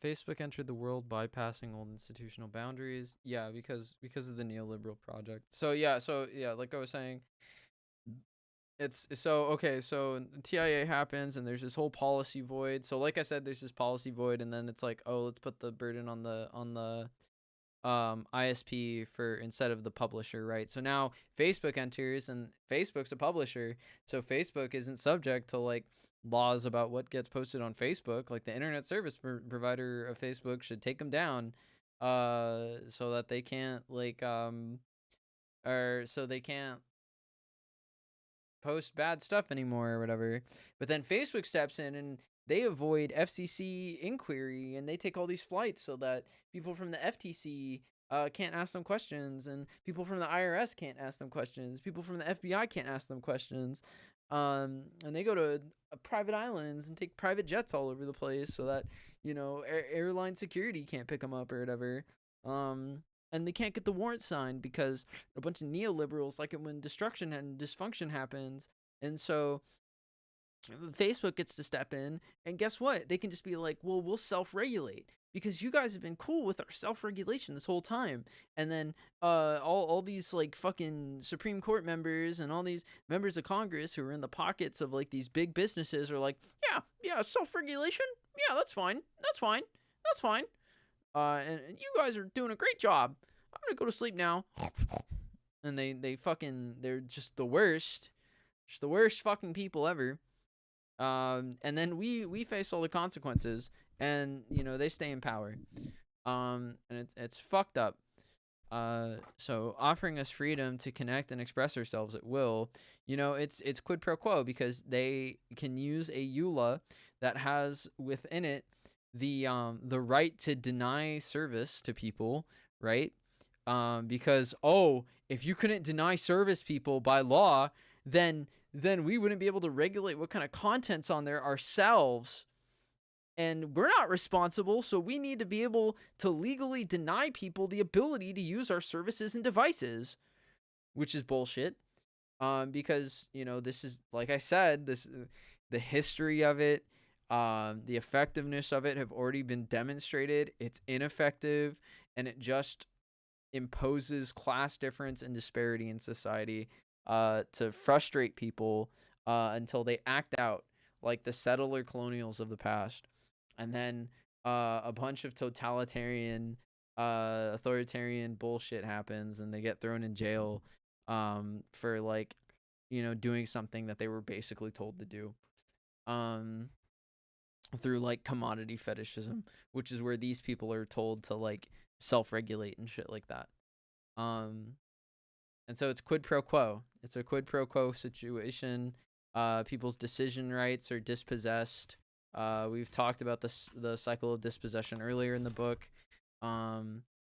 Facebook entered the world bypassing old institutional boundaries. Yeah, because of the neoliberal project. So yeah, like I was saying, it's so okay. So TIA happens, and there's this whole policy void. So like I said, there's this policy void, and then it's like, oh, let's put the burden on the ISP for instead of the publisher, right? So now Facebook enters, and Facebook's a publisher, so Facebook isn't subject to like laws about what gets posted on Facebook. Like the internet service provider of Facebook should take them down, so that they can't or so they can't post bad stuff anymore or whatever. But then Facebook steps in and they avoid FCC inquiry, and they take all these flights so that people from the FTC can't ask them questions, and people from the IRS can't ask them questions, people from the FBI can't ask them questions. And they go to private islands and take private jets all over the place so that, airline security can't pick them up or whatever. And they can't get the warrant signed because a bunch of neoliberals like it when destruction and dysfunction happens. And so Facebook gets to step in, and guess what? They can just be like, well, we'll self-regulate because you guys have been cool with our self-regulation this whole time. And then all these like fucking Supreme Court members and all these members of Congress who are in the pockets of like these big businesses are like, yeah, self-regulation, yeah, that's fine, and you guys are doing a great job. I'm gonna go to sleep now. And they're just the worst fucking people ever. And then we face all the consequences, and they stay in power. And it's fucked up. So offering us freedom to connect and express ourselves at will, it's quid pro quo, because they can use a EULA that has within it the right to deny service to people, right? Because if you couldn't deny service people by law, then we wouldn't be able to regulate what kind of content's on there ourselves. And we're not responsible, so we need to be able to legally deny people the ability to use our services and devices, which is bullshit. Because this is, like I said, the history of it, the effectiveness of it have already been demonstrated. It's ineffective, and it just imposes class difference and disparity in society to frustrate people until they act out like the settler colonials of the past. And then a bunch of totalitarian, authoritarian bullshit happens, and they get thrown in jail for like, doing something that they were basically told to do. Through like commodity fetishism, which is where these people are told to like self-regulate and shit like that. And so it's quid pro quo. It's a quid pro quo situation. People's decision rights are dispossessed. We've talked about the cycle of dispossession earlier in the book,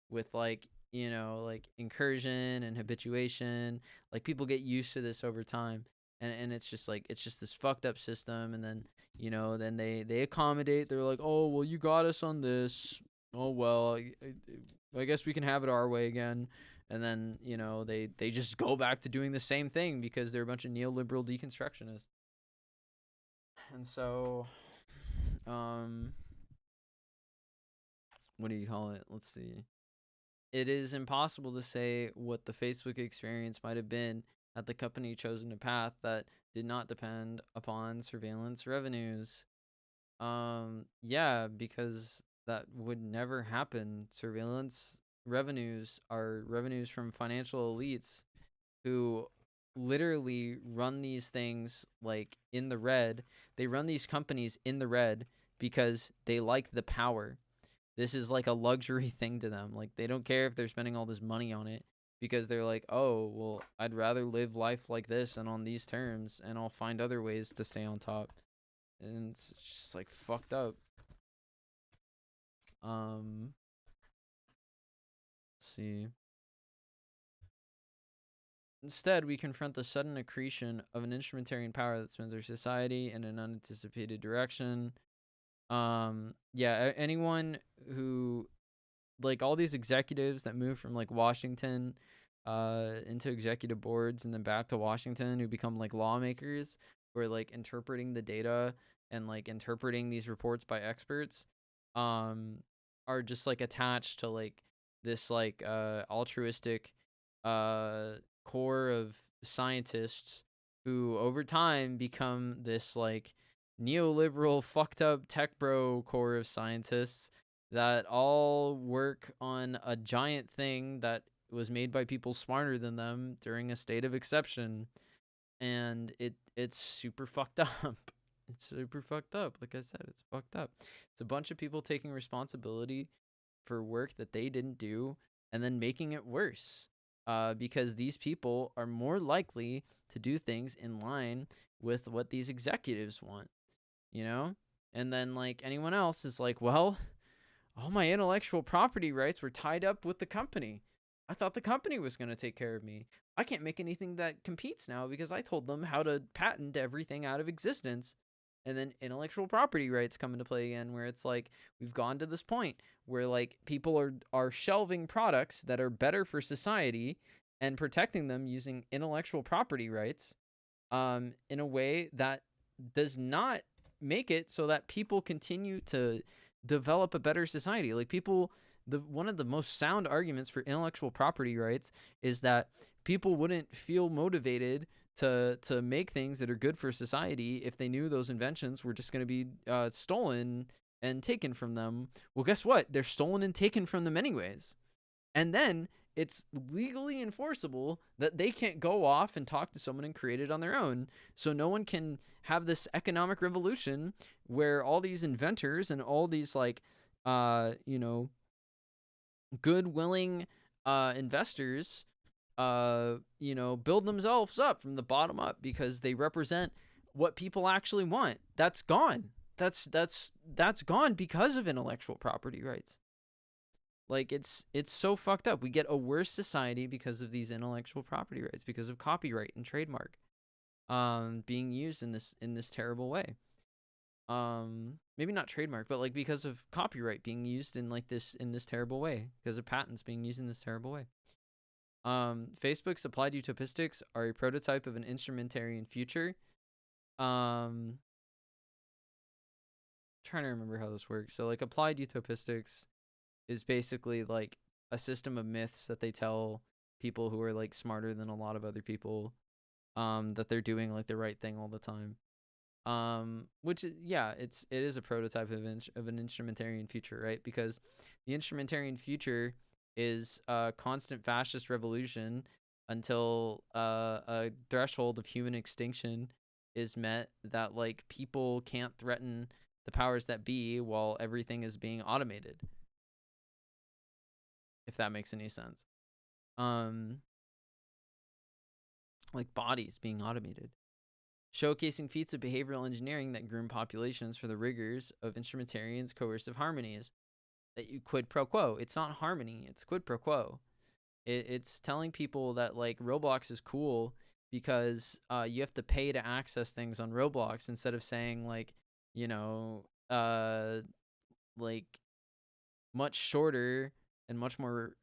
with like like incursion and habituation. Like people get used to this over time, and it's just this fucked up system. And then then they accommodate. They're like, oh well, you got us on this. Oh well, I guess we can have it our way again. And then they just go back to doing the same thing because they're a bunch of neoliberal deconstructionists. And so what do you call it? Let's see. It is impossible to say what the Facebook experience might have been had the company chosen a path that did not depend upon surveillance revenues. Yeah, because that would never happen. Surveillance revenues are revenues from financial elites who literally run these things like in the red. They run these companies in the red because they like the power. This is like a luxury thing to them. Like they don't care if they're spending all this money on it, because they're like, oh, well, I'd rather live life like this and on these terms, and I'll find other ways to stay on top. And it's just like fucked up. Let's see. Instead, we confront the sudden accretion of an instrumentarian power that spins our society in an unanticipated direction. Yeah, anyone who, like all these executives that move from like Washington into executive boards and then back to Washington, who become like lawmakers, who are like interpreting the data and like interpreting these reports by experts. um are just like attached to like this like altruistic uh core of scientists who over time become this like neoliberal fucked up tech bro core of scientists that all work on a giant thing that was made by people smarter than them during a state of exception, and it's super fucked up. It's super fucked up. Like I said, it's fucked up. It's a bunch of people taking responsibility for work that they didn't do and then making it worse. Because these people are more likely to do things in line with what these executives want, you know? And then like anyone else is like, well, all my intellectual property rights were tied up with the company. I thought the company was going to take care of me. I can't make anything that competes now because I told them how to patent everything out of existence. And then intellectual property rights come into play again, where it's like we've gone to this point where like people are shelving products that are better for society and protecting them using intellectual property rights in a way that does not make it so that people continue to develop a better society. Like people, one of the most sound arguments for intellectual property rights is that people wouldn't feel motivated to make things that are good for society if they knew those inventions were just going to be stolen and taken from them. Well, guess what? They're stolen and taken from them anyways. And then it's legally enforceable that they can't go off and talk to someone and create it on their own. So no one can have this economic revolution where all these inventors and all these like you know, good willing investors you know, build themselves up from the bottom up because they represent what people actually want. That's gone. That's gone because of intellectual property rights. Like it's so fucked up. We get a worse society because of these intellectual property rights, because of copyright and trademark being used in this terrible way. Maybe not trademark, but like because of copyright being used in like this terrible way, because of patents being used in this terrible way. Facebook's applied utopistics are a prototype of an instrumentarian future. Trying to remember how this works. So like applied utopistics is basically like a system of myths that they tell people who are like smarter than a lot of other people, that they're doing like the right thing all the time. Which is, yeah, it is a prototype of an instrumentarian future, right? Because the instrumentarian future is a constant fascist revolution until a threshold of human extinction is met, that like people can't threaten the powers that be while everything is being automated, if that makes any sense. Like bodies being automated, showcasing feats of behavioral engineering that groom populations for the rigors of instrumentarians' coercive harmonies. That you quid pro quo. It's not harmony, it's quid pro quo. It's telling people that like Roblox is cool because you have to pay to access things on Roblox, instead of saying like, you know, like much shorter and much more,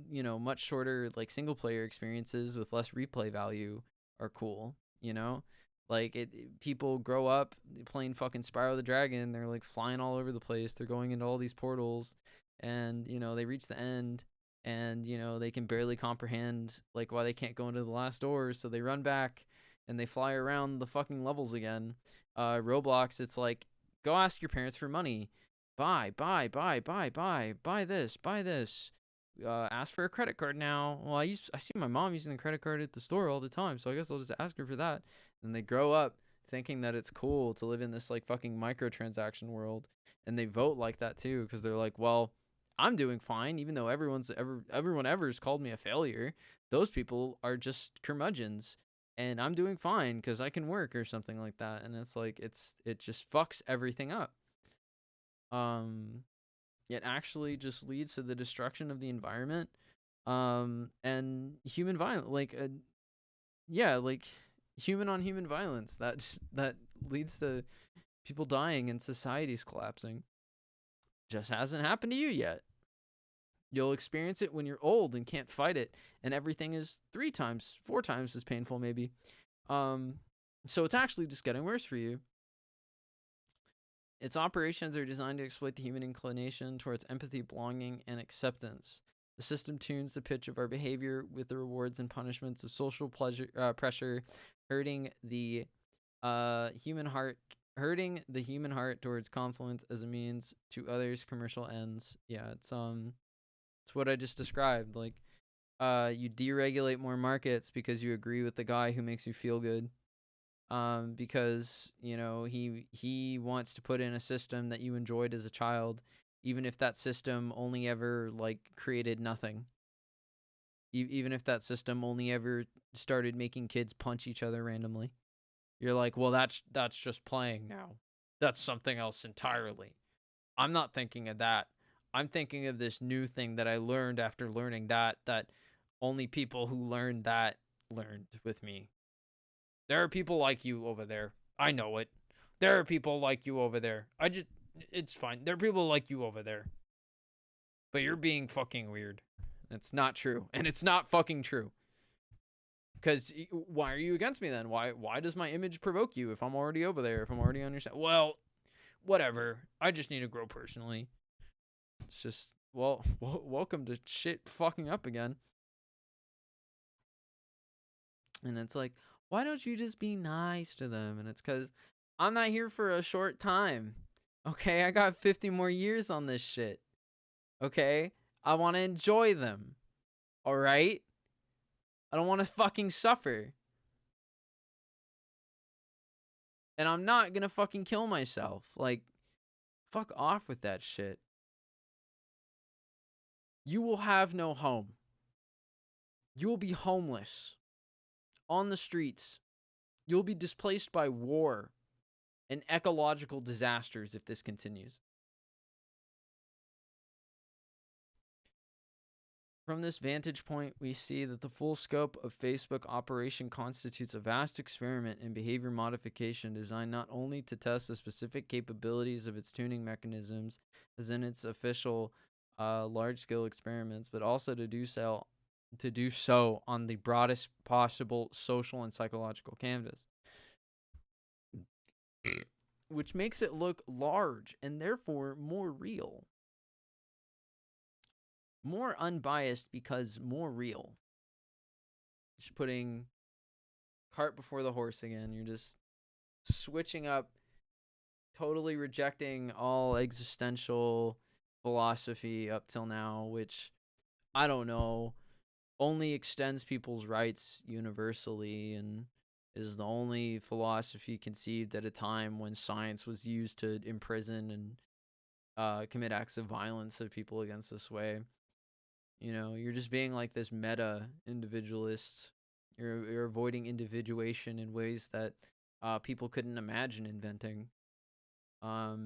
you know, much shorter like single player experiences with less replay value are cool, you know? Like people grow up playing fucking Spyro the Dragon. They're like flying all over the place. They're going into all these portals, and you know they reach the end, and you know they can barely comprehend like why they can't go into the last doors. So they run back, and they fly around the fucking levels again. Roblox, it's like go ask your parents for money. Buy this, buy this. Ask for a credit card now. Well, I see my mom using the credit card at the store all the time, so I guess I'll just ask her for that. And they grow up thinking that it's cool to live in this like fucking microtransaction world, and they vote like that too, because they're like, well, I'm doing fine, even though everyone ever's called me a failure. Those people are just curmudgeons, and I'm doing fine because I can work or something like that. And it's like it just fucks everything up. It actually just leads to the destruction of the environment, and human violence, like yeah, like human on human violence that leads to people dying and societies collapsing. Just hasn't happened to you yet. You'll experience it when you're old and can't fight it, and everything is 3 times, 4 times as painful maybe. So it's actually just getting worse for you. Its operations are designed to exploit the human inclination towards empathy, belonging, and acceptance. The system tunes the pitch of our behavior with the rewards and punishments of social pressure, hurting the human heart towards confluence as a means to others' commercial ends. Yeah, it's what I just described. Like, you deregulate more markets because you agree with the guy who makes you feel good. Because he wants to put in a system that you enjoyed as a child, even if that system only ever like created nothing. Even if that system only ever started making kids punch each other randomly. You're like, well, that's just playing now. That's something else entirely. I'm not thinking of that. I'm thinking of this new thing that I learned after learning that only people who learned that learned with me. There are people like you over there. I know it. There are people like you over there. It's fine. There are people like you over there. But you're being fucking weird. It's not true. And it's not fucking true. Because why are you against me then? Why does my image provoke you if I'm already over there? If I'm already on your side? Well, whatever. I just need to grow personally. It's just, well, welcome to shit fucking up again. And it's like, why don't you just be nice to them? And it's because I'm not here for a short time. Okay, I got 50 more years on this shit. Okay? I want to enjoy them. Alright? I don't want to fucking suffer. And I'm not gonna fucking kill myself. Like, fuck off with that shit. You will have no home. You will be homeless. On the streets. You'll be displaced by war and ecological disasters if this continues. From this vantage point, we see that the full scope of Facebook operation constitutes a vast experiment in behavior modification designed not only to test the specific capabilities of its tuning mechanisms, as in its official large-scale experiments, but also to do so on the broadest possible social and psychological canvas, which makes it look large and therefore more real. More unbiased because more real. Just putting cart before the horse again. You're just switching up, totally rejecting all existential philosophy up till now, which, I don't know, only extends people's rights universally and is the only philosophy conceived at a time when science was used to imprison and commit acts of violence of people against this way. You're just being like this meta individualist. You're avoiding individuation in ways that people couldn't imagine inventing. For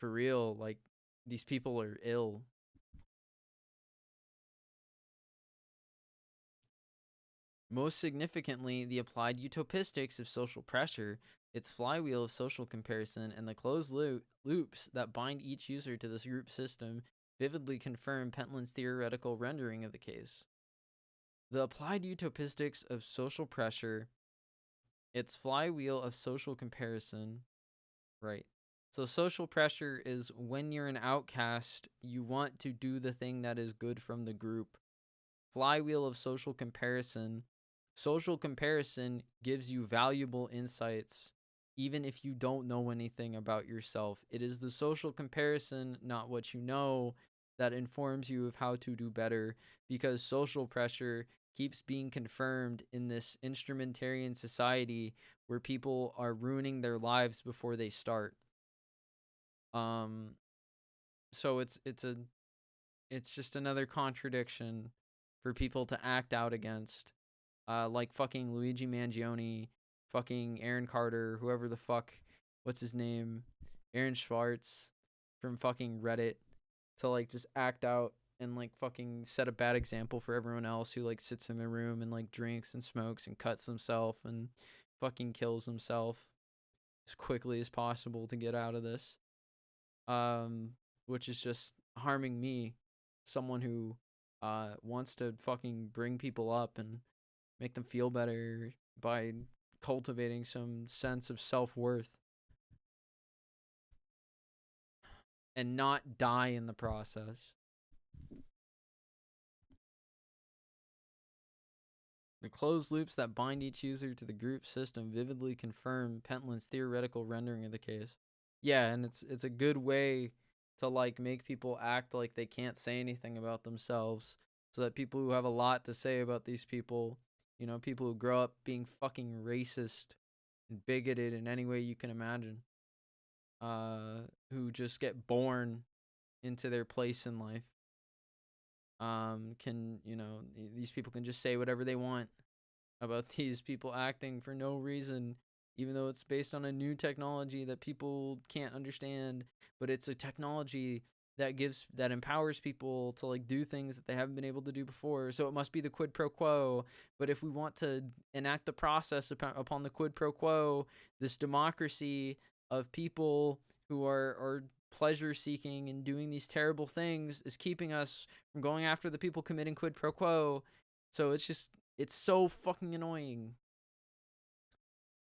real, like, these people are ill. Most significantly, the applied utopistics of social pressure, its flywheel of social comparison, and the closed loops that bind each user to this group system vividly confirm Pentland's theoretical rendering of the case. The applied utopistics of social pressure, its flywheel of social comparison, right? So social pressure is when you're an outcast, you want to do the thing that is good from the group. Flywheel of social comparison gives you valuable insights even if you don't know anything about yourself. It is the social comparison, not what you know, that informs you of how to do better, because social pressure keeps being confirmed in this instrumentarian society where people are ruining their lives before they start. So it's just another contradiction for people to act out against. Like fucking Luigi Mangione, fucking Aaron Carter, whoever the fuck, what's his name? Aaron Schwartz from fucking Reddit, to like just act out and like fucking set a bad example for everyone else who like sits in their room and like drinks and smokes and cuts himself and fucking kills himself as quickly as possible to get out of this. Which is just harming me, someone who wants to fucking bring people up and make them feel better by cultivating some sense of self-worth. and not die in the process. The closed loops that bind each user to the group system vividly confirm Pentland's theoretical rendering of the case. Yeah, and it's a good way to like make people act like they can't say anything about themselves, so that people who have a lot to say about these people, you know, people who grow up being fucking racist and bigoted in any way you can imagine, who just get born into their place in life, can, you know, these people can just say whatever they want about these people acting for no reason, even though it's based on a new technology that people can't understand, but it's a technology that empowers people to like do things that they haven't been able to do before. So it must be the quid pro quo. But if we want to enact the process upon the quid pro quo, this democracy of people who are pleasure seeking and doing these terrible things is keeping us from going after the people committing quid pro quo. So it's so fucking annoying.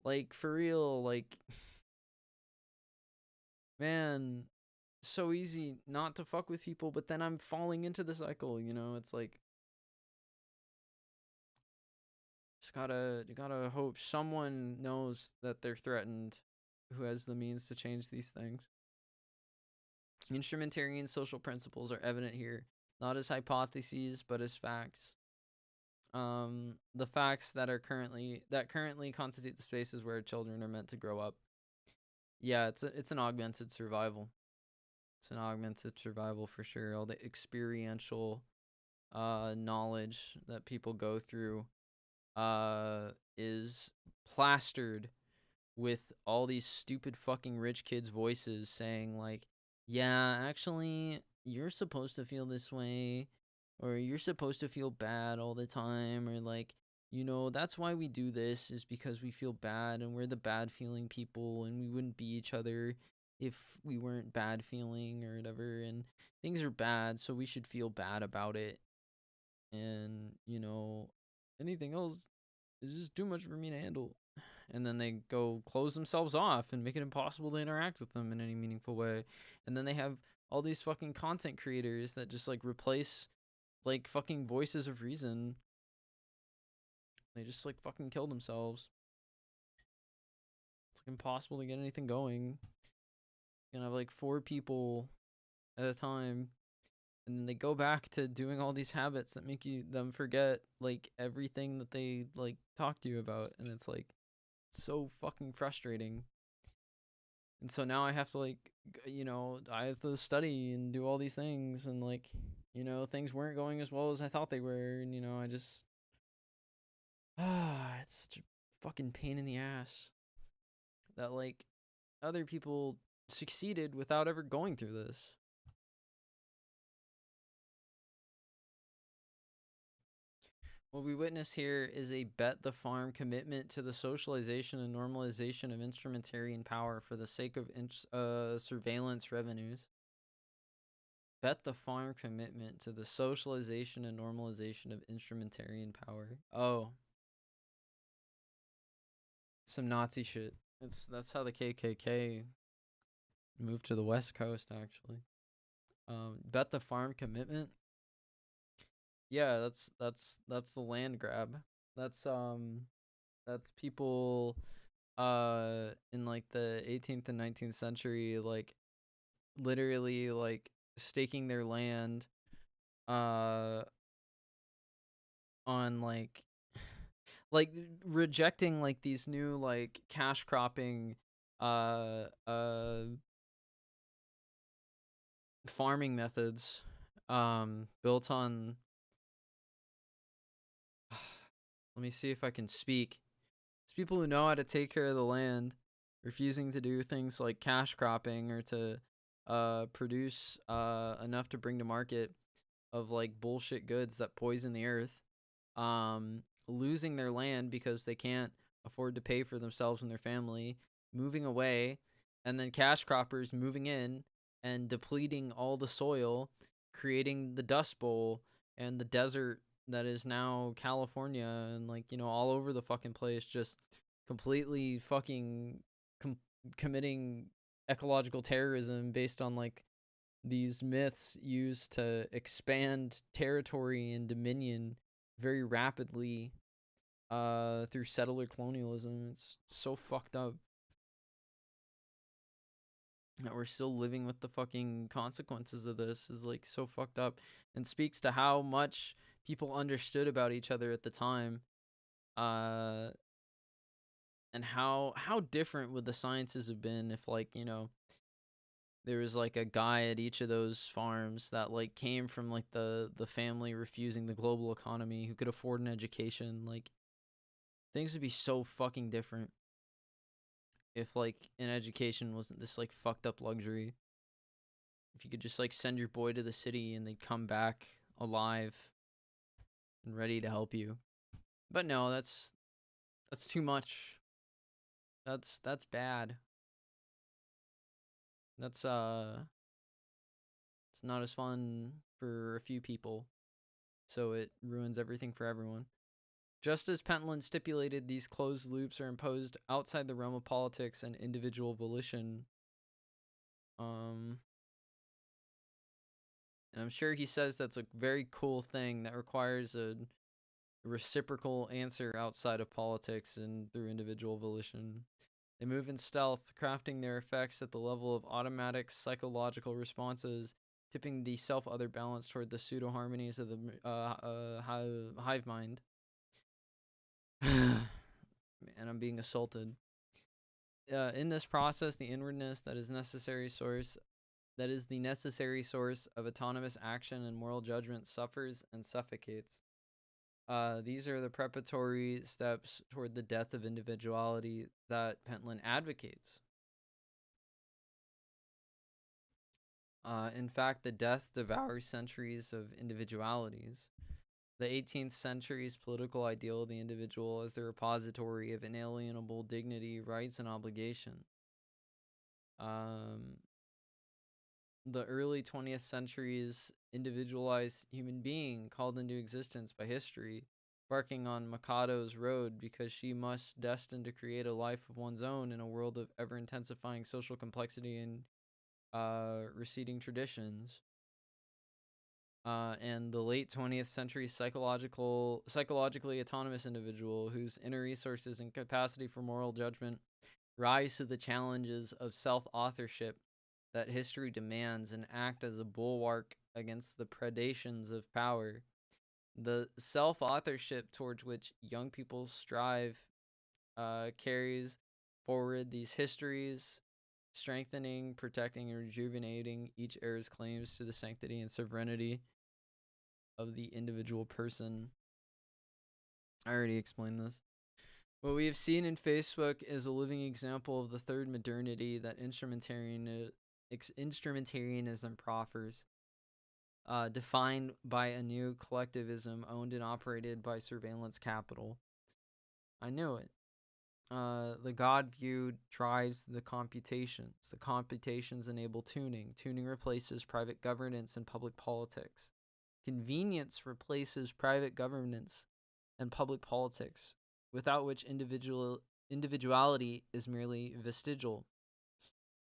Like, for real, like, man, so easy not to fuck with people, but then I'm falling into the cycle, you know? It's like, you gotta hope someone knows that they're threatened, who has the means to change these things. Instrumentarian social principles are evident here, not as hypotheses, but as facts. The facts that currently constitute the spaces where children are meant to grow up. Yeah, it's an augmented survival. It's an augmented survival for sure. All the experiential knowledge that people go through is plastered with all these stupid fucking rich kids' voices saying like, yeah, actually, you're supposed to feel this way, or you're supposed to feel bad all the time, or like, you know, that's why we do this, is because we feel bad and we're the bad feeling people and we wouldn't be each other if we weren't bad feeling or whatever, and things are bad, so we should feel bad about it. And, you know, anything else is just too much for me to handle. And then they go close themselves off and make it impossible to interact with them in any meaningful way. And then they have all these fucking content creators that just like replace like fucking voices of reason. They just like fucking kill themselves. It's like impossible to get anything going. You can have like 4 people at a time, and then they go back to doing all these habits that make them forget like everything that they like talk to you about, and it's like so fucking frustrating. And so now I have to like, you know, I have to study and do all these things, and like, you know, things weren't going as well as I thought they were, and you know, I just it's such a fucking pain in the ass that like other people succeeded without ever going through this. What we witness here is a bet the farm commitment to the socialization and normalization of instrumentarian power for the sake of surveillance revenues. Bet the farm commitment to the socialization and normalization of instrumentarian power. Oh, some Nazi shit. That's how the KKK moved to the West Coast, actually. Bet the farm commitment. Yeah, that's the land grab. That's people in like the 18th and 19th century, like literally like staking their land uh on like rejecting like these new like cash cropping uh uh farming methods built on let me see if I can speak. It's people who know how to take care of the land, refusing to do things like cash cropping or to produce enough to bring to market of like bullshit goods that poison the earth, losing their land because they can't afford to pay for themselves and their family, moving away, and then cash croppers moving in and depleting all the soil, creating the Dust Bowl and the desert that is now California, and like, you know, all over the fucking place, just completely fucking committing ecological terrorism based on like these myths used to expand territory and dominion very rapidly through settler colonialism. It's so fucked up that we're still living with the fucking consequences of this is like so fucked up, and speaks to how much people understood about each other at the time, uh and how different would the sciences have been if, like, you know, there was like a guy at each of those farms that like came from like the family refusing the global economy, who could afford an education. Like, things would be so fucking different if like an education wasn't this like fucked up luxury. If you could just like send your boy to the city and they'd come back alive and ready to help you. But no, that's too much. That's bad. That's it's not as fun for a few people, so it ruins everything for everyone. Just as Pentland stipulated, these closed loops are imposed outside the realm of politics and individual volition. And I'm sure he says that's a very cool thing that requires a reciprocal answer outside of politics and through individual volition. They move in stealth, crafting their effects at the level of automatic psychological responses, tipping the self-other balance toward the pseudo-harmonies of the hive mind. And I'm being assaulted. In this process, the inwardness that is the necessary source of autonomous action and moral judgment suffers and suffocates. These are the preparatory steps toward the death of individuality that Pentland advocates. In fact, the death devours centuries of individualities. The 18th century's political ideal of the individual as the repository of inalienable dignity, rights, and obligation. The early 20th century's individualized human being called into existence by history, barking on Mikado's road because she must destined to create a life of one's own in a world of ever-intensifying social complexity and receding traditions. And the late 20th century psychologically autonomous individual whose inner resources and capacity for moral judgment rise to the challenges of self-authorship that history demands and act as a bulwark against the predations of power. The self-authorship towards which young people strive carries forward these histories, strengthening, protecting, and rejuvenating each era's claims to the sanctity and sovereignty of the individual person. I already explained this. What we have seen in Facebook is a living example of the third modernity that instrumentarianism proffers, defined by a new collectivism owned and operated by surveillance capital. I knew it. The God view drives the computations. The computations enable tuning. Tuning replaces private governance and public politics. Convenience replaces private governance and public politics, without which individuality is merely vestigial.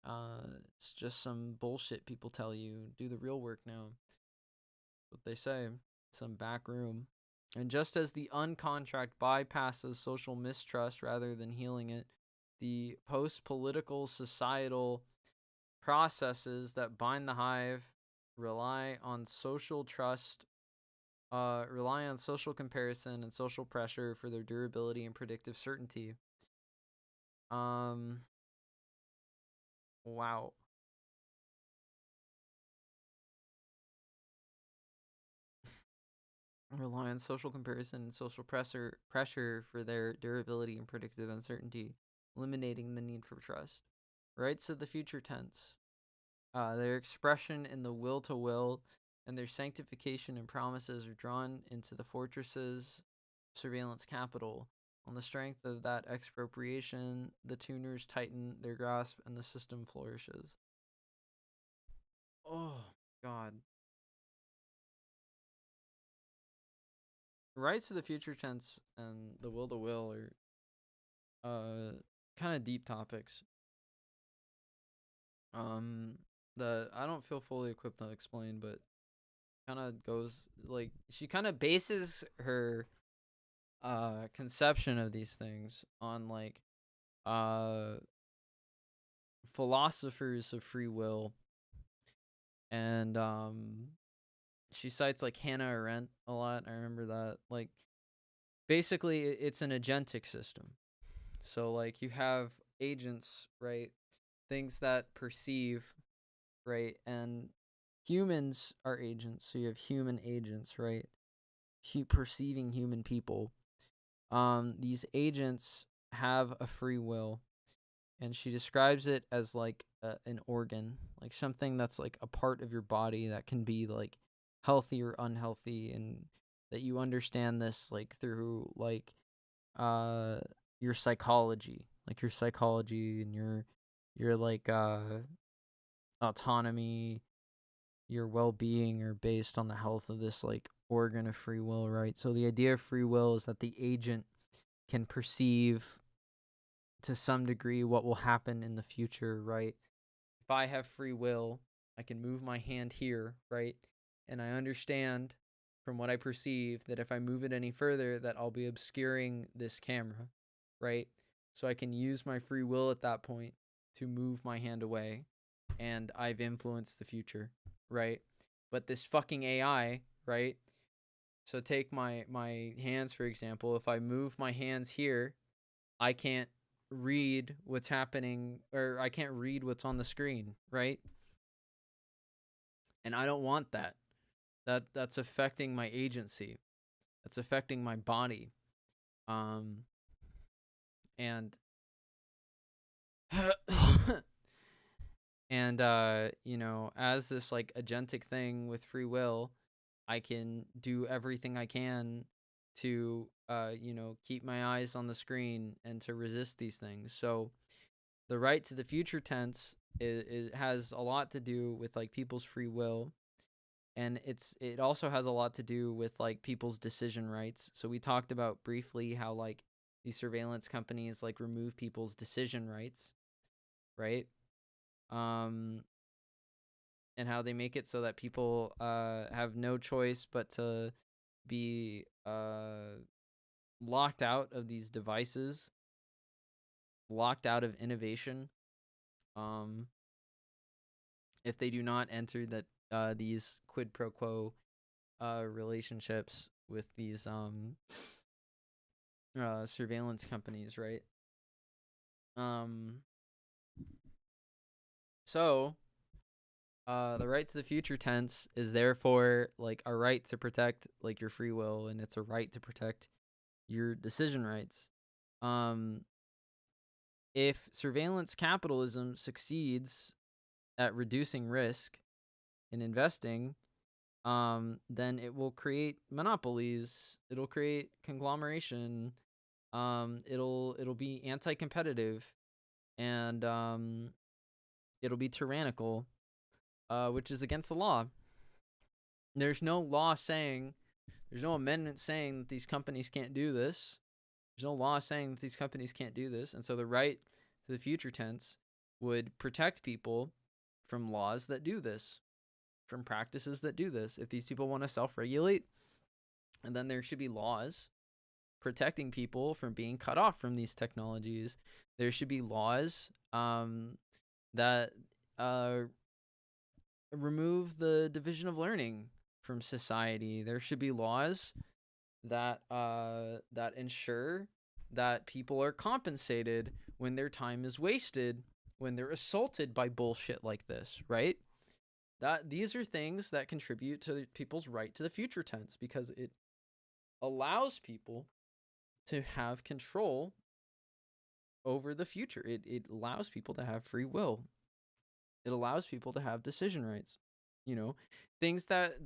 It's just some bullshit people tell you. Do the real work now. What they say. Some back room. And just as the uncontract bypasses social mistrust rather than healing it, the post-political societal processes that bind the hive rely on social trust, rely on social comparison and social pressure for their durability and predictive certainty. Wow. Rely on social comparison and social pressure for their durability and predictive uncertainty, eliminating the need for trust. Rights of the future tense. Their expression in the will to will and their sanctification and promises are drawn into the fortresses surveillance capital. On the strength of that expropriation, the tuners tighten their grasp and the system flourishes. Oh, God. Rights of the future tense and the will to will are kind of deep topics. that I don't feel fully equipped to explain, but kind of goes like she kind of bases her conception of these things on like uh philosophers of free will, and she cites like Hannah Arendt a lot. I remember that. Like basically it's an agentic system. So like you have agents, right? Things that perceive, right? And humans are agents. So you have human agents, right? Perceiving human people. These agents have a free will, and she describes it as like an organ, like something that's like a part of your body that can be like healthy or unhealthy, and that you understand this like through like uh your psychology, and your like autonomy, your well-being are based on the health of this like organ of free will, right? So the idea of free will is that the agent can perceive to some degree what will happen in the future, right? If I have free will, I can move my hand here, right? And I understand from what I perceive that if I move it any further, that I'll be obscuring this camera, right? So I can use my free will at that point to move my hand away, and I've influenced the future, right? But this fucking AI, right? So take my hands for example. If I move my hands here, I can't read what's happening, or I can't read what's on the screen, right? And I don't want that. That's affecting my agency. That's affecting my body. Um and and you know, as this like agentic thing with free will, I can do everything I can to you know, keep my eyes on the screen and to resist these things. So the right to the future tense has a lot to do with like people's free will, and it also has a lot to do with like people's decision rights. So we talked about briefly how like these surveillance companies like remove people's decision rights, right? Um and how they make it so that people have no choice but to be locked out of these devices, locked out of innovation. Um if they do not enter that these quid pro quo relationships with these surveillance companies, right? Um so the right to the future tense is therefore like a right to protect like your free will, and it's a right to protect your decision rights. Um if surveillance capitalism succeeds at reducing risk in investing, then it will create monopolies. It'll create conglomeration. It'll be anti-competitive, and it'll be tyrannical, which is against the law. There's no law saying, there's no amendment saying that these companies can't do this. There's no law saying that these companies can't do this, and so the right to the future tense would protect people from laws that do this, from practices that do this. If these people want to self-regulate, and then there should be laws protecting people from being cut off from these technologies. There should be laws that remove the division of learning from society. There should be laws that that ensure that people are compensated when their time is wasted, when they're assaulted by bullshit like this, right? That these are things that contribute to people's right to the future tense, because it allows people to have control over the future. It allows people to have free will. It allows people to have decision rights. You know, things that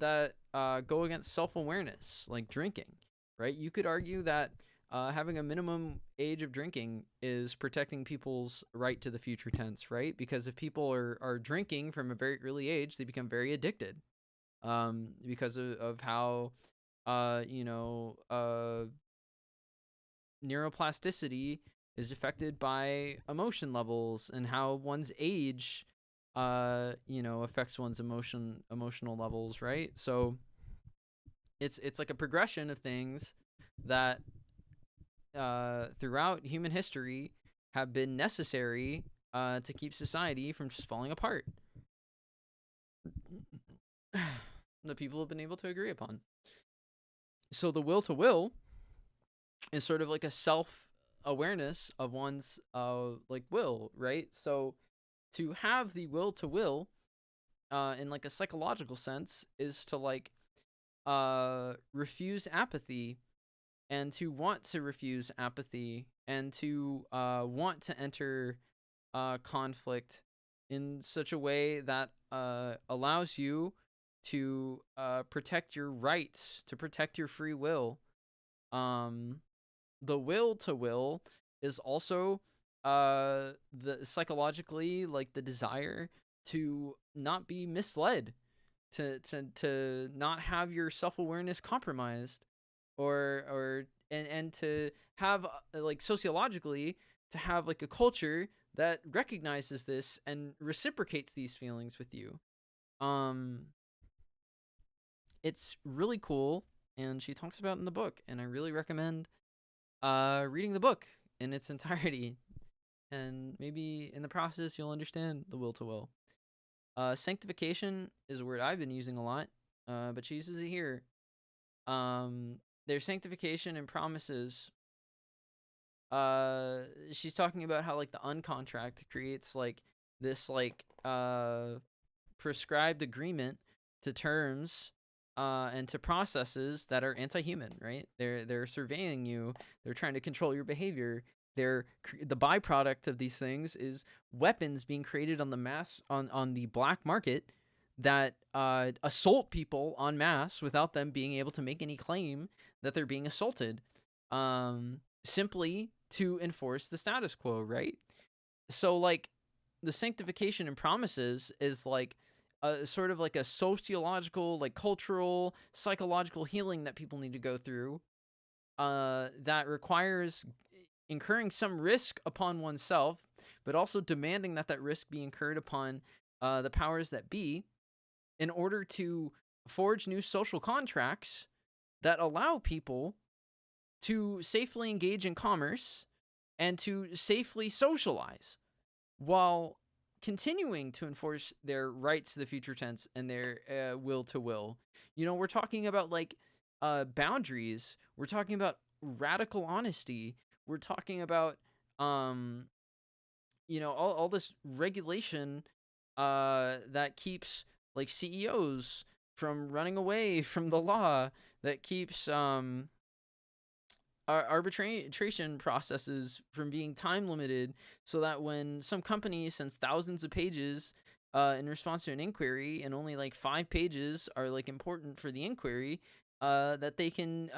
go against self-awareness, like drinking, right? You could argue that having a minimum age of drinking is protecting people's right to the future tense, right? Because if people are drinking from a very early age, they become very addicted, because of how you know, neuroplasticity is affected by emotion levels, and how one's age affects one's emotional levels, right? So it's like a progression of things that throughout human history have been necessary to keep society from just falling apart. The people have been able to agree upon. So the will to will is sort of like a self awareness of one's like will, right? So to have the will to will in like a psychological sense is to like refuse apathy, and to want to refuse apathy, and to want to enter conflict in such a way that allows you to protect your rights, to protect your free will. Um, the will to will is also the psychologically like the desire to not be misled, to not have your self-awareness compromised, and to have like sociologically to have like a culture that recognizes this and reciprocates these feelings with you. um it's really cool, and she talks about it in the book, and I really recommend reading the book in its entirety, and maybe in the process you'll understand the will to will. Sanctification is a word I've been using a lot, but she uses it here. Their sanctification and promises. She's talking about how like the uncontract creates like this like prescribed agreement to terms and to processes that are anti-human, right? They're surveying you. They're trying to control your behavior. The byproduct of these things is weapons being created on the black market that assault people en masse without them being able to make any claim that they're being assaulted, simply to enforce the status quo, right? So like the sanctification and promises is like a sort of like a sociological, like cultural, psychological healing that people need to go through, that requires incurring some risk upon oneself, but also demanding that that risk be incurred upon the powers that be in order to forge new social contracts that allow people to safely engage in commerce and to safely socialize while continuing to enforce their rights to the future tense and their will to will. We're talking about like boundaries. We're talking about radical honesty. We're talking about all this regulation that keeps like CEOs from running away from the law, that keeps arbitration processes from being time limited, so that when some company sends thousands of pages in response to an inquiry, and only like 5 pages are like important for the inquiry, that they can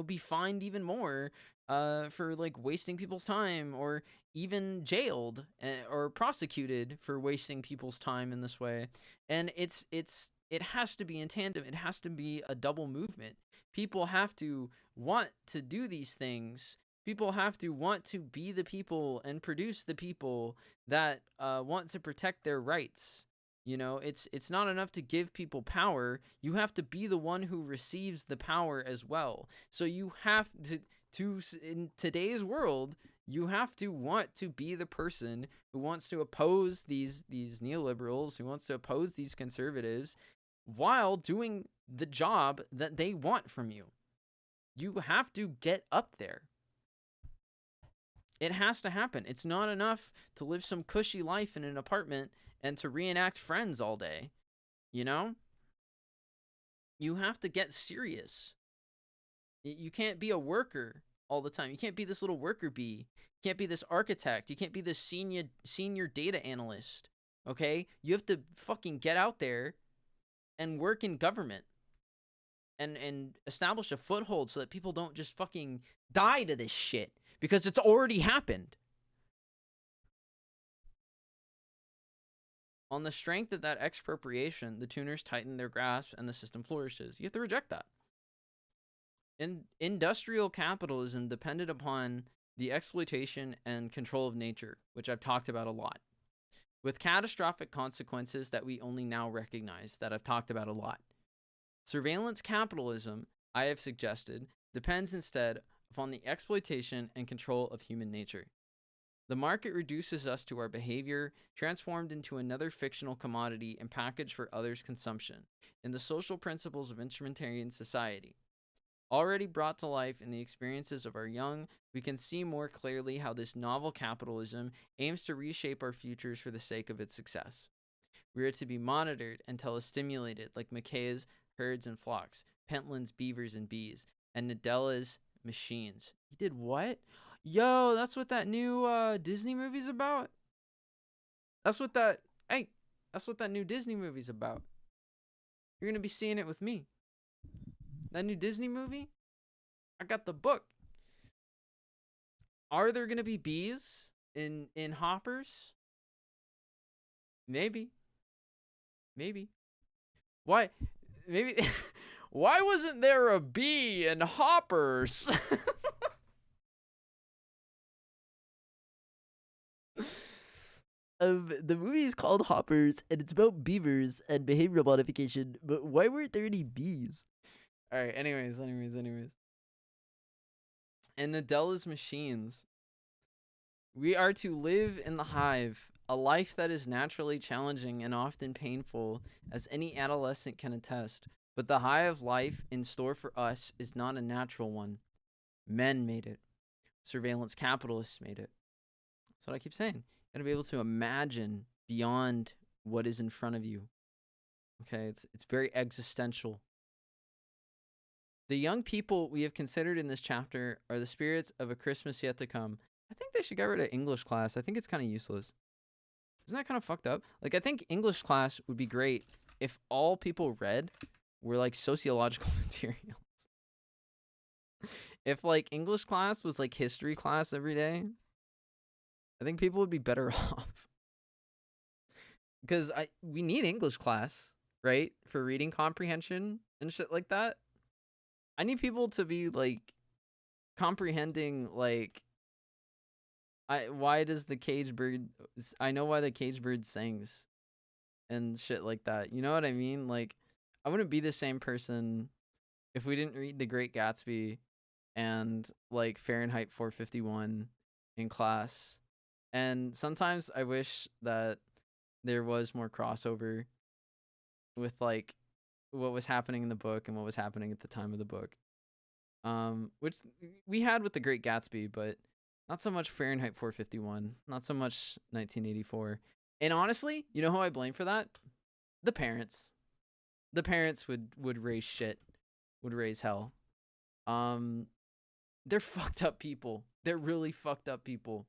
be fined even more for like wasting people's time, or even jailed or prosecuted for wasting people's time in this way. And it has to be in tandem. It has to be a double movement. People have to want to do these things. People have to want to be the people and produce the people that want to protect their rights. It's not enough to give people power. You have to be the one who receives the power as well. So you have to in today's world, you have to want to be the person who wants to oppose these neoliberals, who wants to oppose these conservatives, while doing the job that they want from you. You have to get up there. It has to happen. It's not enough to live some cushy life in an apartment and to reenact Friends all day. You have to get serious. You can't be a worker all the time. You can't be this little worker bee. You can't be this architect. You can't be this senior data analyst. Okay? You have to fucking get out there and work in government and establish a foothold so that people don't just fucking die to this shit, because it's already happened. On the strength of that expropriation, the tuners tighten their grasp and the system flourishes. You have to reject that. Industrial capitalism depended upon the exploitation and control of nature, which I've talked about a lot. with catastrophic consequences that we only now recognize, that I've talked about a lot. Surveillance capitalism, I have suggested, depends instead upon the exploitation and control of human nature. The market reduces us to our behavior, transformed into another fictional commodity and packaged for others' consumption, in the social principles of instrumentarian society. Already brought to life in the experiences of our young, we can see more clearly how this novel capitalism aims to reshape our futures for the sake of its success. We are to be monitored until stimulated like Mackay's herds and flocks, Pentland's beavers and bees, and Nadella's machines. He did what? Yo, that's what that new Disney movie's about? That's what that new Disney movie's about. You're gonna be seeing it with me. That new Disney movie? I got the book. Are there gonna be bees in hoppers? Maybe. Why? Maybe. Why wasn't there a bee in hoppers? The movie is called Hoppers, and it's about beavers and behavioral modification. But why weren't there any bees? All right. Anyways. In Nadella's machines, we are to live in the hive, a life that is naturally challenging and often painful, as any adolescent can attest. But the hive life in store for us is not a natural one. Men made it. Surveillance capitalists made it. That's what I keep saying. You gotta be able to imagine beyond what is in front of you. Okay, it's very existential. The young people we have considered in this chapter are the spirits of a Christmas yet to come. I think they should get rid of English class. I think it's kind of useless. Isn't that kind of fucked up? Like, I think English class would be great if all people read were like sociological materials. If like English class was like history class every day, I think people would be better off. Because we need English class, right? For reading comprehension and shit like that. I need people to be like comprehending like why does the cage bird I know why the cage bird sings and shit like that. You know what I mean? Like, I wouldn't be the same person if we didn't read The Great Gatsby and like Fahrenheit 451 in class. And sometimes I wish that there was more crossover with like what was happening in the book and what was happening at the time of the book. Which we had with The Great Gatsby, but not so much Fahrenheit 451, not so much 1984. And honestly, you know who I blame for that? The parents. The parents would raise shit, would raise hell. They're fucked up people. They're really fucked up people.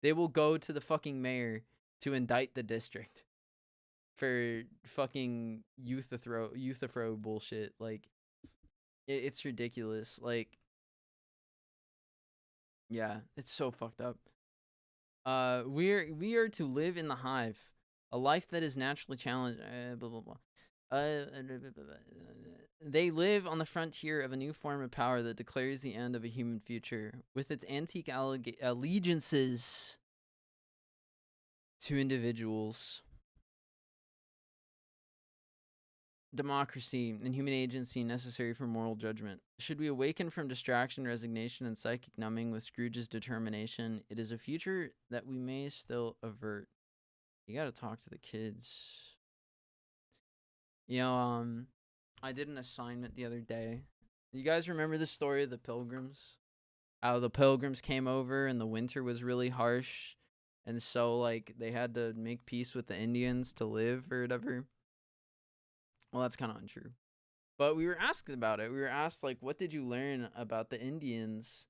They will go to the fucking mayor to indict the district for fucking youthafro bullshit. Like, it's ridiculous. Like, yeah, it's so fucked up. We are to live in the hive, a life that is naturally challenged. Blah blah blah. They live on the frontier of a new form of power that declares the end of a human future, with its antique allegiances to individuals, democracy, and human agency necessary for moral judgment. Should we awaken from distraction, resignation, and psychic numbing with Scrooge's determination, it is a future that we may still avert. You gotta talk to the kids. You know, I did an assignment the other day. You guys remember the story of the Pilgrims? How the Pilgrims came over and the winter was really harsh, and so like they had to make peace with the Indians to live or whatever. Well, that's kind of untrue. But we were asked about it. We were asked like, what did you learn about the Indians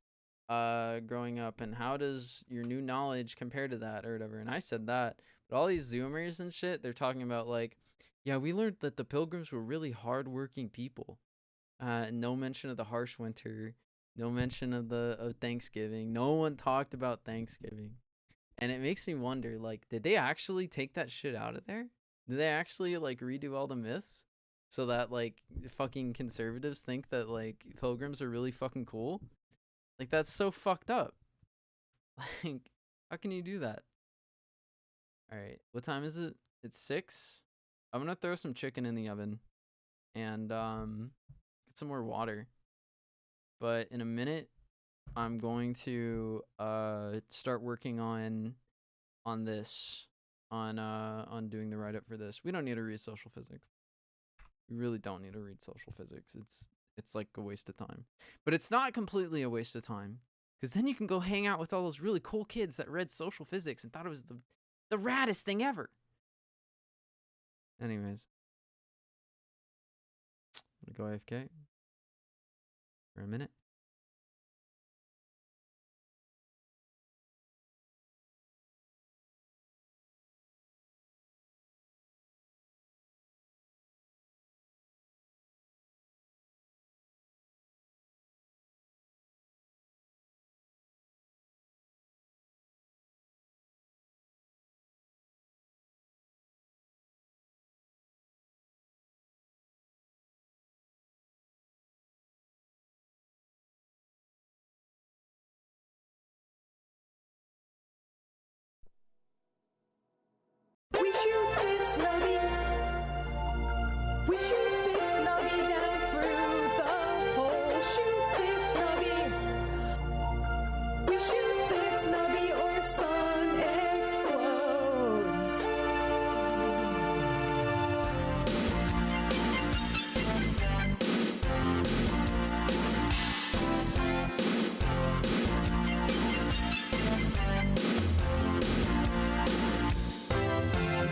growing up, and how does your new knowledge compare to that or whatever? And I said that. But all these Zoomers and shit, they're talking about like, yeah, we learned that the Pilgrims were really hardworking people. No mention of the harsh winter. No mention of Thanksgiving. No one talked about Thanksgiving. And it makes me wonder, like, did they actually take that shit out of there? Did they actually like redo all the myths so that like fucking conservatives think that like Pilgrims are really fucking cool? Like, that's so fucked up. Like, how can you do that? All right. What time is it? It's 6. I'm gonna throw some chicken in the oven and get some more water. But in a minute, I'm going to start working on this on doing the write up for this. We don't need to read social physics. We really don't need to read social physics. It's like a waste of time. But it's not completely a waste of time, because then you can go hang out with all those really cool kids that read social physics and thought it was the raddest thing ever. Anyways, I'm gonna go AFK for a minute. We shoot this nugget. We shoot this nugget down through the hole. Shoot this nugget. We shoot this nugget or sun explodes.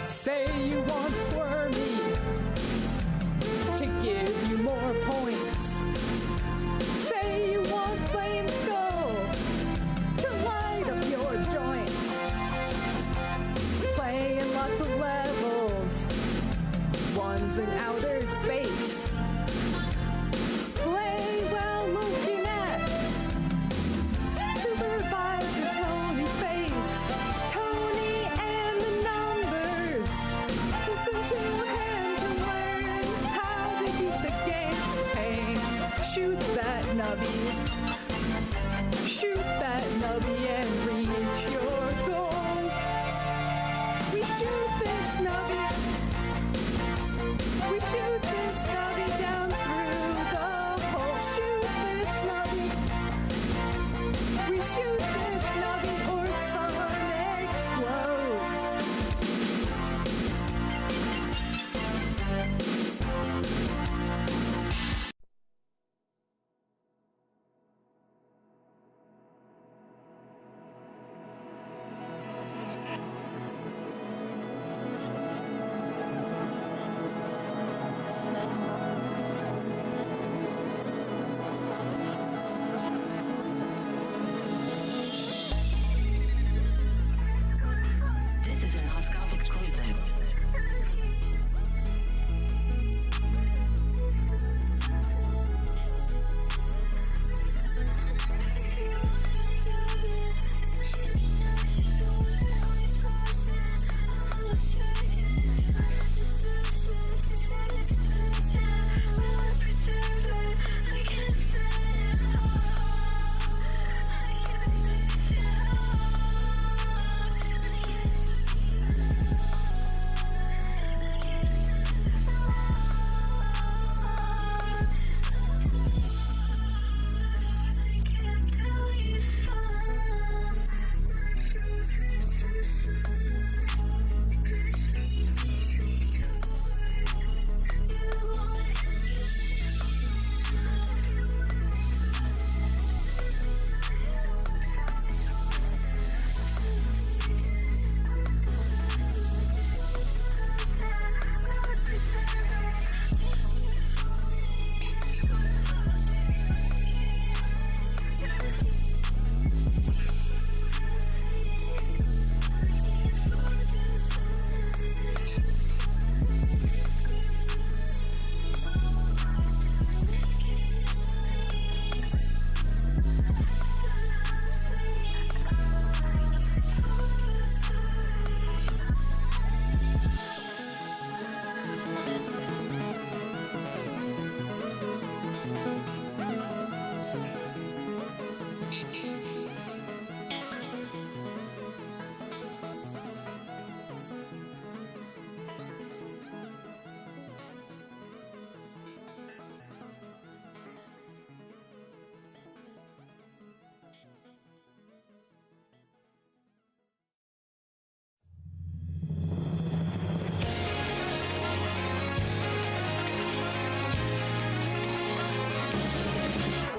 Say you want squirmy to give you more points. Say you want flame skull to light up your joints. Playing lots of levels, ones in outer space. Play while looking at Supervisor Tony's face. Tony and the numbers. Listen to him to learn how to beat the game. Hey, shoot that nubby. Shoot that nubby and reach your goal. We shoot this nubby. We shoot this nubby down through the hole. Shoot this nubby. We shoot this nubby or sun explodes.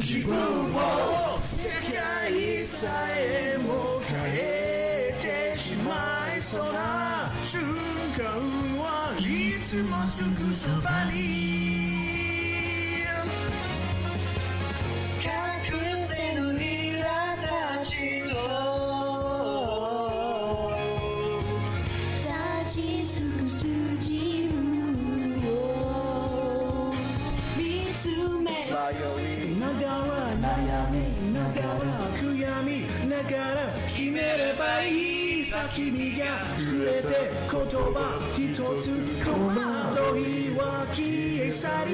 自分を世界さえも変えてしまいそうな瞬間はいつもすぐそばに隠せぬリラたちと立ち尽くす自分を見つめ迷いながら悩みながら悔やみながら決めればいいさ君が触れて言葉一つ戸惑いは消え去り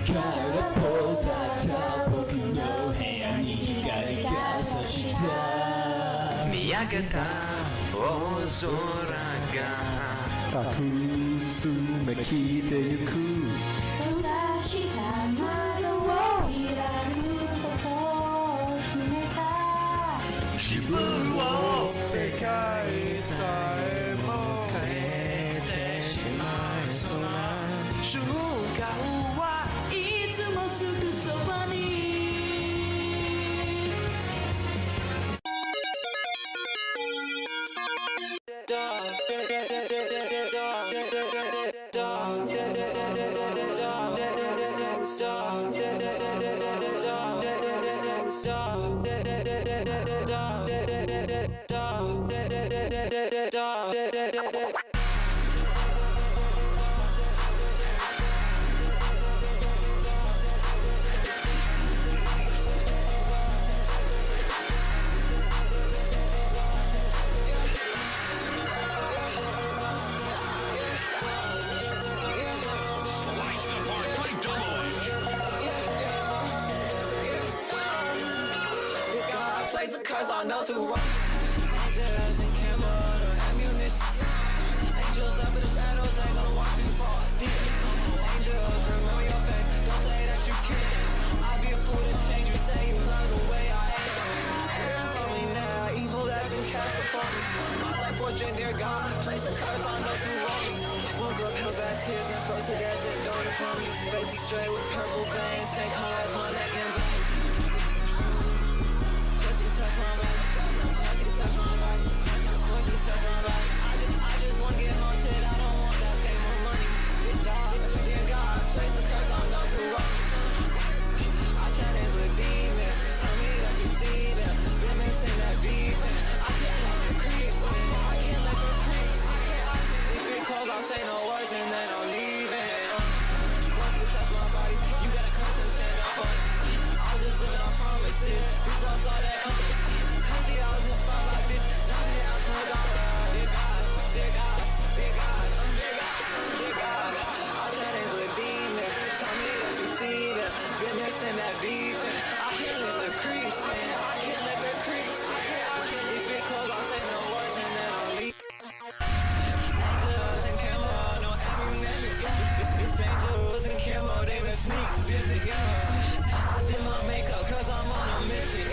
空っぽだった僕の部屋に光が差した見上げた大空が隠すめきてゆく閉ざした窓を開くことを決めた自分を世界さえも変えてしまいそうな瞬間いつもすぐそばにPlace the cards on those who run. Angels and camera, ammunition. Angels up in the shadows, ain't gonna watch you fall. Angels, remember your face. Don't say that you can't. I'll be a fool to change you. Say you love the way I am. Spirits only now, evil that's been cast upon me. My life fortune, dear God. Place the cards on those who wrong me. Woke up, held back tears and froze to death and don't upon me. Faces straight with purple veins. Take cards, my neck and veins. Touch my body, touch my body, touch my body. I just wanna get haunted. I don't want that fame or money. Dear God, place the curse on those who wrong me. I shine in with demons. Tell me that you see them. Been missing that beef. I can't let them creep. I can't let them creep. If it calls, I'll say no words and then I'll leave it. Once you touch my body, you gotta curse and stand up on it. I was just living on promises. These lost all that company. Crazy, I was just fine like bitch. Now they ask for a dollar. Dear God, dear God, dear God, dear God, dear God. I shine in with demons. Tell me that you see them. Been mixing that beef. I can't let the creeps in. I can't let the creeps. If it close, I'll say no words and then I'll leave. Angels and camo, no ammunition. It's angels and camo, they been sneak busy. I did my makeup cause I'm on a mission.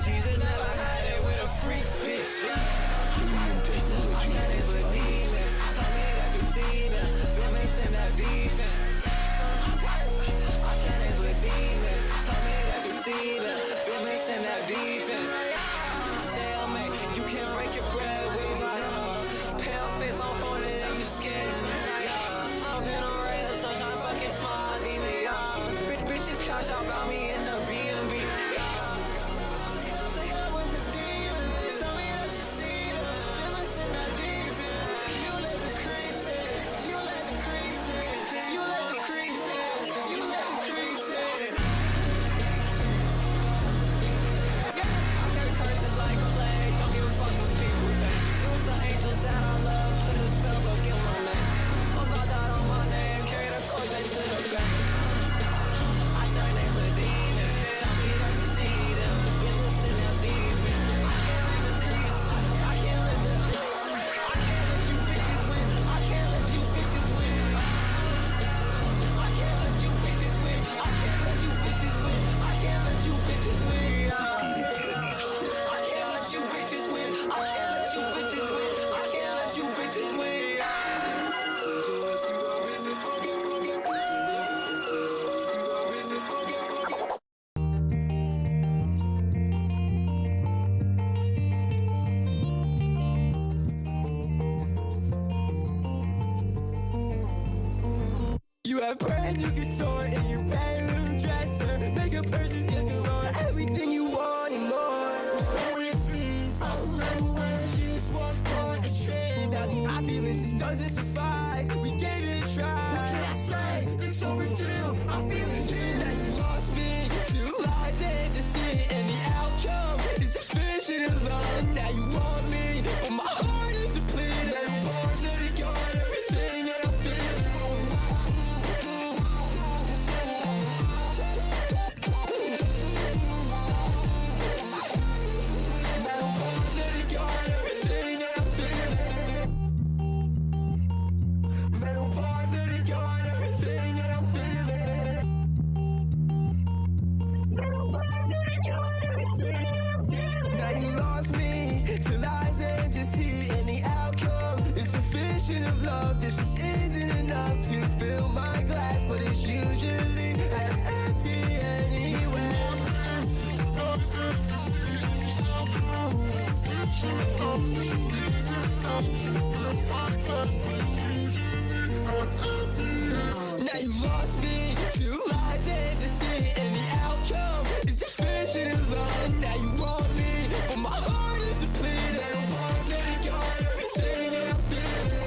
Jesus never had it with a freak bitch. I shine it with demons. Tell me that you see them. Been mixing that beef. I shine it with demons. Tell me have brand new guitar in your bedroom dresser. Make a person's gift galore, everything you want and more. So it seems, I remember when this was for a trend. Now the opulence just doesn't suffice. We gave it a try. What can I say? It's overdue. I'm feeling you. Now you lost me to lies and deceit, and the outcome is deficient in love. Now you want me, but my heart is depleted. And bars that it got everything that I'm feeling. Metal bars that it got everything that I'm feeling. Metal bars that it got everything that I'm feeling. Metal bars that it got everything that I'm feeling. Now you lost me to lies and deceit, and the outcome is sufficient of love. This just isn't enough to fill my glass, but it's usually half empty anyway. Now you lost me to lies and deceit, and the outcome is deficient of love. Now you want me, but my heart is depleted. And bars that it got everything that I'm feeling.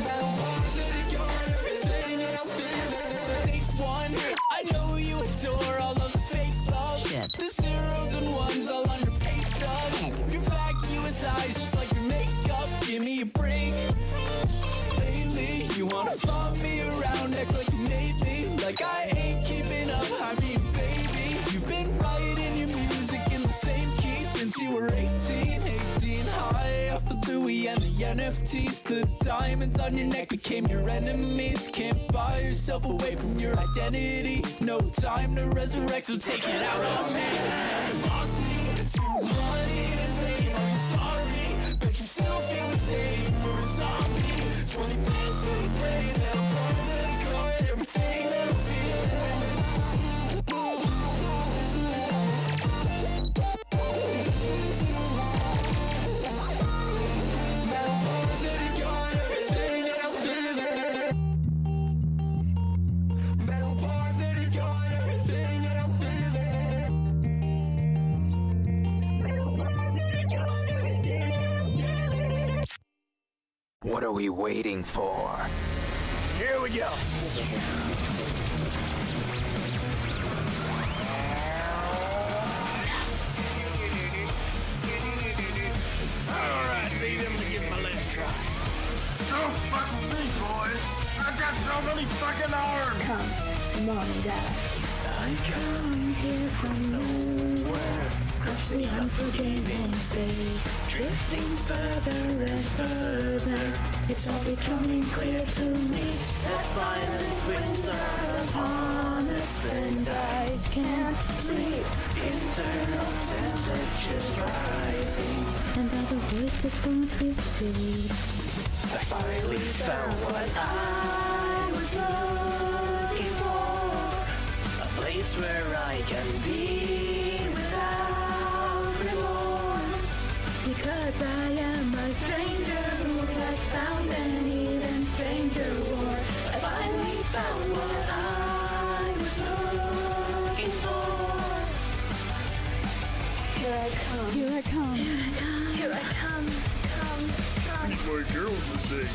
Metal bars that it got everything that I'm feeling. Take one, I know you adore all of the fake love. Shit. The zeros and ones all on your pay stub. Your vacuous eyes just like your makeup. Give me a break. Lately, you wanna flaunt me around, act like you made me. Like I ain't keeping up, I mean, baby. You've been writing your music in the same key since you were 18 high off the Louis and the NFTs. The diamonds on your neck became your enemies. Can't buy yourself away from your identity. No time to resurrect, so take it out on me. You lost me to money and fame. I'm sorry, but you still feel the same. You're a zombie. 20 bands for the brain. Metal bars that it got everything that I'm feeling. Metal bars that it got everything that I'm feeling. Metal bars that it got everything that I'm feeling. Metal bars that it got everything that I'm feeling. What are we waiting for? Here we go. Alright, leave him to give my last try. Don't fuck with me, boys. I've got so many fucking arms. Come, Mom and Dad. I come here from nowhere, across the unforgiving sea, drifting further and further. It's all becoming clear to me that violent winds are upon us, and I can't sleep. Internal temperatures rising, and other voices won't recede. I finally found what I was looking for, a place where I can be without remorse. Because I am a stranger who has found an even stranger war. I finally found what I was looking for. Here I come. Here I come. Here I come. Here I come. Come. Need more girls to sing.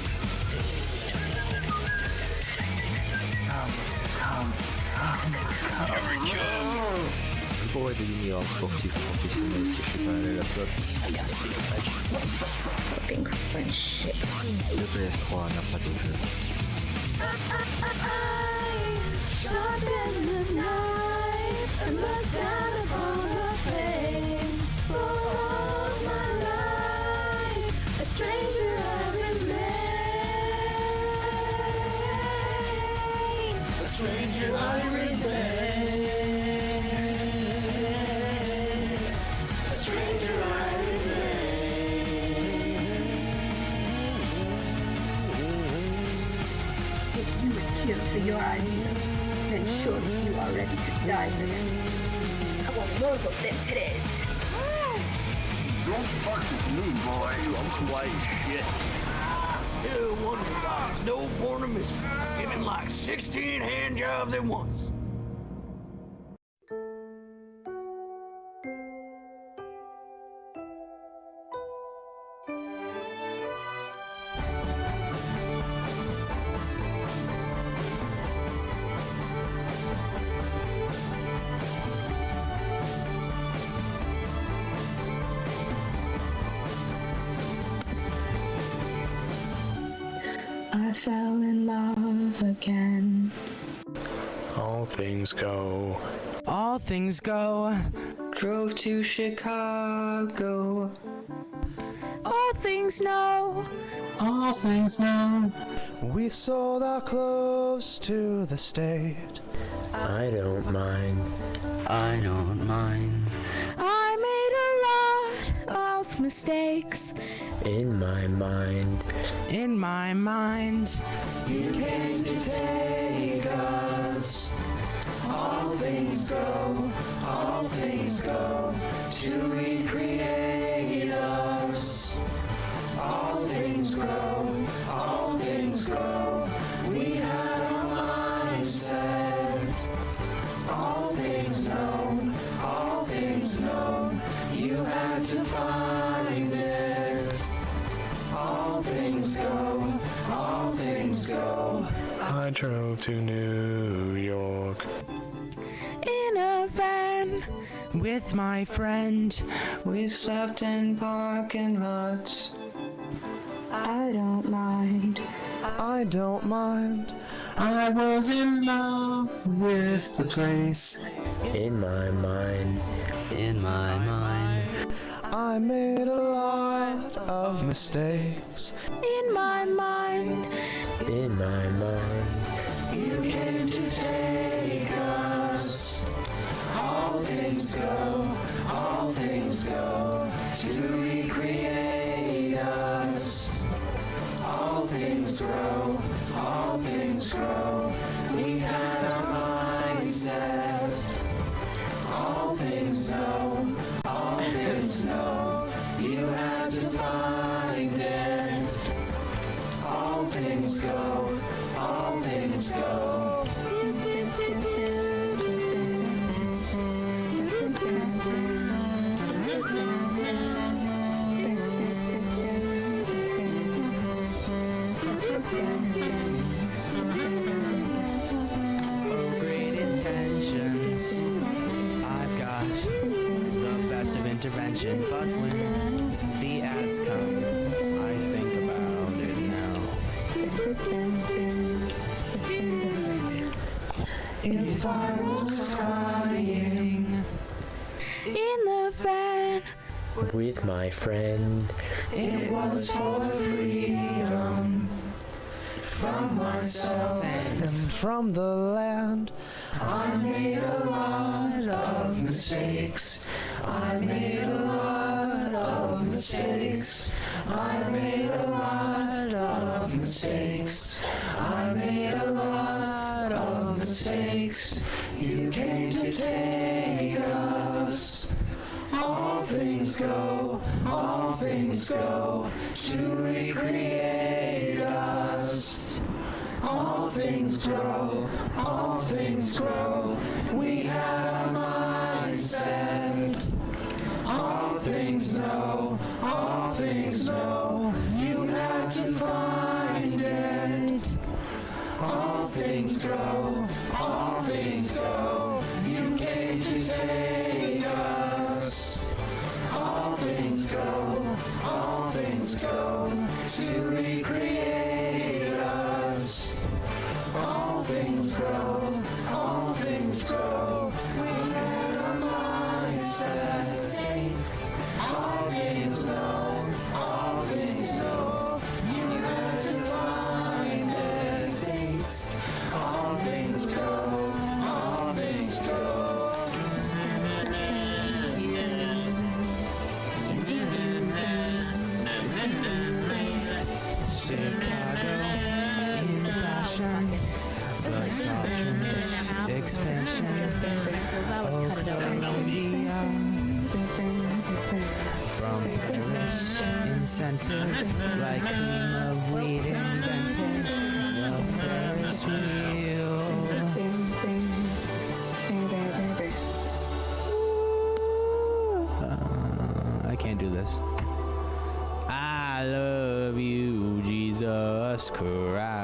Here we come. Before the New York sportif professionnel, si je suis pas allé à la flotte. I can't speak French. Fucking French shit. Le PS3 n'a pas de jeu. Sharpen the knife and look down upon the pain. For all my life, a stranger I remain. A stranger I remain. A stranger I remain. If you were killed for your ideas, then surely you are ready to die for them. I want more of them today's. Don't fuck with me, boy. I'm quiet as shit. Still wonder why there's no porn of mystery. Giving like 16 hand jobs at once. I fell in love again. All things go. All things go. Drove to Chicago. All things know. All things know. We sold our clothes to the state. I don't mind. I don't mind. I made a lot of mistakes. In my mind. In my mind. You came to take us. All things go, all things go to recreate us. All things go, all things go. We had our mindset. All things known, all things known. You had to find it. All things go, all things go. I drove to New York. In a van. With my friend. We slept in parking lots. I don't mind. I don't mind. I was in love with the place. In my mind. In my mind. I made a lot of mistakes. In my mind. In my mind. You came to take us. All things go, all things go to recreate us. All things grow, all things grow. We had our mindset. All things know, all things know. You had to find it. All things go, all things go. Oh, great intentions. I've got the best of interventions, but when the ads come, I think about it now. If I was crying In the van. With my friend. it was for freedom from myself. And from the land. I made a lot of mistakes. I made a lot of mistakes. I made a lot of mistakes. I made a lot of mistakes. You came to take us. All things go, all things go to recreate us. All things grow, all things grow. We had our mindset. All things know, all things know. You had to find it. All things go, all things go. You came to take us. All things go, all things go to recreate us. All things grow, all things grow. We had our mindset. All things know, all things know. You had to find it. All things go, all things go. Chicago in fashion. The softness expansion. Oh, Columbia. from Paris. Incentive like cream of wheat invented. The Ferris wheel. I can't do this. I love you, Jesus Christ.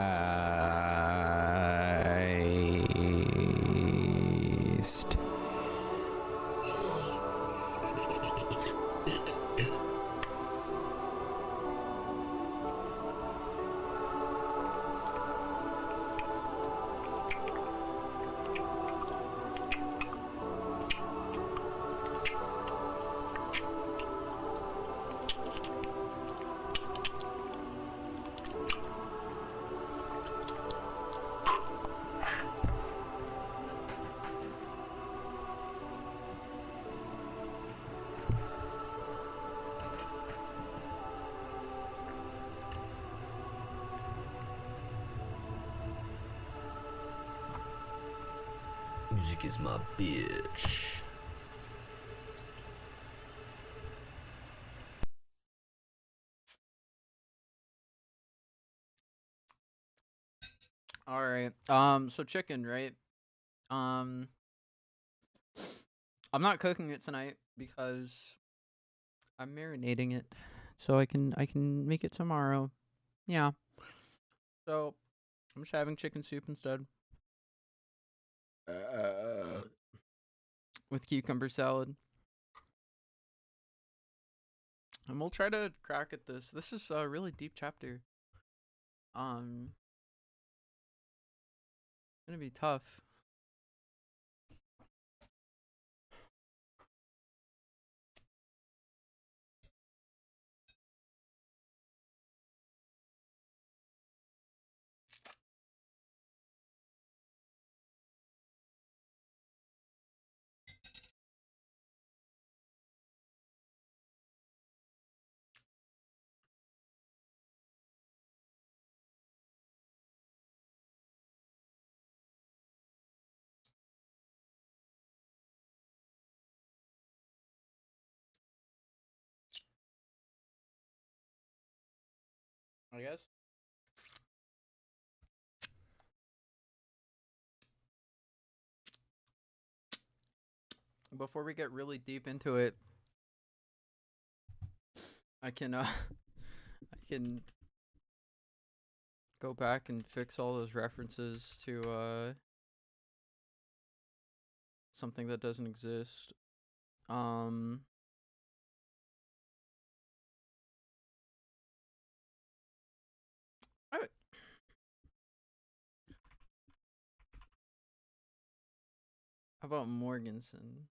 Music is my bitch. All right. So chicken, right? Um, I'm not cooking it tonight because I'm marinating it, so I can make it tomorrow. Yeah. So I'm just having chicken soup instead with cucumber salad, and we'll try to crack at this. This is a really deep chapter. It's gonna be tough. I guess. Before we get really deep into it, I can I can go back and fix all those references to something that doesn't exist. I- How about Morganson?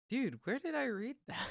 Dude, where did I read that?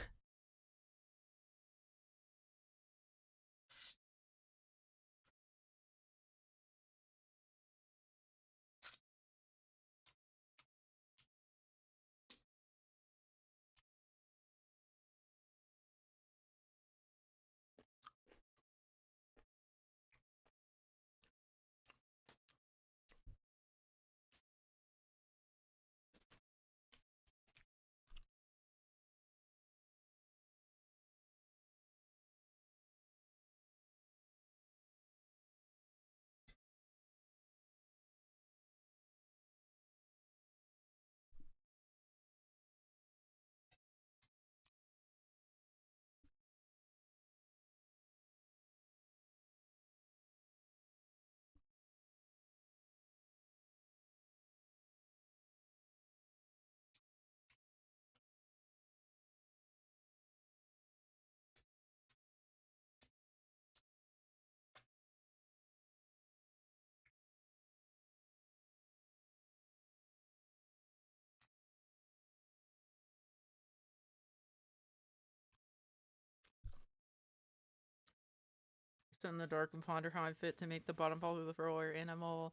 Sit in the dark and ponder how I'm fit to make the bottom fall through the fur or animal,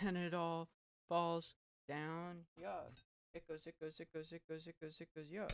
and it all falls down. Yeah, it goes, yeah.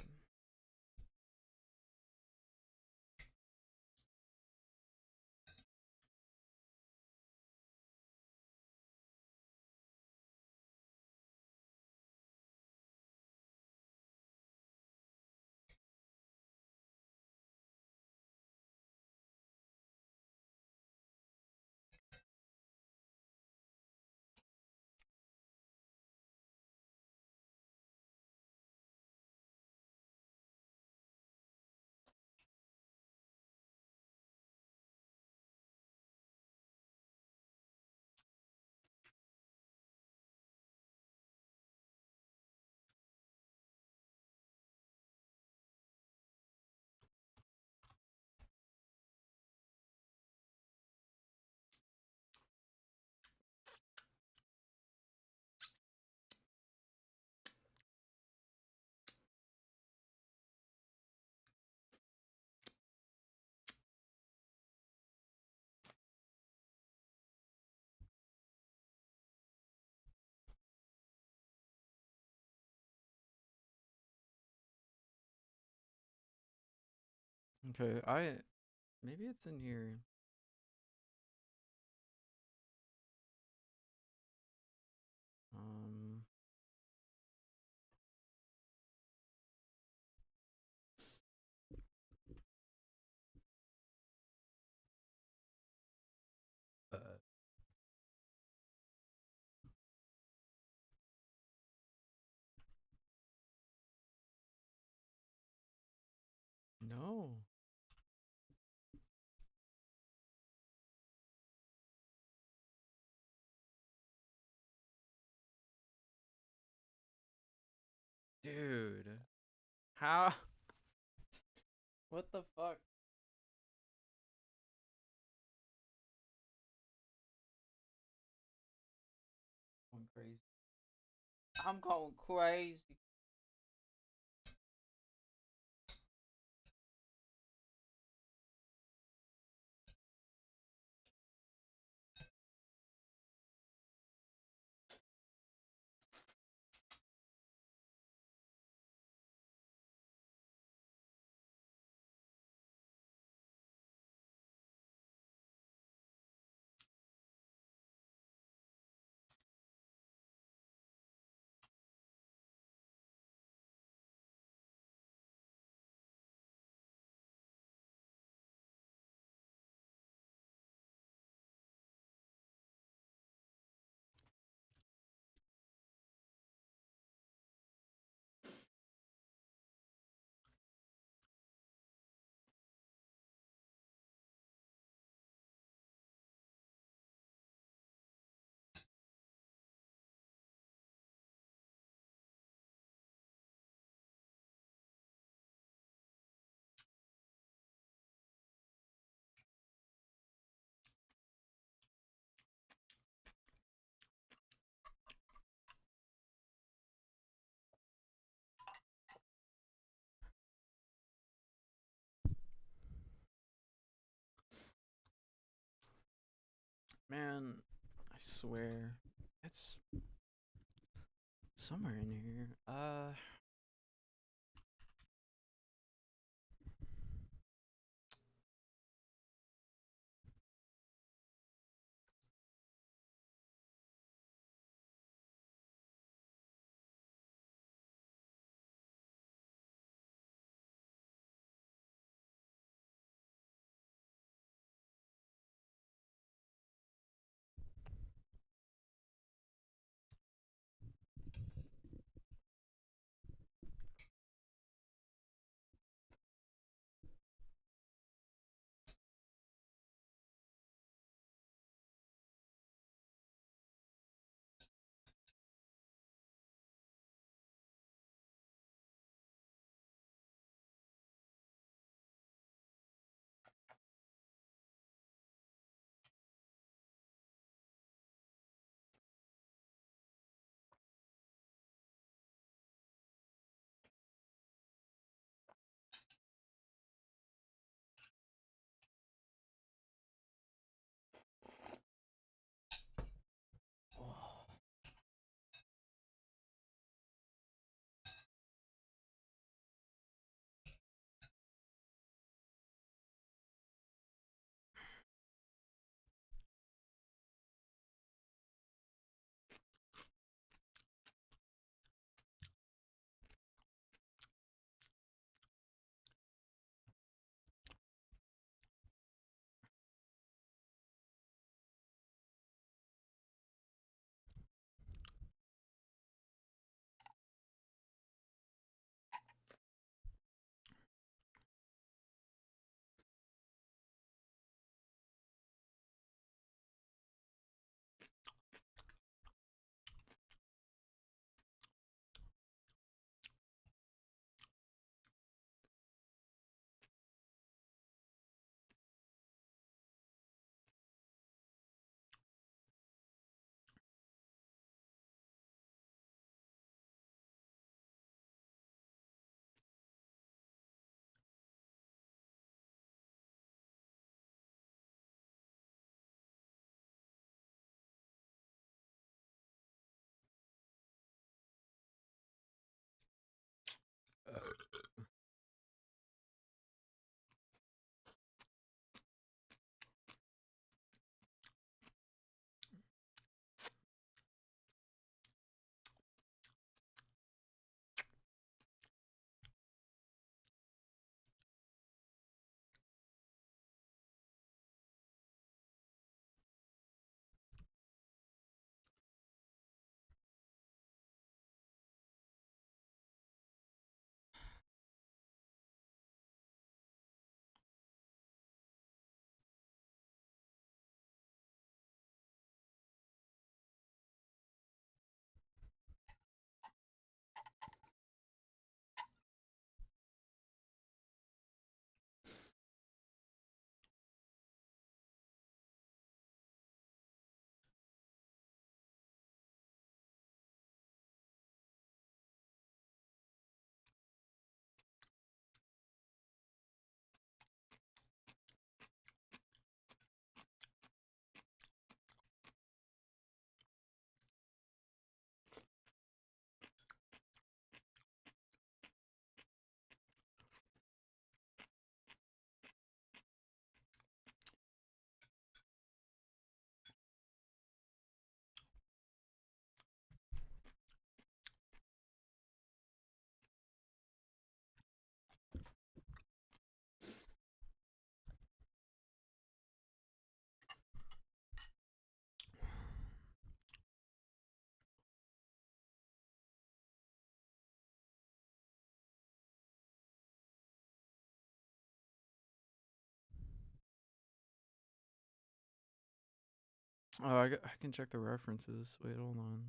Okay, maybe it's in here. Um, no. Dude. How? What the fuck? Going crazy. I'm going crazy. Man, I swear. It's somewhere in here. Oh, I can check the references. Wait, hold on.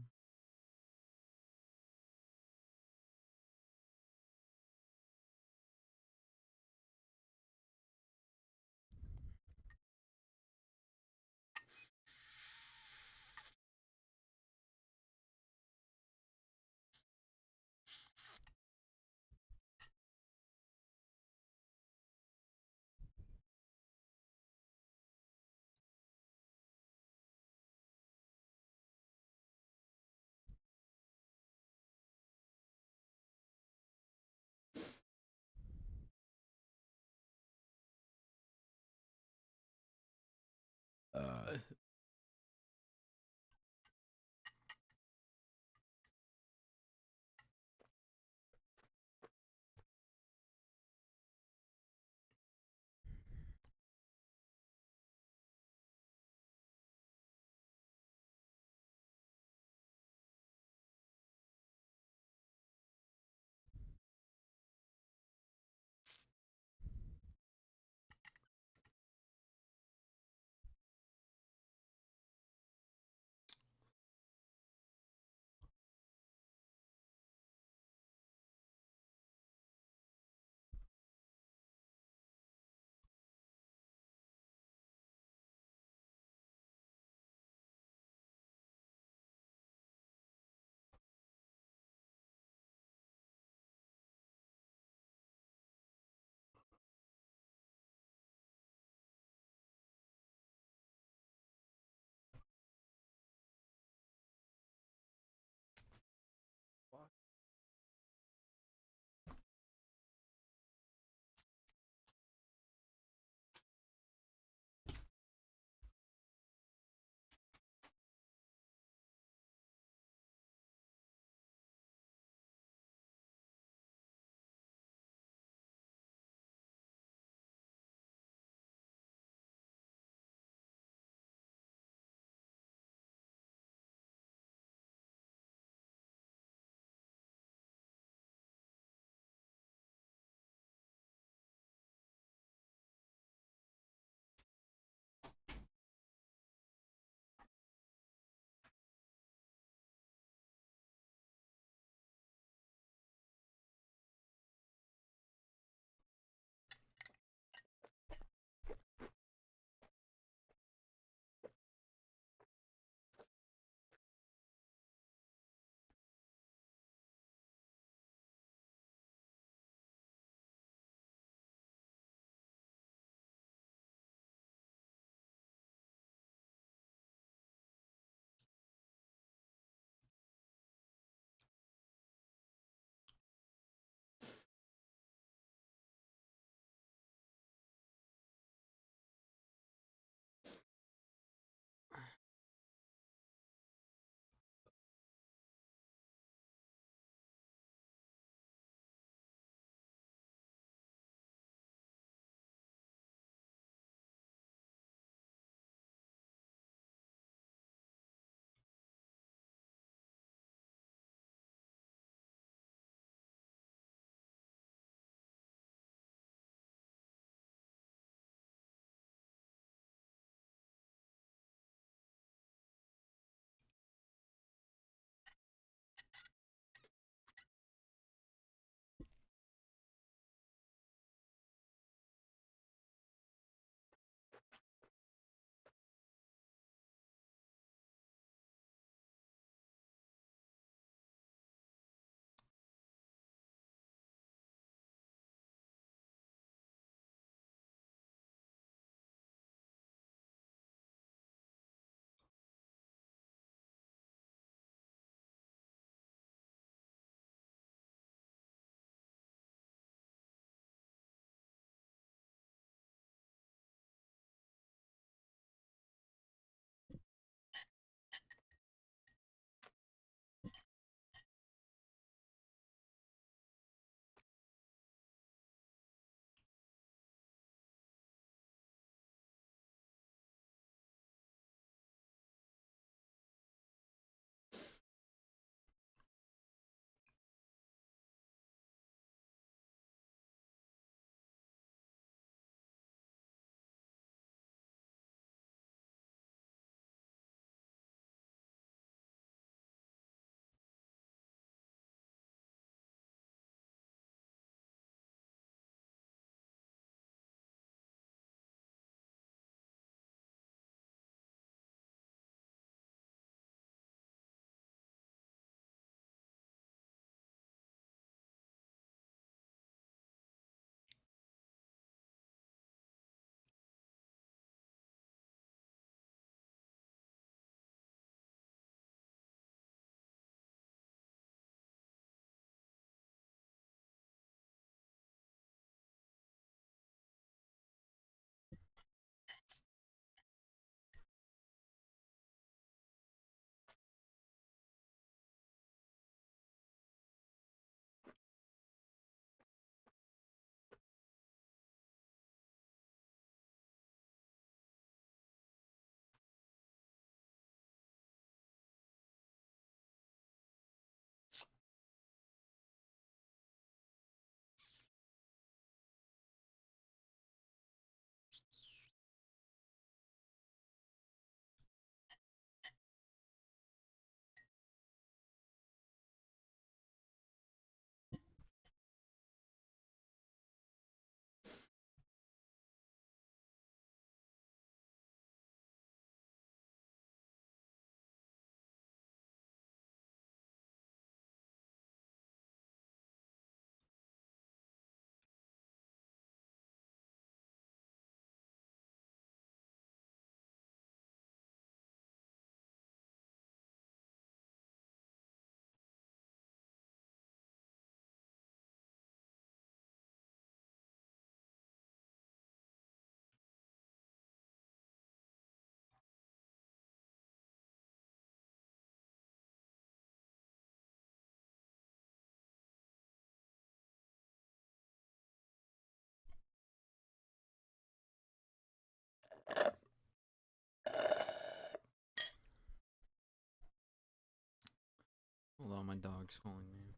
Oh, my dog's calling me.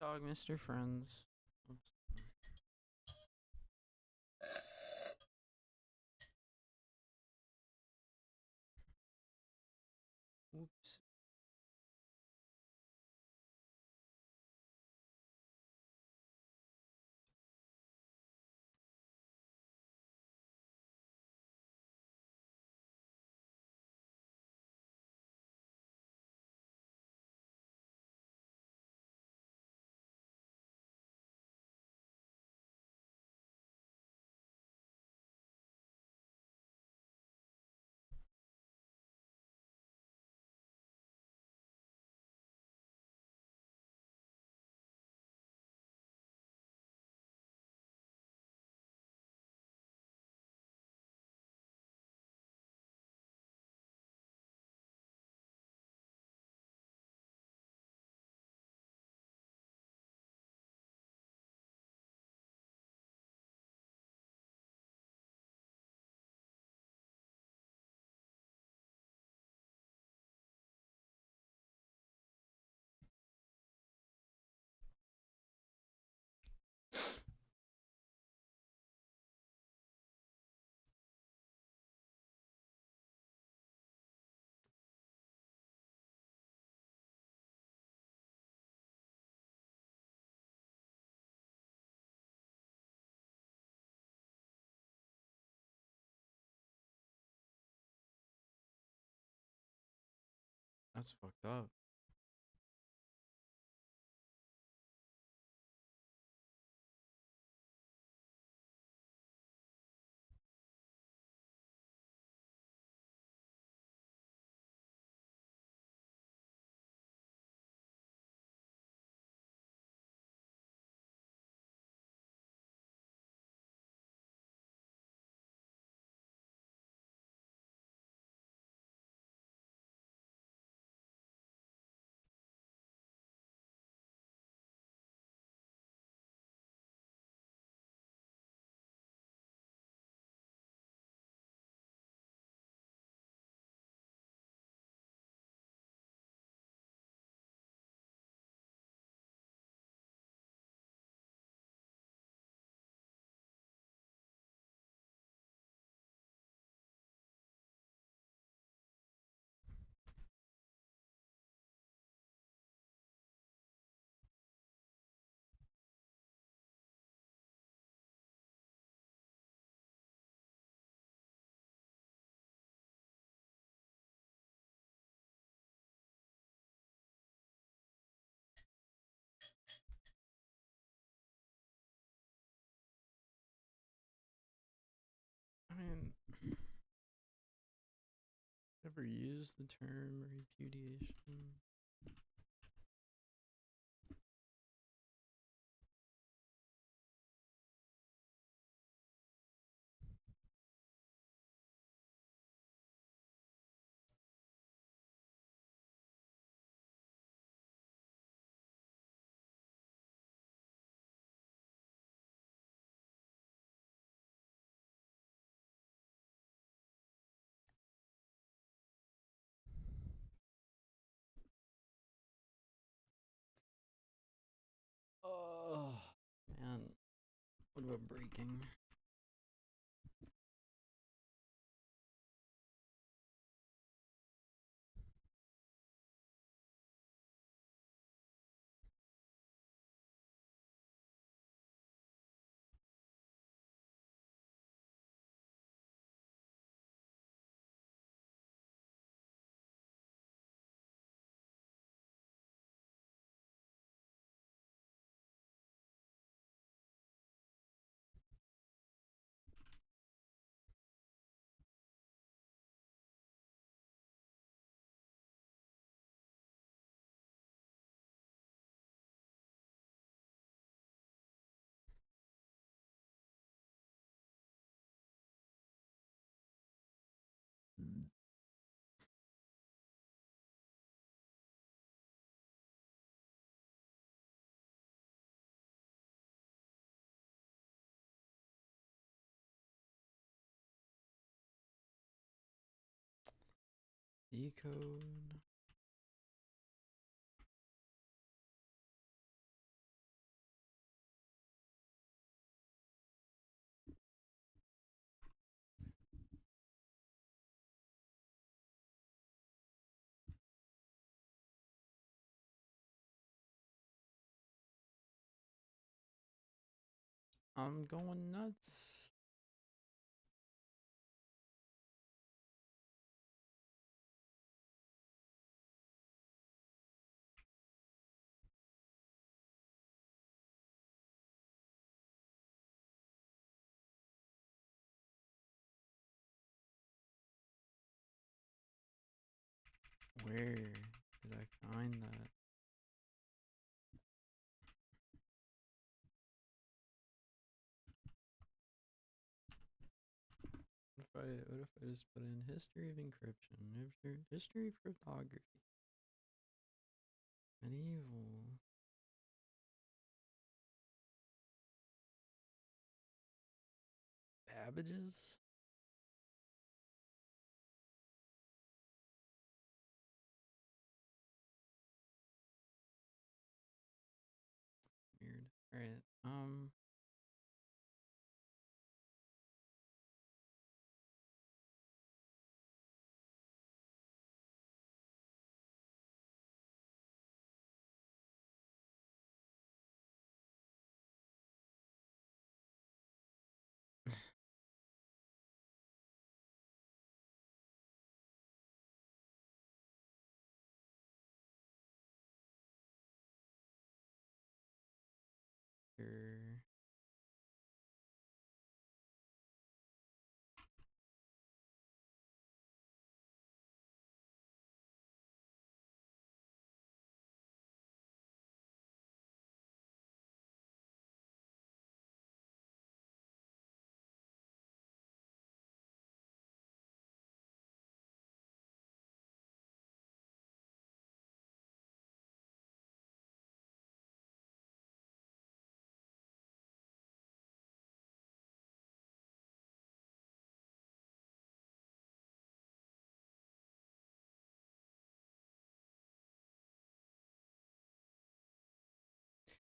Dog, Mr. Friends. Oops. Oops. That's fucked up. I mean, ever use the term repudiation? Oh, man. What about breaking? Decode. I'm going nuts. Where did I find that? What if I just put in history of encryption, history of cryptography, medieval. Babbage's? Weird. Alright, here.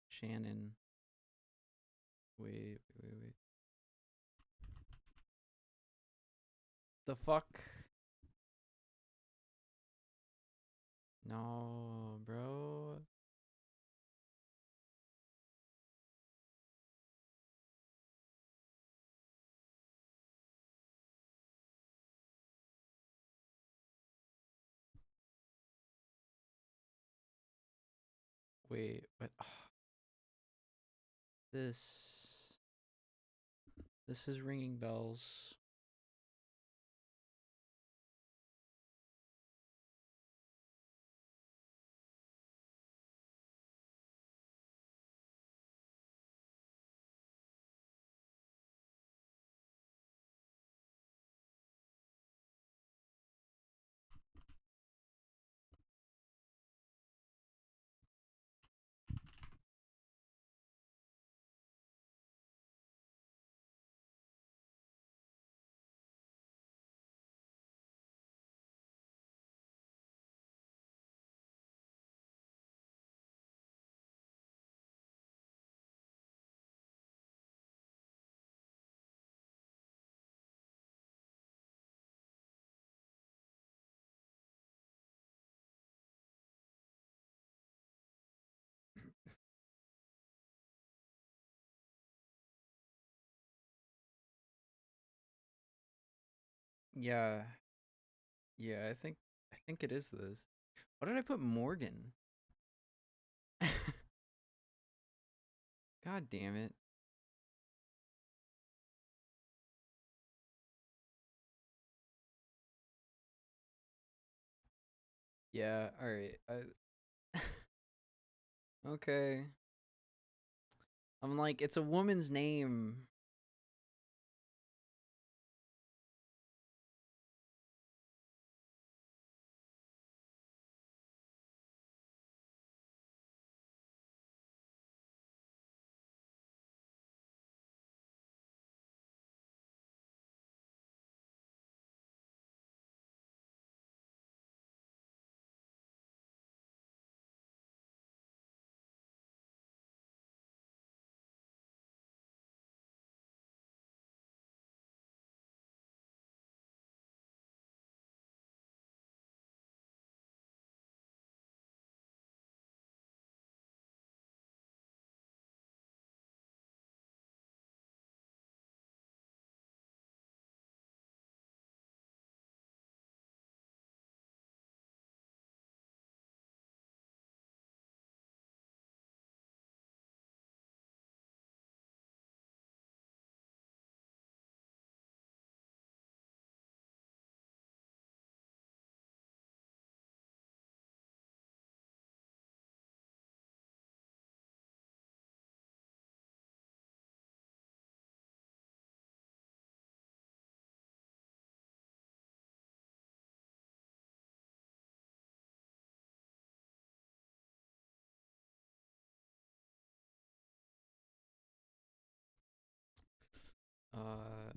Shannon. Wait. The fuck? No, bro. Wait, what? This is ringing bells. Yeah. Yeah, I think it is this. Why did I put Morgan? God damn it. Yeah, alright. Okay. I'm like, it's a woman's name. Uh,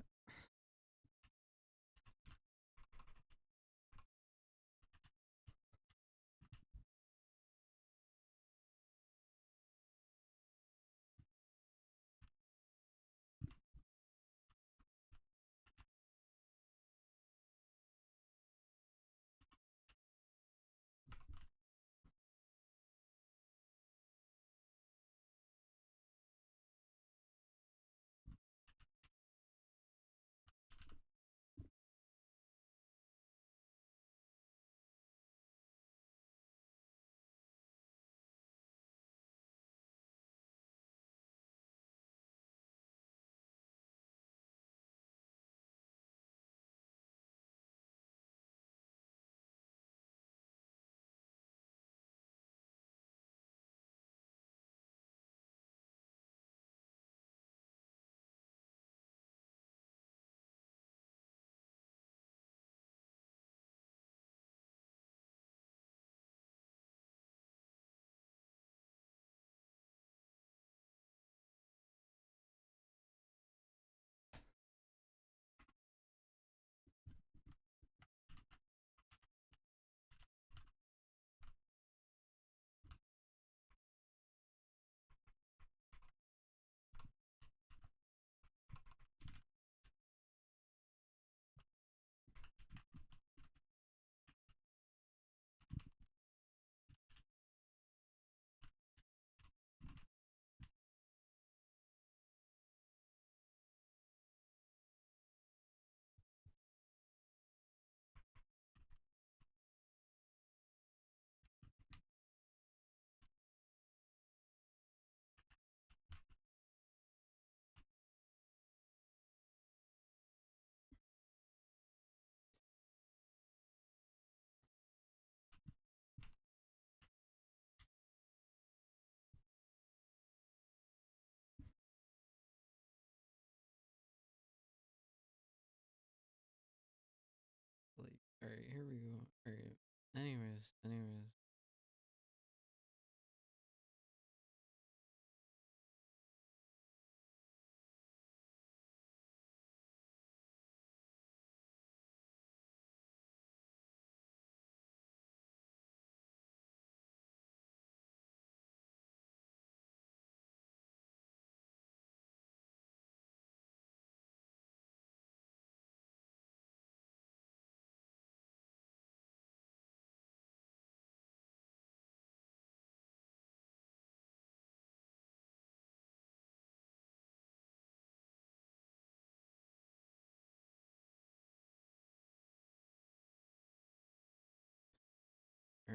like, all right, here we go. All right. Anyways. All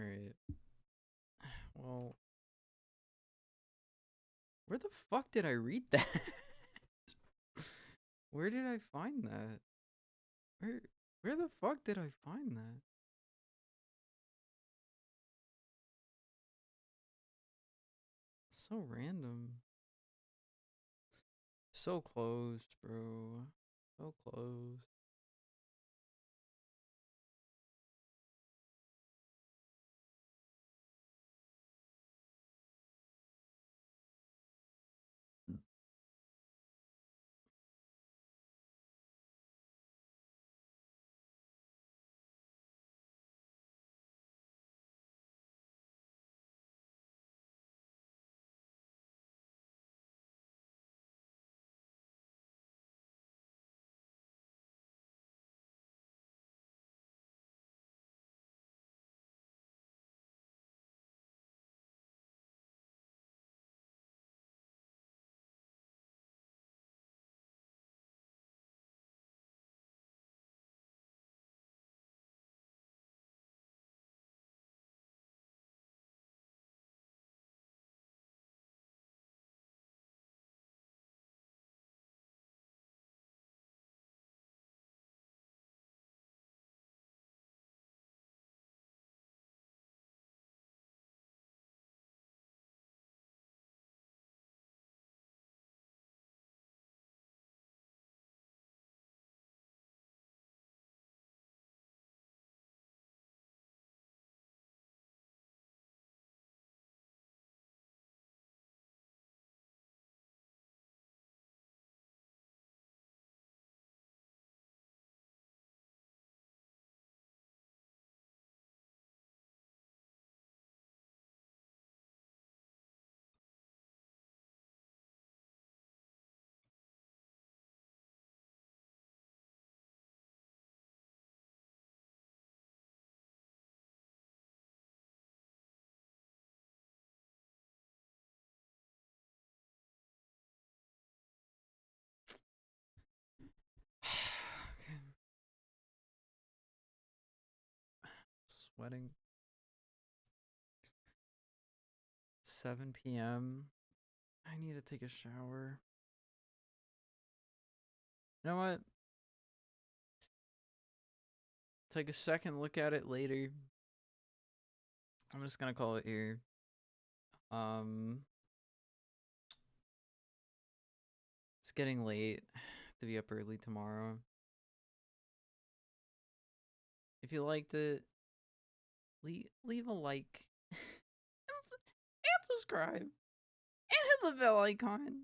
right. Well, where the fuck did I read that? Where did I find that? Where where the fuck did I find that? So random. So close, bro. So close. sweating. 7 p.m. I need to take a shower. You know what? Take a second look at it later. I'm just gonna call it here. It's getting late. I have to be up early tomorrow. If you liked it, leave a like and subscribe and hit the bell icon.